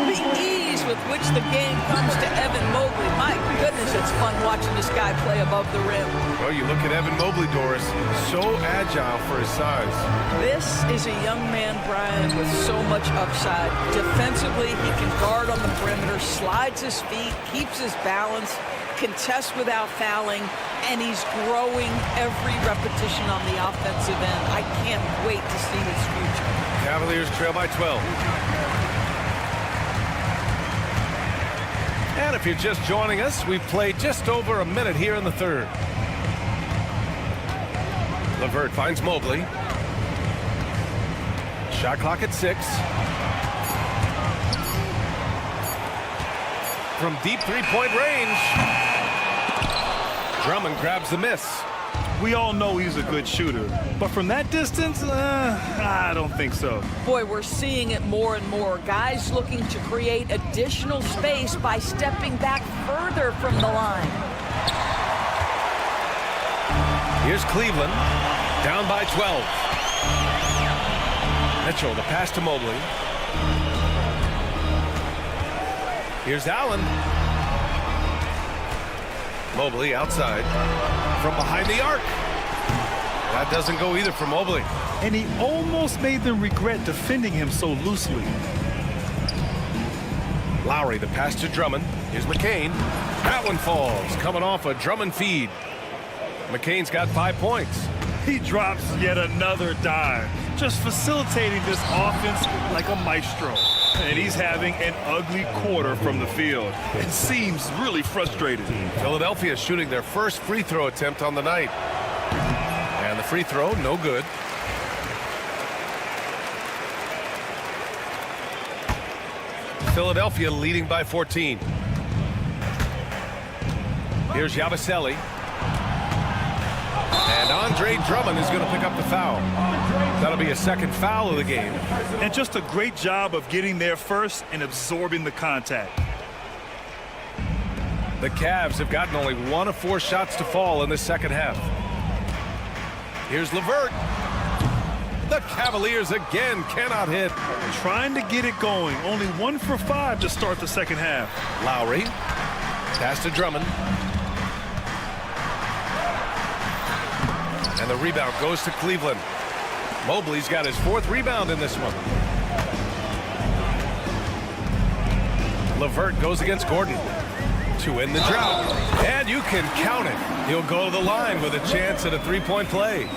The ease with which the game comes to Evan Mobley. My goodness, it's fun watching this guy play above the rim. Well, you look at Evan Mobley, Doris, so agile for his size. This is a young man, Brian, with so much upside. Defensively, he can guard on the perimeter, slides his feet, keeps his balance, contests without fouling, and he's growing every repetition on the offensive end. I can't wait to see his future. Cavaliers trail by 12. And if you're just joining us, we've played just over a minute here in the third. LeVert finds Mobley. Shot clock at 6. From deep 3-point range. Drummond grabs the miss. We all know he's a good shooter, but from that distance, I don't think so. Boy, we're seeing it more and more. Guys looking to create additional space by stepping back further from the line. Here's Cleveland, down by 12. Mitchell, the pass to Mobley. Here's Allen. Mobley outside from behind the arc. That doesn't go either for Mobley. And he almost made them regret defending him so loosely. Lowry, the pass to Drummond. Here's McCain. That one falls, coming off a Drummond feed. McCain's got 5 points. He drops yet another dime, just facilitating this offense like a maestro. And he's having an ugly quarter from the field. It seems really frustrated. Philadelphia shooting their first free throw attempt on the night. And the free throw, no good. Philadelphia leading by 14. Here's Yabusele. And Andre Drummond is going to pick up the foul. That'll be a second foul of the game. And just a great job of getting there first and absorbing the contact. The Cavs have gotten only 1 of 4 shots to fall in the second half. Here's LeVert. The Cavaliers again cannot hit. Trying to get it going. Only 1 for 5 to start the second half. Lowry. Pass to Drummond. And the rebound goes to Cleveland. Mobley's got his 4th rebound in this one. LeVert goes against Gordon to end the drought. And you can count it. He'll go to the line with a chance at a 3-point play.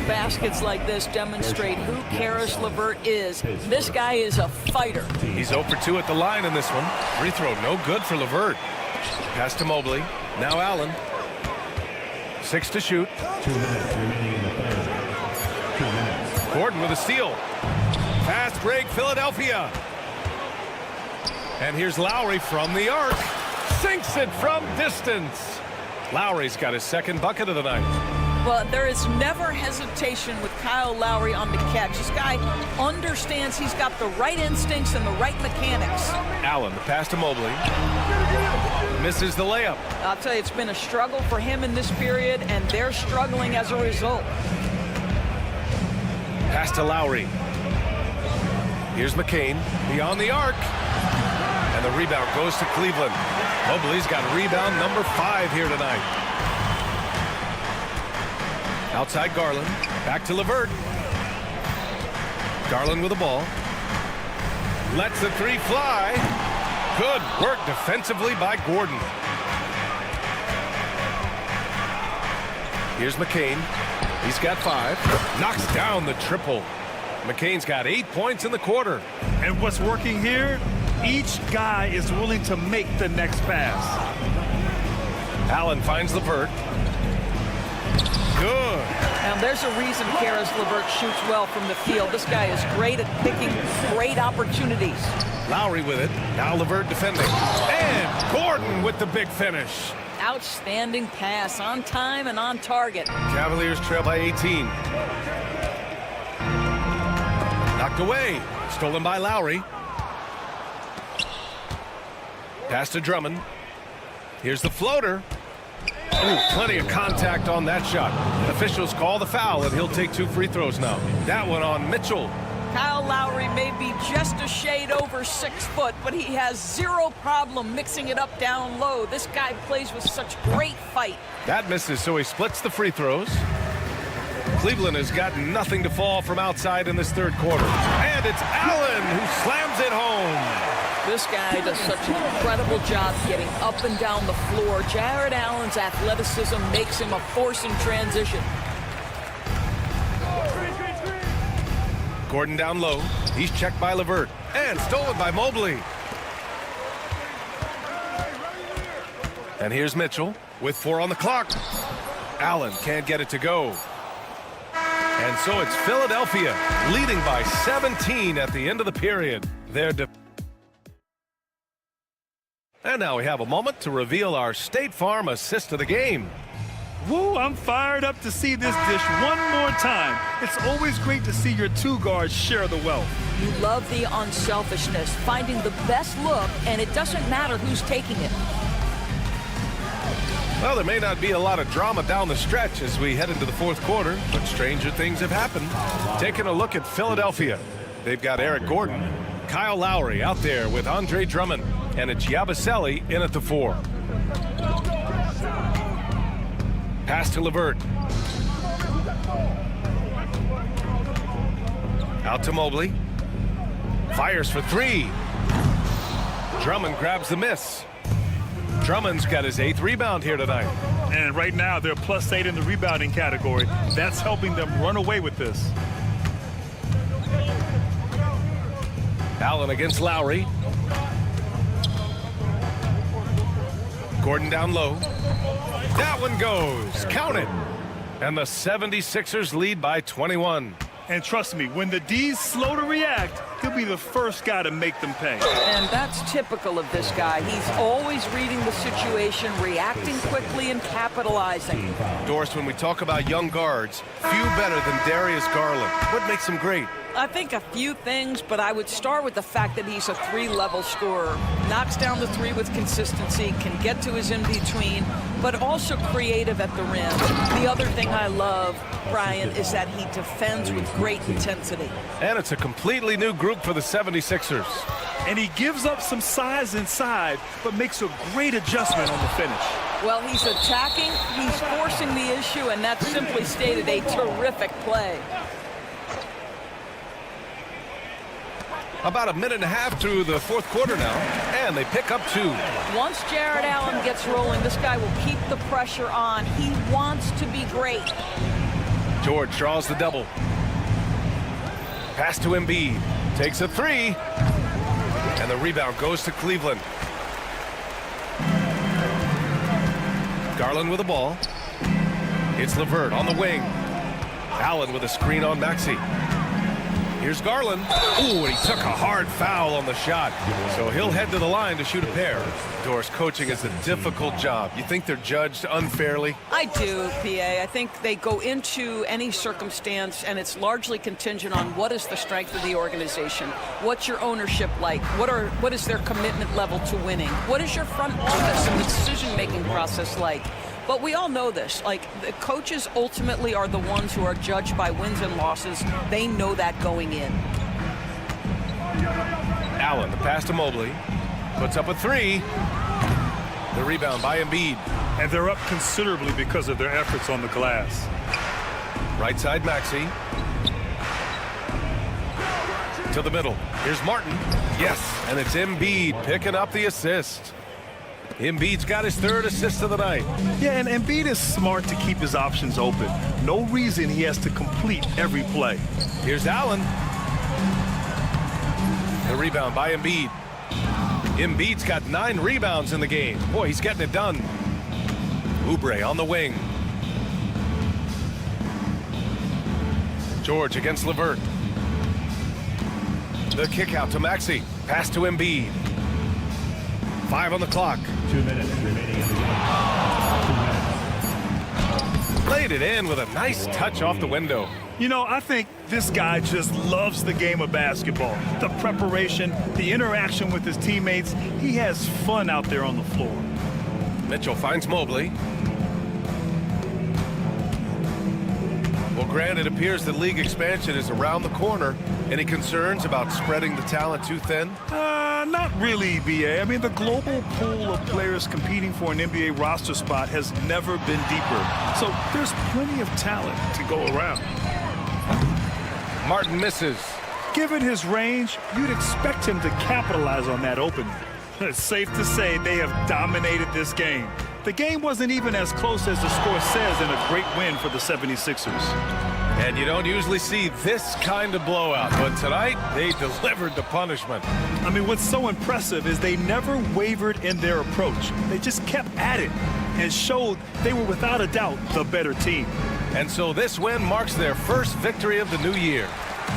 Baskets like this demonstrate who Caris LeVert is. This guy is a fighter. He's 0 for 2 at the line in this one. Free throw no good for LeVert. Pass to Mobley. Now Allen. 6 to shoot. 2 minutes remaining in the third. 2 minutes. Gordon with a steal. Fast break, Philadelphia. And here's Lowry from the arc. Sinks it from distance. Lowry's got his 2nd bucket of the night. Well, there is never hesitation with Kyle Lowry on the catch. This guy understands he's got the right instincts and the right mechanics. Allen, the pass to Mobley. Misses the layup. I'll tell you, it's been a struggle for him in this period, and they're struggling as a result. Pass to Lowry. Here's McCain beyond the arc. And the rebound goes to Cleveland. Mobley's got rebound number 5 here tonight. Outside Garland. Back to LeVert. Garland with the ball. Lets the 3 fly. Good work defensively by Gordon. Here's McCain. He's got 5. Knocks down the triple. McCain's got 8 points in the quarter. And what's working here? Each guy is willing to make the next pass. Allen finds LeVert. Good. And there's a reason Caris LeVert shoots well from the field. This guy is great at picking great opportunities. Lowry with it. Now LeVert defending. And Gordon with the big finish. Outstanding pass, on time and on target. Cavaliers trail by 18. Knocked away. Stolen by Lowry. Pass to Drummond. Here's the floater. Ooh, plenty of contact on that shot. Officials call the foul, and he'll take 2 free throws now. That one on Mitchell. Kyle Lowry may be just a shade over 6 foot, but he has 0 problem mixing it up down low. This guy plays with such great fight. That misses, so he splits the free throws. Cleveland has got nothing to fall from outside in this 3rd quarter. And it's Allen who slams it home. This guy does such an incredible job getting up and down the floor. Jared Allen's athleticism makes him a force in transition. Gordon down low. He's checked by LeVert. And stolen by Mobley. And here's Mitchell with 4 on the clock. Allen can't get it to go. And so it's Philadelphia leading by 17 at the end of the period. And now we have a moment to reveal our State Farm assist of the game. Woo, I'm fired up to see this dish one more time. It's always great to see your 2 guards share the wealth. You love the unselfishness, finding the best look, and it doesn't matter who's taking it. Well, there may not be a lot of drama down the stretch as we head into the fourth quarter, but stranger things have happened. Taking a look at Philadelphia. They've got Eric Gordon, Kyle Lowry out there with Andre Drummond, and it's Yabusele in at the 4. Pass to LeVert. Out to Mobley. Fires for 3. Drummond grabs the miss. Drummond's got his 8th rebound here tonight. And right now, they're +8 in the rebounding category. That's helping them run away with this. Allen against Lowry. Gordon down low. That one goes. Count it. And the 76ers lead by 21. And trust me, when the D's slow to react, he'll be the first guy to make them pay. And that's typical of this guy. He's always reading the situation, reacting quickly, and capitalizing. Doris, when we talk about young guards, few better than Darius Garland. What makes him great? I think a few things, but I would start with the fact that he's a 3-level scorer. Knocks down the 3 with consistency, can get to his in-between, but also creative at the rim. The other thing I love, Brian, is that he defends with great intensity. And it's a completely new group for the 76ers. And he gives up some size inside, but makes a great adjustment on the finish. Well, he's attacking, he's forcing the issue, and that's simply stated a terrific play. About a minute and a half through the fourth quarter now, and they pick up 2. Once Jared Allen gets rolling, this guy will keep the pressure on. He wants to be great. George draws the double. Pass to Embiid. Takes a 3. And the rebound goes to Cleveland. Garland with the ball. It's LeVert on the wing. Allen with a screen on Maxey. Here's Garland. Ooh, and he took a hard foul on the shot. So he'll head to the line to shoot a pair. Doris, coaching is a difficult job. You think they're judged unfairly? I do, PA. I think they go into any circumstance, and it's largely contingent on what is the strength of the organization. What's your ownership like? What is their commitment level to winning? What is your front office and the decision-making process like? But we all know this. Like, the coaches ultimately are the ones who are judged by wins and losses. They know that going in. Allen, the pass to Mobley. Puts up a 3. The rebound by Embiid. And they're up considerably because of their efforts on the glass. Right side, Maxey. To the middle. Here's Martin. Yes, and it's Embiid picking up the assist. Embiid's got his 3rd assist of the night. Yeah, and Embiid is smart to keep his options open. No reason he has to complete every play. Here's Allen. The rebound by Embiid. Embiid's got 9 rebounds in the game. Boy, he's getting it done. Oubre on the wing. George against LeVert. The kick out to Maxey. Pass to Embiid. 5 on the clock. 2 minutes remaining. Played it in with a nice touch off the window. You know, I think this guy just loves the game of basketball. The preparation, the interaction with his teammates. He has fun out there on the floor. Mitchell finds Mobley. Well, Grant, it appears that league expansion is around the corner. Any concerns about spreading the talent too thin? Not really, BA. I mean, the global pool of players competing for an NBA roster spot has never been deeper. So there's plenty of talent to go around. Martin misses. Given his range, you'd expect him to capitalize on that opening. It's safe to say they have dominated this game. The game wasn't even as close as the score says in a great win for the 76ers. And you don't usually see this kind of blowout, but tonight they delivered the punishment. I mean, what's so impressive is they never wavered in their approach. They just kept at it and showed they were without a doubt the better team. And so this win marks their first victory of the new year.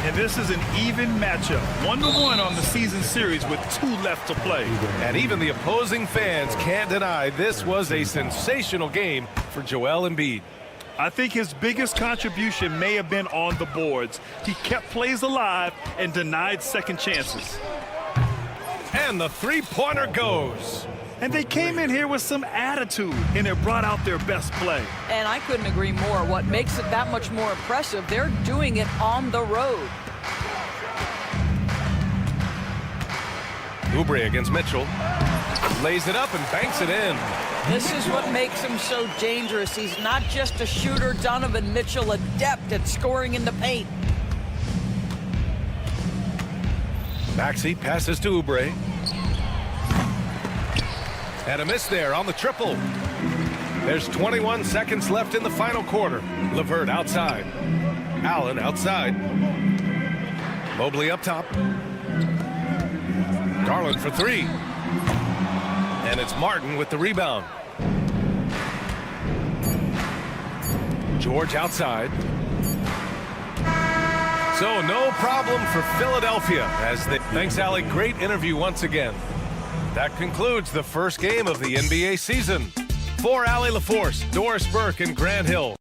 And this is an even matchup, 1-1 on the season series with 2 left to play. And even the opposing fans can't deny this was a sensational game for Joel Embiid. I think his biggest contribution may have been on the boards. He kept plays alive and denied second chances. And the 3-pointer goes. And they came in here with some attitude, and it brought out their best play. And I couldn't agree more. What makes it that much more impressive, they're doing it on the road. Oubre against Mitchell. Lays it up and banks it in. This is what makes him so dangerous. He's not just a shooter. Donovan Mitchell, adept at scoring in the paint. Maxey passes to Oubre. And a miss there on the triple. There's 21 seconds left in the final quarter. LeVert outside. Allen outside. Mobley up top. Garland for three. And it's Martin with the rebound. George outside. So no problem for Philadelphia as they... Thanks, Allie. Great interview once again. That concludes the first game of the NBA season. For Allie LaForce, Doris Burke, and Grant Hill.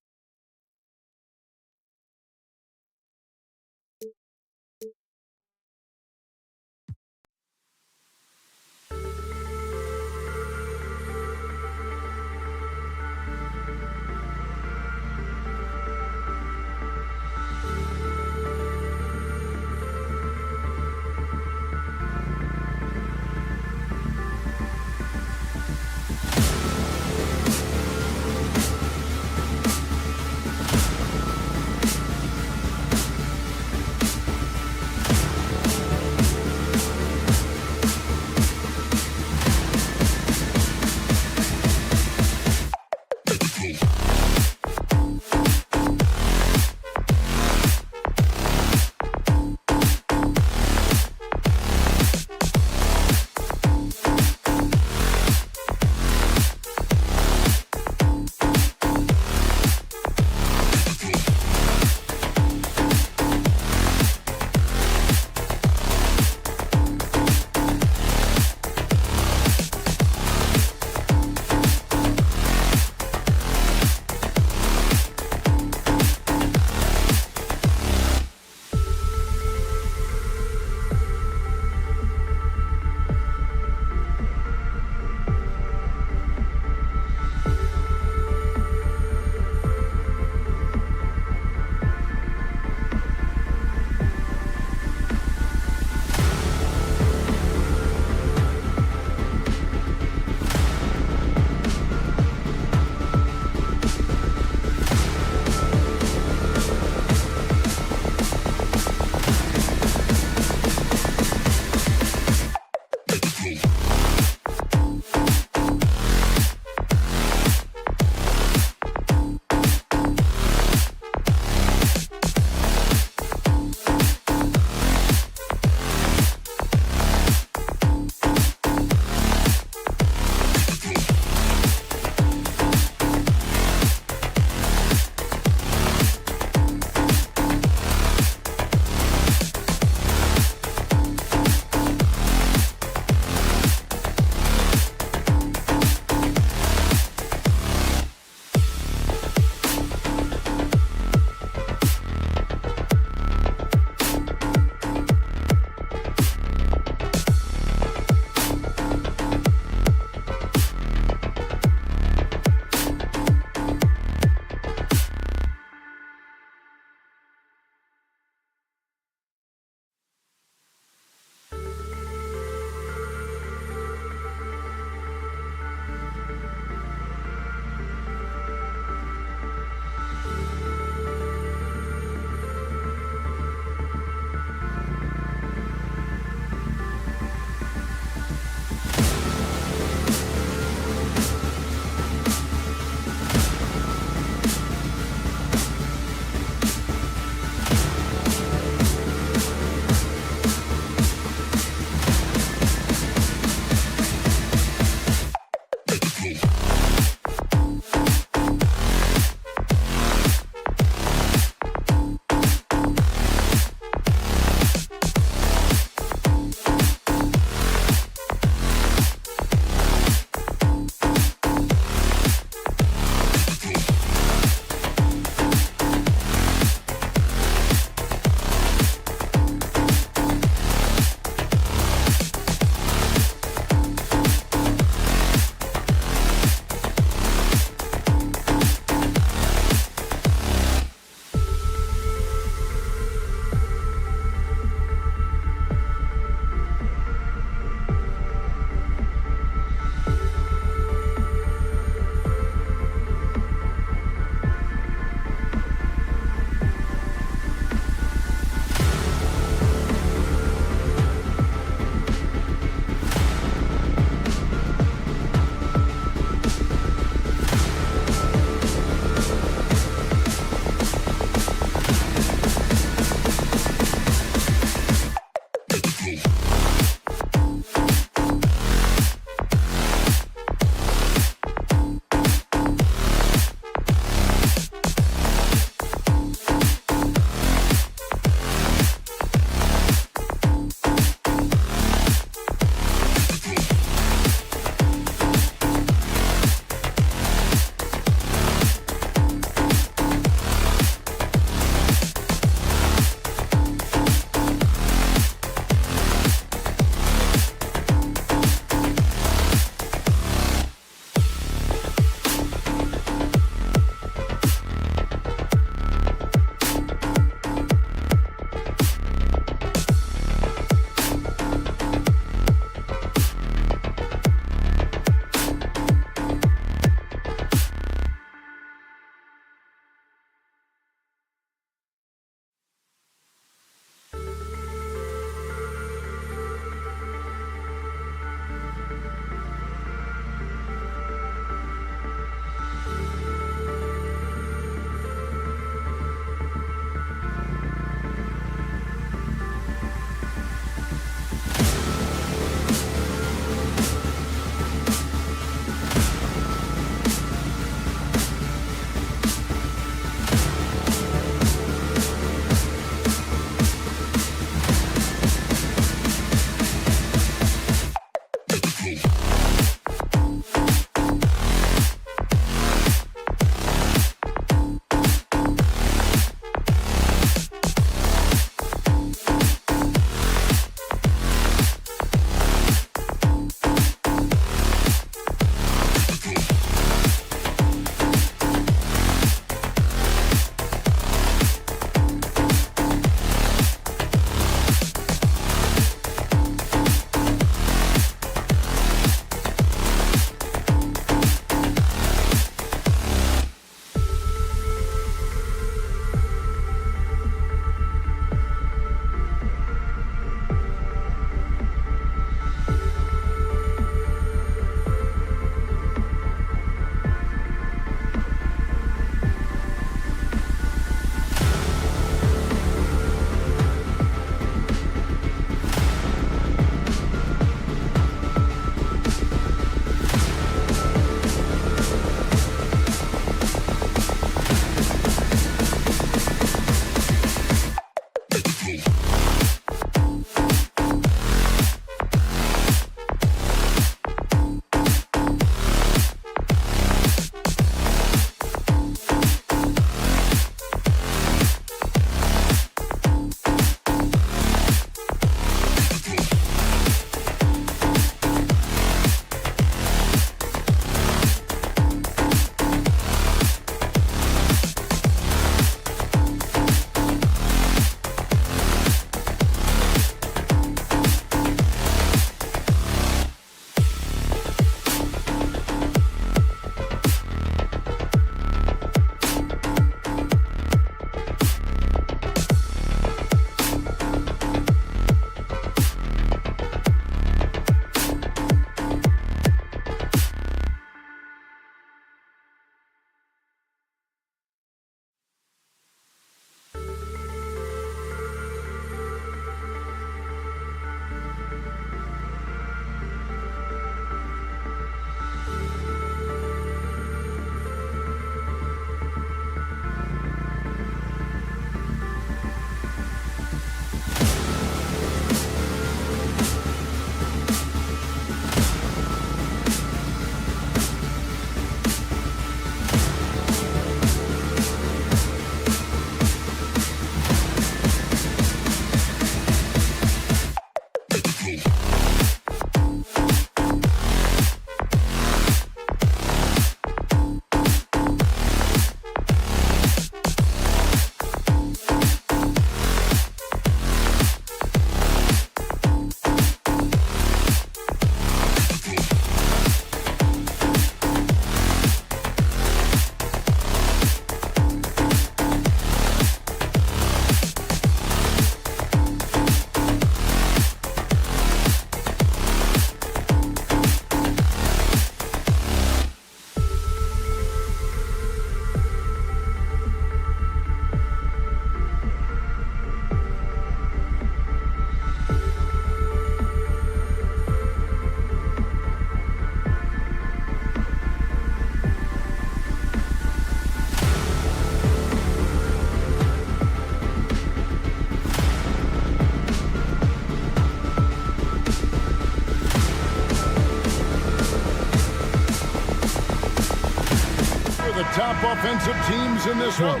the top offensive teams in this one.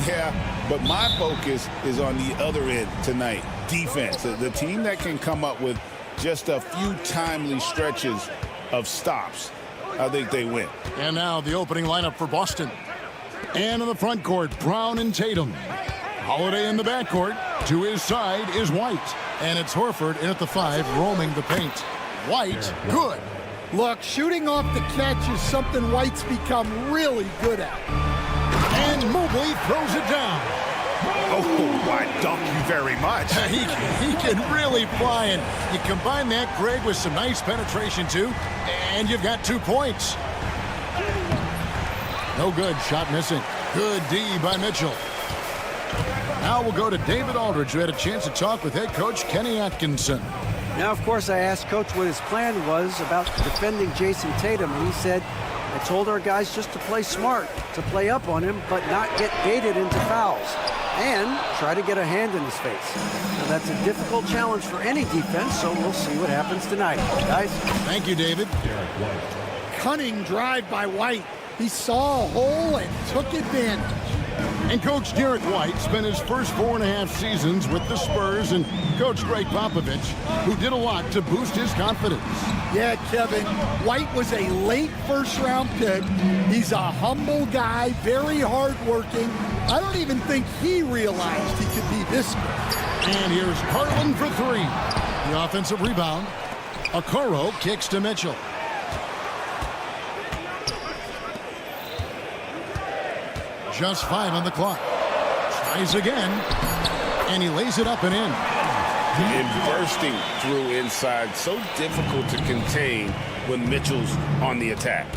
Yeah, but my focus is on the other end tonight, defense. The team that can come up with just a few timely stretches of stops, I think they win. And now the opening lineup for Boston. And in the front court, Brown and Tatum. Holiday in the backcourt. To his side is White. And it's Horford in at the 5, roaming the paint. White, good. Look, shooting off the catch is something White's become really good at. And Mobley throws it down. Oh, I dunk you very much. He can really fly, and you combine that, Greg, with some nice penetration, too, and you've got 2 points. No good, shot missing. Good D by Mitchell. Now we'll go to David Aldridge, who had a chance to talk with head coach Kenny Atkinson. Now, of course, I asked Coach what his plan was about defending Jason Tatum, and he said, I told our guys just to play smart, to play up on him, but not get baited into fouls, and try to get a hand in his face. Now, that's a difficult challenge for any defense, so we'll see what happens tonight. Guys? Thank you, David. Cunning drive by White. He saw a hole and took advantage. And Coach Derek White spent his first 4.5 seasons with the Spurs and Coach Greg Popovich, who did a lot to boost his confidence. Yeah, Kevin, White was a late first-round pick. He's a humble guy, very hardworking. I don't even think he realized he could be this good. And here's Garland for 3. The offensive rebound. Okoro kicks to Mitchell. Just 5 on the clock. Tries again, and he lays it up and in. And bursting through inside, so difficult to contain when Mitchell's on the attack.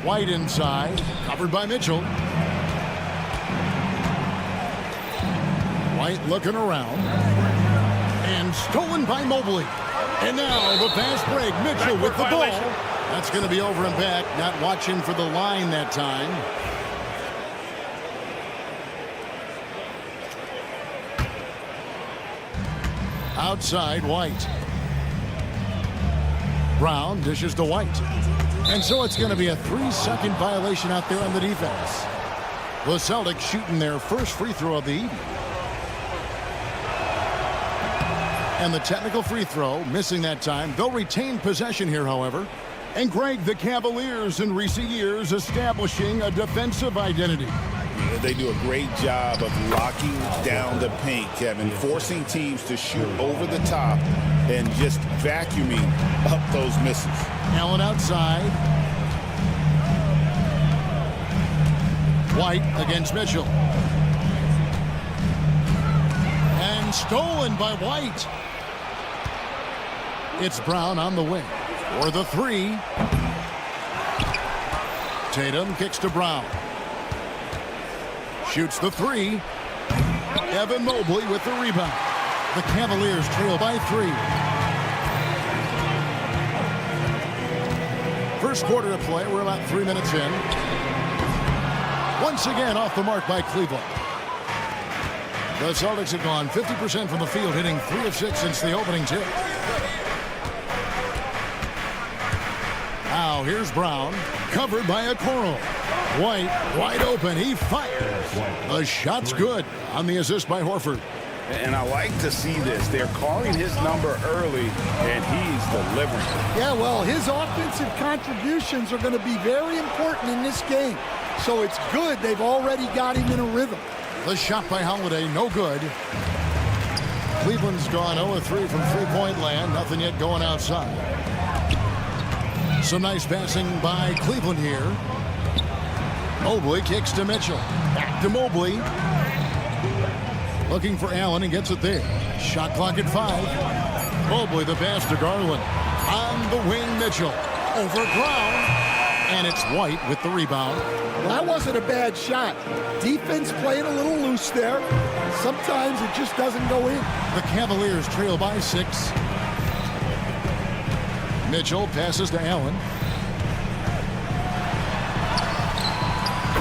White inside, covered by Mitchell. White looking around, and stolen by Mobley. And now the fast break, Mitchell with the ball. That's going to be over and back, not watching for the line that time. Outside, White. Brown dishes to White. And so it's going to be a 3-second violation out there on the defense. The Celtics shooting their first free throw of the evening. And the technical free throw, missing that time. They'll retain possession here, however. And Greg, the Cavaliers in recent years establishing a defensive identity. They do a great job of locking down the paint, Kevin, forcing teams to shoot over the top and just vacuuming up those misses. Allen outside. White against Mitchell. And stolen by White. It's Brown on the wing. For the 3. Tatum kicks to Brown. Shoots the 3. Evan Mobley with the rebound. The Cavaliers trail by 3. First quarter of play. We're about 3 minutes in. Once again off the mark by Cleveland. The Celtics have gone 50% from the field, hitting 3 of 6 since the opening tip. Now here's Brown, covered by Okoro. White, wide open, he fires. The shot's good on the assist by Horford. And I like to see this. They're calling his number early, and he's delivering. Yeah, well, his offensive contributions are going to be very important in this game. So it's good they've already got him in a rhythm. The shot by Holiday, no good. Cleveland's gone 0-3 from three-point land. Nothing yet going outside. Some nice passing by Cleveland here. Mobley kicks to Mitchell. Back to Mobley. Looking for Allen and gets it there. Shot clock at 5. Mobley the pass to Garland. On the wing, Mitchell. Over Brown. And it's White with the rebound. Well, that wasn't a bad shot. Defense playing a little loose there. Sometimes it just doesn't go in. The Cavaliers trail by 6. Mitchell passes to Allen.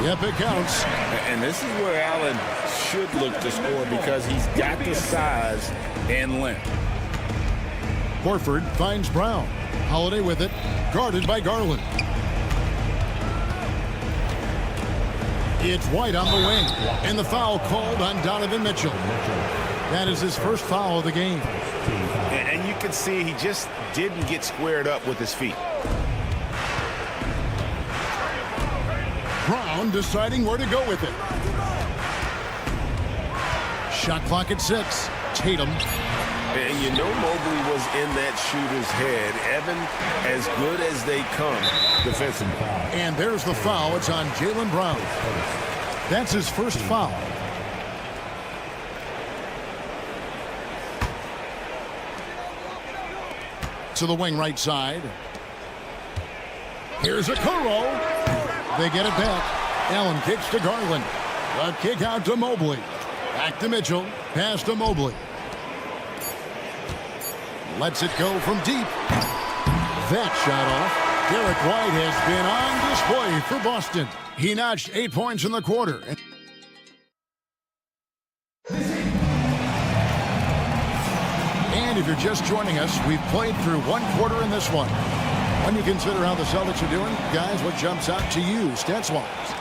Yep, it counts. And this is where Allen should look to score because he's got the size and length. Horford finds Brown. Holiday with it, guarded by Garland. It's White on the wing, and the foul called on Donovan Mitchell. That is his first foul of the game. And you can see he just didn't get squared up with his feet. Brown deciding where to go with it. Shot clock at 6. Tatum. And you know Mobley was in that shooter's head. Evan, as good as they come defensively. And there's the foul. It's on Jaylen Brown. That's his first foul. To the wing right side. Here's a Kuro. They get it back. Allen kicks to Garland. A kick out to Mobley. Back to Mitchell. Pass to Mobley. Lets it go from deep. That shot off. Derek White has been on display for Boston. He notched 8 points in the quarter. And if you're just joining us, we've played through 1 quarter in this one. When you consider how the Celtics are doing, guys, what jumps out to you stats-wise?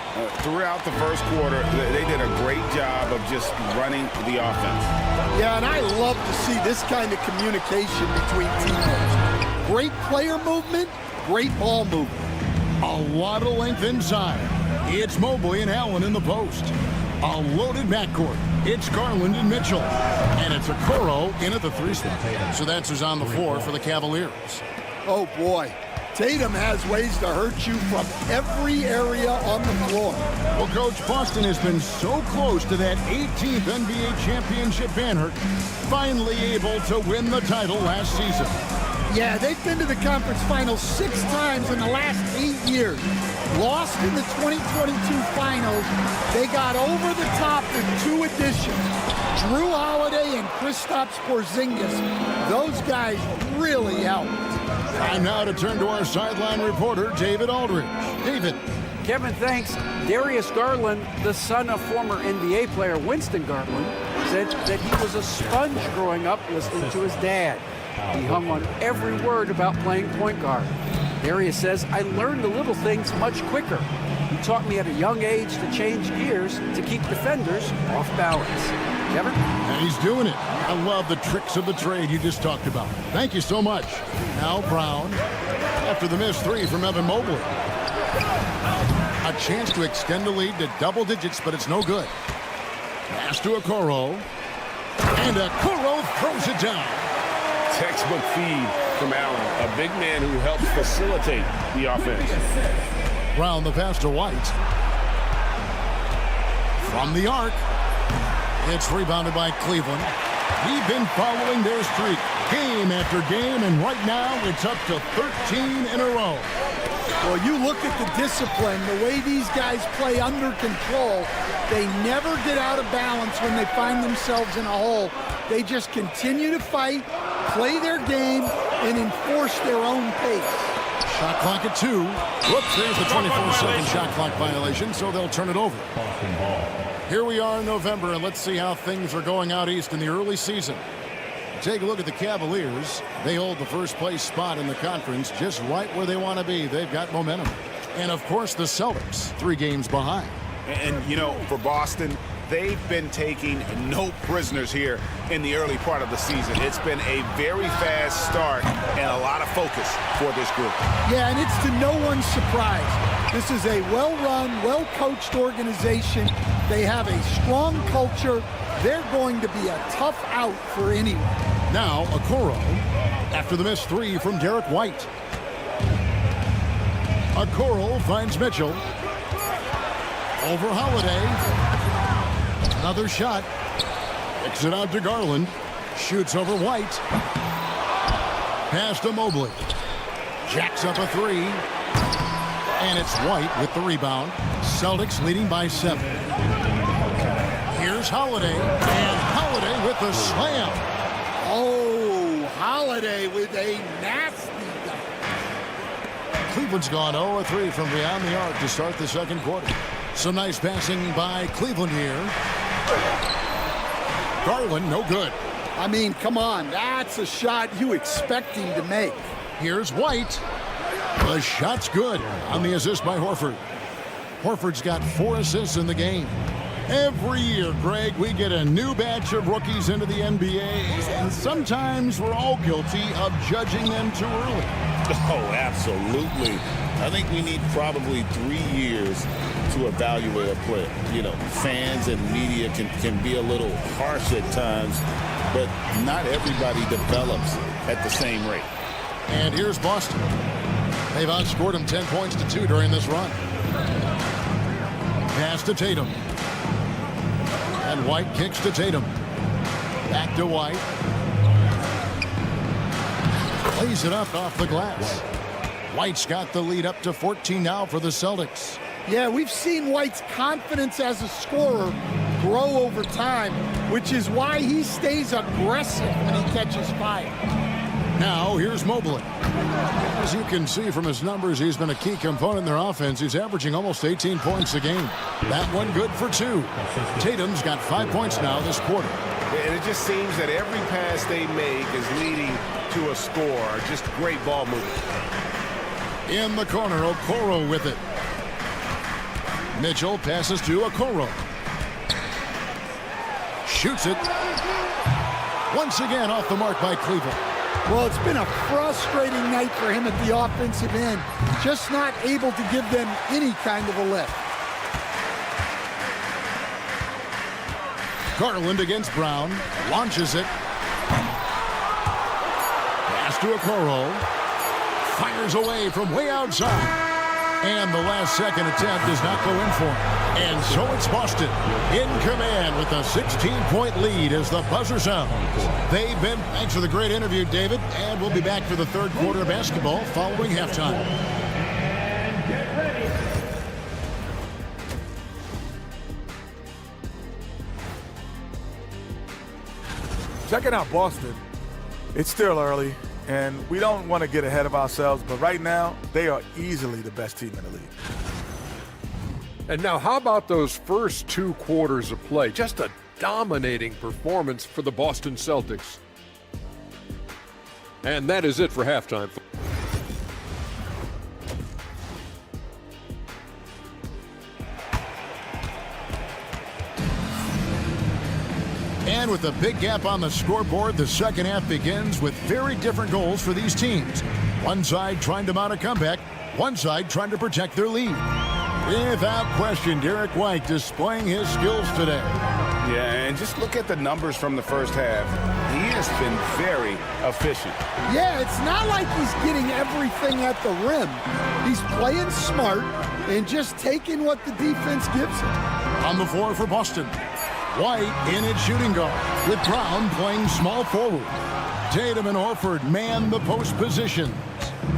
Throughout the first quarter, they did a great job of just running the offense. Yeah, and I love to see this kind of communication between teammates. Great player movement, great ball movement. A lot of length inside. It's Mobley and Allen in the post. A loaded backcourt. It's Garland and Mitchell. And it's a Kuro in at the 3 spot. So that's who's on the floor for the Cavaliers. Oh, boy. Tatum has ways to hurt you from every area on the floor. Well, Coach, Boston has been so close to that 18th NBA championship banner, finally able to win the title last season. Yeah, they've been to the conference finals 6 times in the last 8 years. Lost in the 2022 finals. They got over the top with 2 additions. Drew Holiday and Kristaps Porzingis. Those guys really helped. Time now to turn to our sideline reporter, David Aldridge. David. Kevin, thanks. Darius Garland, the son of former NBA player Winston Garland, said that he was a sponge growing up listening to his dad. He hung on every word about playing point guard. Darius says, I learned the little things much quicker. He taught me at a young age to change gears to keep defenders off balance. Kevin? And he's doing it. I love the tricks of the trade you just talked about. Thank you so much. Now Brown, after the missed 3 from Evan Mobley. A chance to extend the lead to double digits, but it's no good. Pass to Okoro. And Okoro throws it down. Textbook feed from Allen, a big man who helps facilitate the offense. Brown the pass to White. From the arc. It's rebounded by Cleveland. We've been following their streak game after game, and right now it's up to 13 in a row. Well, you look at the discipline, the way these guys play under control. They never get out of balance when they find themselves in a hole. They just continue to fight, play their game, and enforce their own pace. Shot clock at 2. Whoops, there's the 24-second shot clock violation, so they'll turn it over. Here we are in November, and let's see how things are going out east in the early season. Take a look at the Cavaliers. They hold the first place spot in the conference just right where they want to be. They've got momentum. And, of course, the Celtics, 3 games behind. And, you know, for Boston, they've been taking no prisoners here in the early part of the season. It's been a very fast start and a lot of focus for this group. Yeah, and it's to no one's surprise. This is a well-run, well-coached organization. They have a strong culture. They're going to be a tough out for anyone. Now, Okoro, after the missed 3 from Derek White. Okoro finds Mitchell. Over Holiday. Another shot. Kicks it out to Garland. Shoots over White. Pass to Mobley. Jacks up a 3. And it's White with the rebound. Celtics leading by 7. Here's Holiday. And Holiday with the slam. Oh, Holiday with a nasty dunk. Cleveland's gone 0-3 from beyond the arc to start the second quarter. Some nice passing by Cleveland here. Garland, no good. I mean, come on. That's a shot you expect him to make. Here's White. The shot's good on the assist by Horford. Horford's got 4 assists in the game. Every year, Greg, we get a new batch of rookies into the NBA, and sometimes we're all guilty of judging them too early. Oh, absolutely. I think we need probably 3 years to evaluate a player. You know, fans and media can be a little harsh at times, but not everybody develops at the same rate. And here's Boston. They've outscored them 10 points to 2 during this run. Pass to Tatum. And White kicks to Tatum. Back to White. Plays it up off the glass. White's got the lead up to 14 now for the Celtics. Yeah, we've seen White's confidence as a scorer grow over time, which is why he stays aggressive when he catches fire. Now, here's Mobley. As you can see from his numbers, he's been a key component in their offense. He's averaging almost 18 points a game. That one good for 2. Tatum's got 5 points now this quarter. And it just seems that every pass they make is leading to a score. Just great ball movement. In the corner, Okoro with it. Mitchell passes to Okoro. Shoots it. Once again off the mark by Cleveland. Well, it's been a frustrating night for him at the offensive end. Just not able to give them any kind of a lift. Garland against Brown. Launches it. Pass to Okoro. Fires away from way outside. And the last second attempt does not go in for him. And so it's Boston in command with a 16-point lead as the buzzer sounds. Thanks for the great interview, David. And we'll be back for the third quarter of basketball following halftime. Checking out Boston. It's still early, and we don't want to get ahead of ourselves, but right now, they are easily the best team in the league. And now, how about those first 2 quarters of play? Just a dominating performance for the Boston Celtics. And that is it for halftime. And with a big gap on the scoreboard, the second half begins with very different goals for these teams. One side trying to mount a comeback, one side trying to protect their lead. Without question, Derek White displaying his skills today. Yeah, and just look at the numbers from the first half. He has been very efficient. Yeah, it's not like he's getting everything at the rim. He's playing smart and just taking what the defense gives him. On the floor for Boston. White in at shooting guard, with Brown playing small forward. Tatum and Horford man the post positions.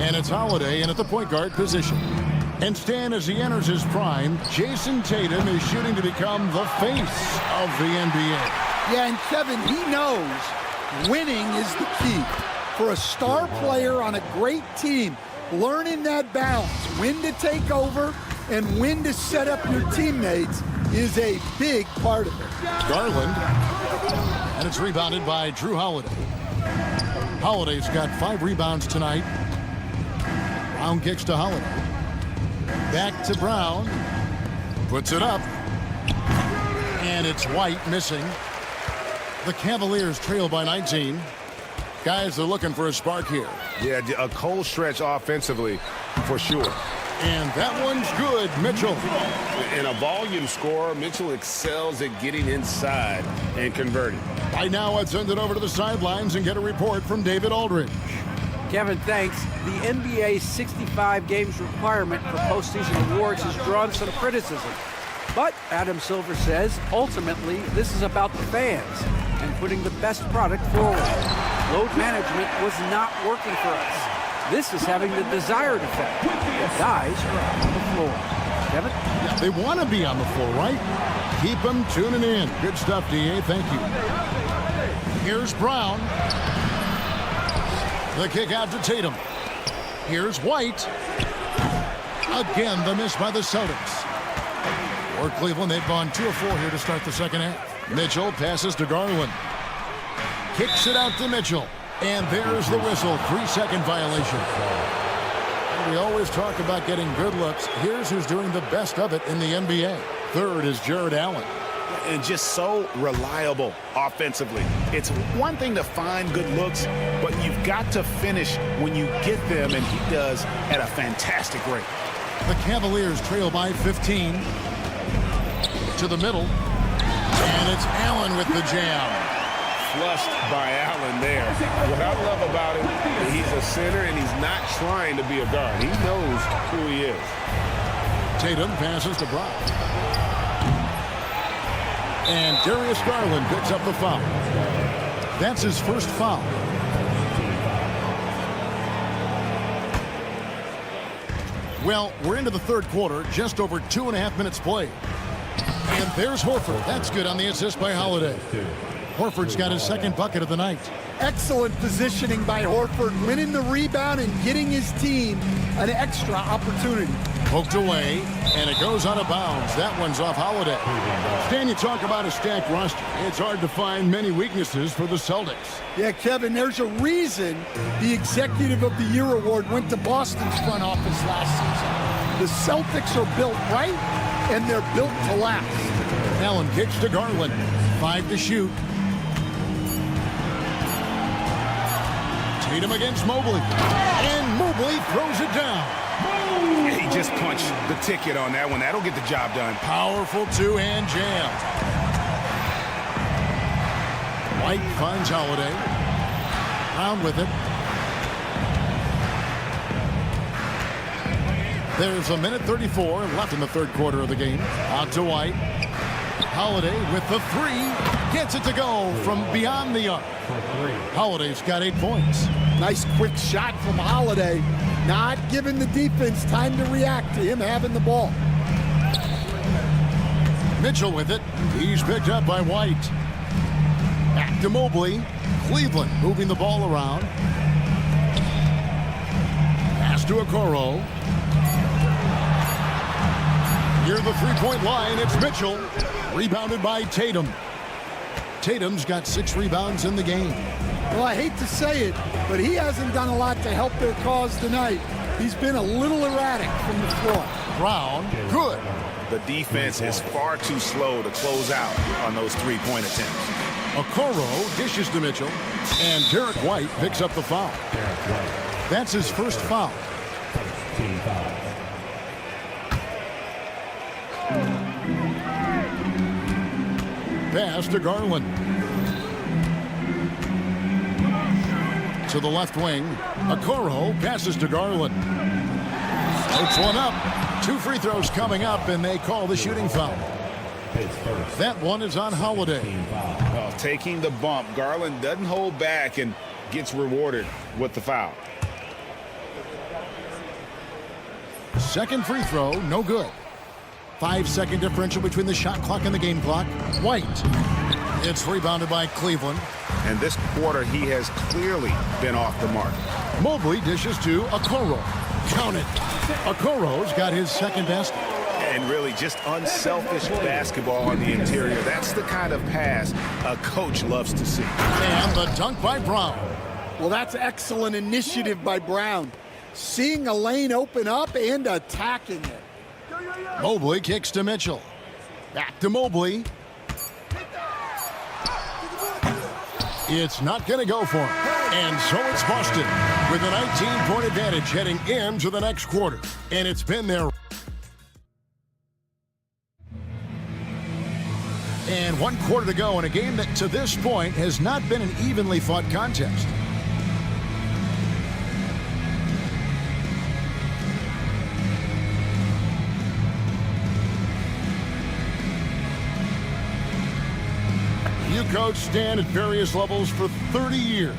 And it's Holiday in at the point guard position. And Stan, as he enters his prime, Jason Tatum is shooting to become the face of the NBA. Yeah, and Kevin, he knows winning is the key. For a star player on a great team, learning that balance, when to take over and when to set up your teammates, is a big part of it. Garland, and it's rebounded by Drew Holiday. Holiday's got 5 rebounds tonight. Brown kicks to Holiday. Back to Brown. Puts it up. And it's White missing. The Cavaliers trail by 19. Guys, they're looking for a spark here. Yeah, a cold stretch offensively for sure. And that one's good, Mitchell. In a volume scorer, Mitchell excels at getting inside and converting. Right now, let's send it over to the sidelines and get a report from David Aldridge. Kevin, thanks. The NBA's 65 games requirement for postseason awards has drawn some criticism. But Adam Silver says, ultimately, this is about the fans and putting the best product forward. Load management was not working for us. This is having the desired effect. The guys are on the floor. Kevin? Yeah, they want to be on the floor, right? Keep them tuning in. Good stuff, D.A. Thank you. Here's Brown. The kick out to Tatum. Here's White. Again, the miss by the Celtics. For Cleveland, they've gone 2 of 4 here to start the second half. Mitchell passes to Garland. Kicks it out to Mitchell. And there's the whistle. 3-second violation. And we always talk about getting good looks. Here's who's doing the best of it in the NBA. Third is Jared Allen. And just so reliable offensively. It's one thing to find good looks, but you've got to finish when you get them, and he does at a fantastic rate. The Cavaliers trail by 15. To the middle. And it's Allen with the jam. Flushed by Allen there. What I love about him, he's a center and he's not trying to be a guard. He knows who he is. Tatum passes to Brown. And Darius Garland picks up the foul. That's his first foul. Well, we're into the third quarter, just over 2.5 minutes played. And there's Horford. That's good on the assist by Holiday. Horford's got his second bucket of the night. Excellent positioning by Horford, winning the rebound and getting his team an extra opportunity. Poked away, and it goes out of bounds. That one's off Holiday. Stan, you talk about a stacked roster. It's hard to find many weaknesses for the Celtics. Yeah, Kevin, there's a reason the Executive of the Year award went to Boston's front office last season. The Celtics are built right, and they're built to last. Allen kicks to Garland. 5 to shoot. Tatum against Mobley. And Mobley throws it down. He just punched the ticket on that one. That'll get the job done. Powerful two-hand jam. White finds Holiday. Brown with it. There's 1:34 left in the third quarter of the game. Out to White. Holiday with the three. Gets it to go from beyond the arc. Holiday's got 8 points. Nice quick shot from Holiday. Not giving the defense time to react to him having the ball. Mitchell with it. He's picked up by White. Back to Mobley. Cleveland moving the ball around. Pass to Okoro. Near the three-point line, it's Mitchell. Rebounded by Tatum. Tatum's got 6 rebounds in the game. Well, I hate to say it, but he hasn't done a lot to help their cause tonight. He's been a little erratic from the floor. Brown, good. The defense is far too slow to close out on those three-point attempts. Okoro dishes to Mitchell, and Derek White picks up the foul. That's his first foul. Pass to Garland. To the left wing. Okoro passes to Garland. Puts one up. 2 free throws coming up, and they call the shooting foul. That one is on Holiday. Well, taking the bump, Garland doesn't hold back and gets rewarded with the foul. Second free throw, no good. 5-second differential between the shot clock and the game clock. White. It's rebounded by Cleveland. And this quarter, he has clearly been off the mark. Mobley dishes to Okoro. Count it. Okoro's got his second basket. And really just unselfish basketball on the interior. That's the kind of pass a coach loves to see. And the dunk by Brown. Well, that's excellent initiative by Brown. Seeing a lane open up and attacking it. Mobley kicks to Mitchell. Back to Mobley. It's not going to go for him. And so it's Boston with a 19-point advantage heading into the next quarter. And it's been there. And 1 quarter to go in a game that to this point has not been an evenly fought contest. You coached Stan at various levels for 30 years.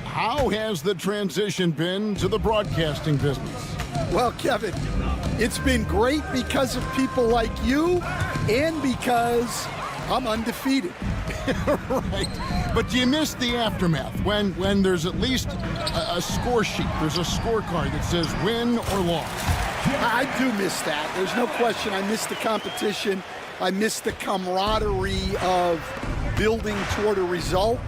How has the transition been to the broadcasting business? Well, Kevin, it's been great because of people like you and because I'm undefeated. Right. But do you miss the aftermath when there's at least a score sheet? There's a scorecard that says win or loss. I do miss that. There's no question. I miss the competition. I miss the camaraderie of building toward a result.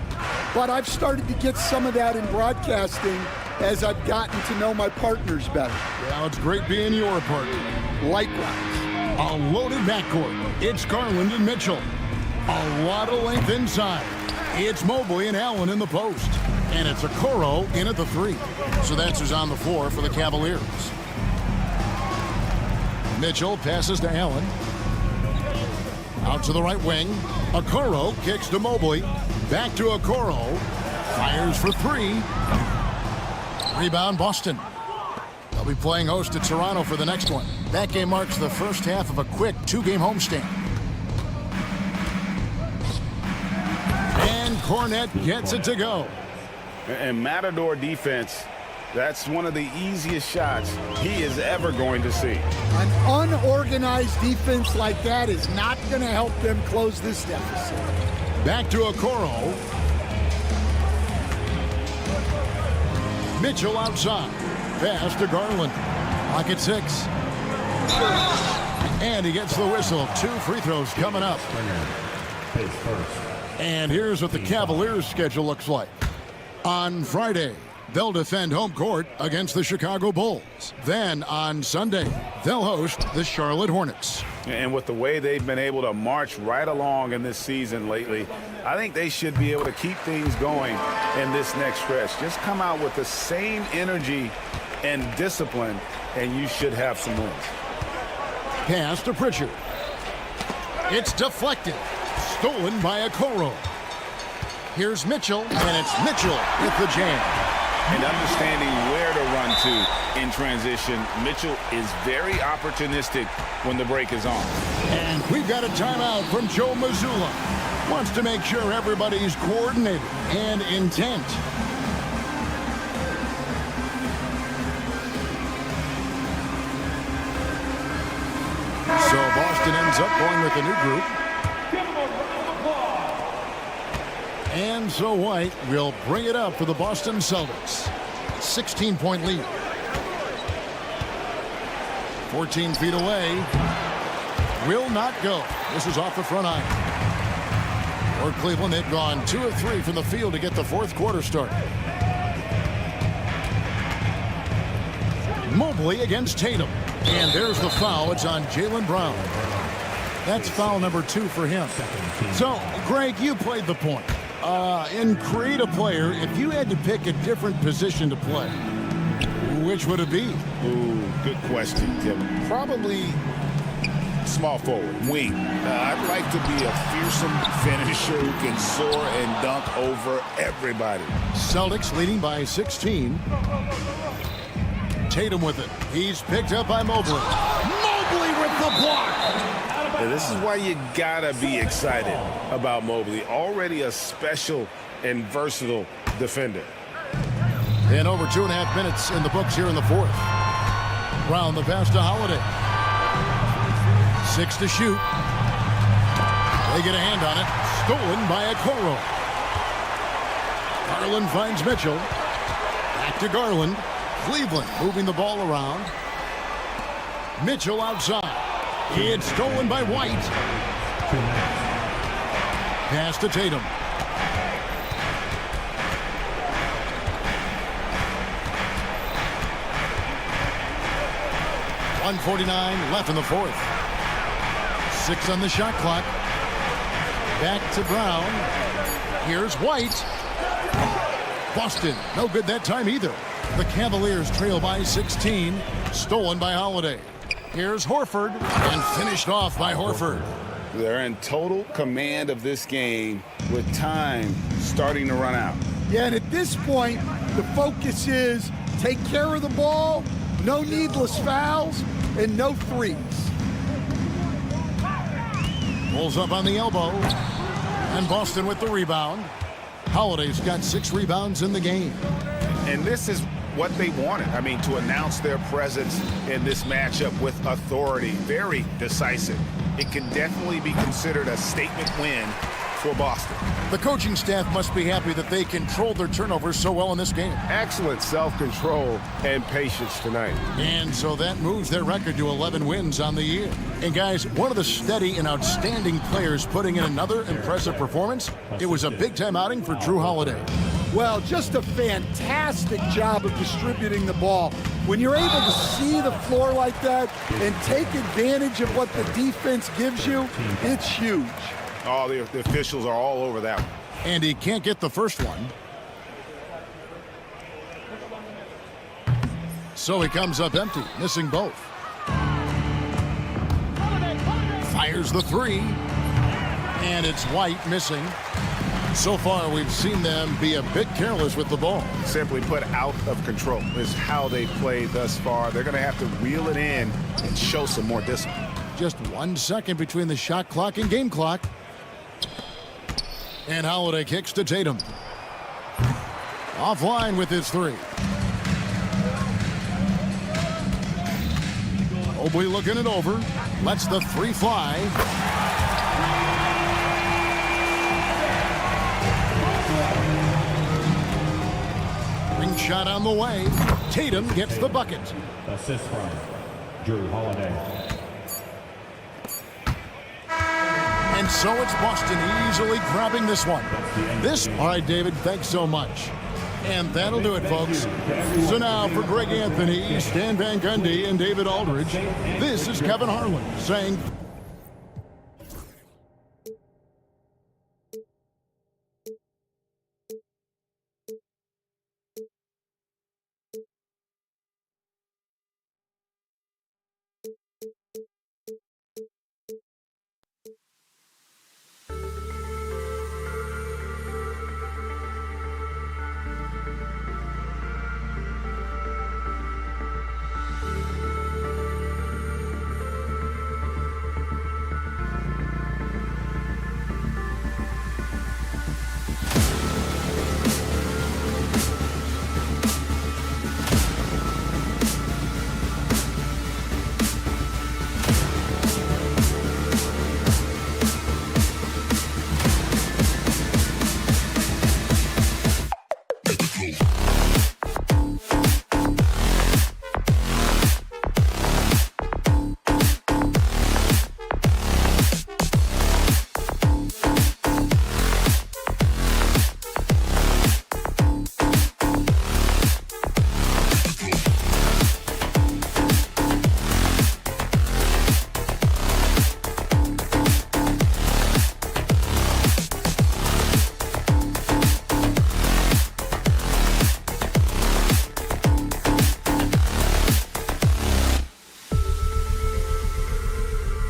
but I've started to get some of that in broadcasting as I've gotten to know my partners better. Well, it's great being your partner. Likewise. A loaded backcourt. It's Garland and Mitchell. A lot of length inside. It's Mobley and Allen in the post. And it's Okoro in at the 3. So that's who's on the floor for the Cavaliers. Mitchell passes to Allen. Out to the right wing. Okoro kicks to Mobley. Back to Okoro. Fires for 3. Rebound Boston. They'll be playing host to Toronto for the next one. That game marks the first half of a quick 2-game homestand. And Cornette gets it to go. And Matador defense, that's one of the easiest shots he is ever going to see. An unorganized defense like that is not going to help them close this deficit. Back to Okoro. Mitchell outside. Pass to Garland. Clock at 6. And he gets the whistle. 2 free throws coming up. And here's what the Cavaliers' schedule looks like. On Friday, they'll defend home court against the Chicago Bulls. Then on Sunday, they'll host the Charlotte Hornets. And with the way they've been able to march right along in this season lately, I think they should be able to keep things going in this next stretch. Just come out with the same energy and discipline, and you should have some wins. Pass to Pritchard. It's deflected. Stolen by Okoro. Here's Mitchell, and it's Mitchell with the jam. And understanding where to run to in transition, Mitchell is very opportunistic when the break is on. And we've got a timeout from Joe Mazzulla. Wants to make sure everybody's coordinated and intent. So Boston ends up going with a new group. And so White will bring it up for the Boston Celtics. 16-point lead. 14 feet away. Will not go. This is off the front iron. For Cleveland, they've gone 2 of 3 from the field to get the fourth quarter started. Mobley against Tatum. And there's the foul. It's on Jaylen Brown. That's foul number 2 for him. So, Greg, you played the point. In creative player, if you had to pick a different position to play, which would it be? Ooh, good question, Tim. Probably small forward, wing. I'd like to be a fearsome finisher who can soar and dunk over everybody. Celtics leading by 16. Tatum with it. He's picked up by Mobley. Mobley with the block. And this is why you gotta be excited about Mobley. Already a special and versatile defender. And over 2.5 minutes in the books here in the fourth. Brown the pass to Holiday. 6 to shoot. They get a hand on it. Stolen by Okoro. Garland finds Mitchell. Back to Garland. Cleveland moving the ball around. Mitchell outside. It's stolen by White. Pass to Tatum. .149 left in the fourth. 6 on the shot clock. Back to Brown. Here's White. Boston, no good that time either. The Cavaliers trail by 16. Stolen by Holiday. Here's Horford, and finished off by Horford. They're in total command of this game with time starting to run out. Yeah, and at this point, the focus is take care of the ball, no needless fouls, and no threes. Pulls up on the elbow, and Boston with the rebound. Holiday's got 6 rebounds in the game. And this is what they wanted. I mean, to announce their presence in this matchup with authority. Very decisive. It can definitely be considered a statement win for Boston. The coaching staff must be happy that they controlled their turnovers so well in this game. Excellent self-control and patience tonight. And so that moves their record to 11 wins on the year. And guys, one of the steady and outstanding players putting in another impressive performance, it was a big-time outing for Drew Holiday. Well, just a fantastic job of distributing the ball. When you're able to see the floor like that and take advantage of what the defense gives you, it's huge. Oh, the officials are all over that one. And he can't get the first one. So he comes up empty, missing both. Fires the three. And it's White missing. So far, we've seen them be a bit careless with the ball. Simply put, out of control is how they played thus far. They're going to have to reel it in and show some more discipline. Just 1 second between the shot clock and game clock. And Holiday kicks to Tatum. Offline with his three. Mobley looking it over. Lets the three fly. Ring shot on the way. Tatum gets the bucket. Assist from Drew Holiday. And so it's Boston easily grabbing this one. All right, David, thanks so much. And that'll do it, folks. So now for Greg Anthony, Stan Van Gundy, and David Aldridge, this is Kevin Harlan saying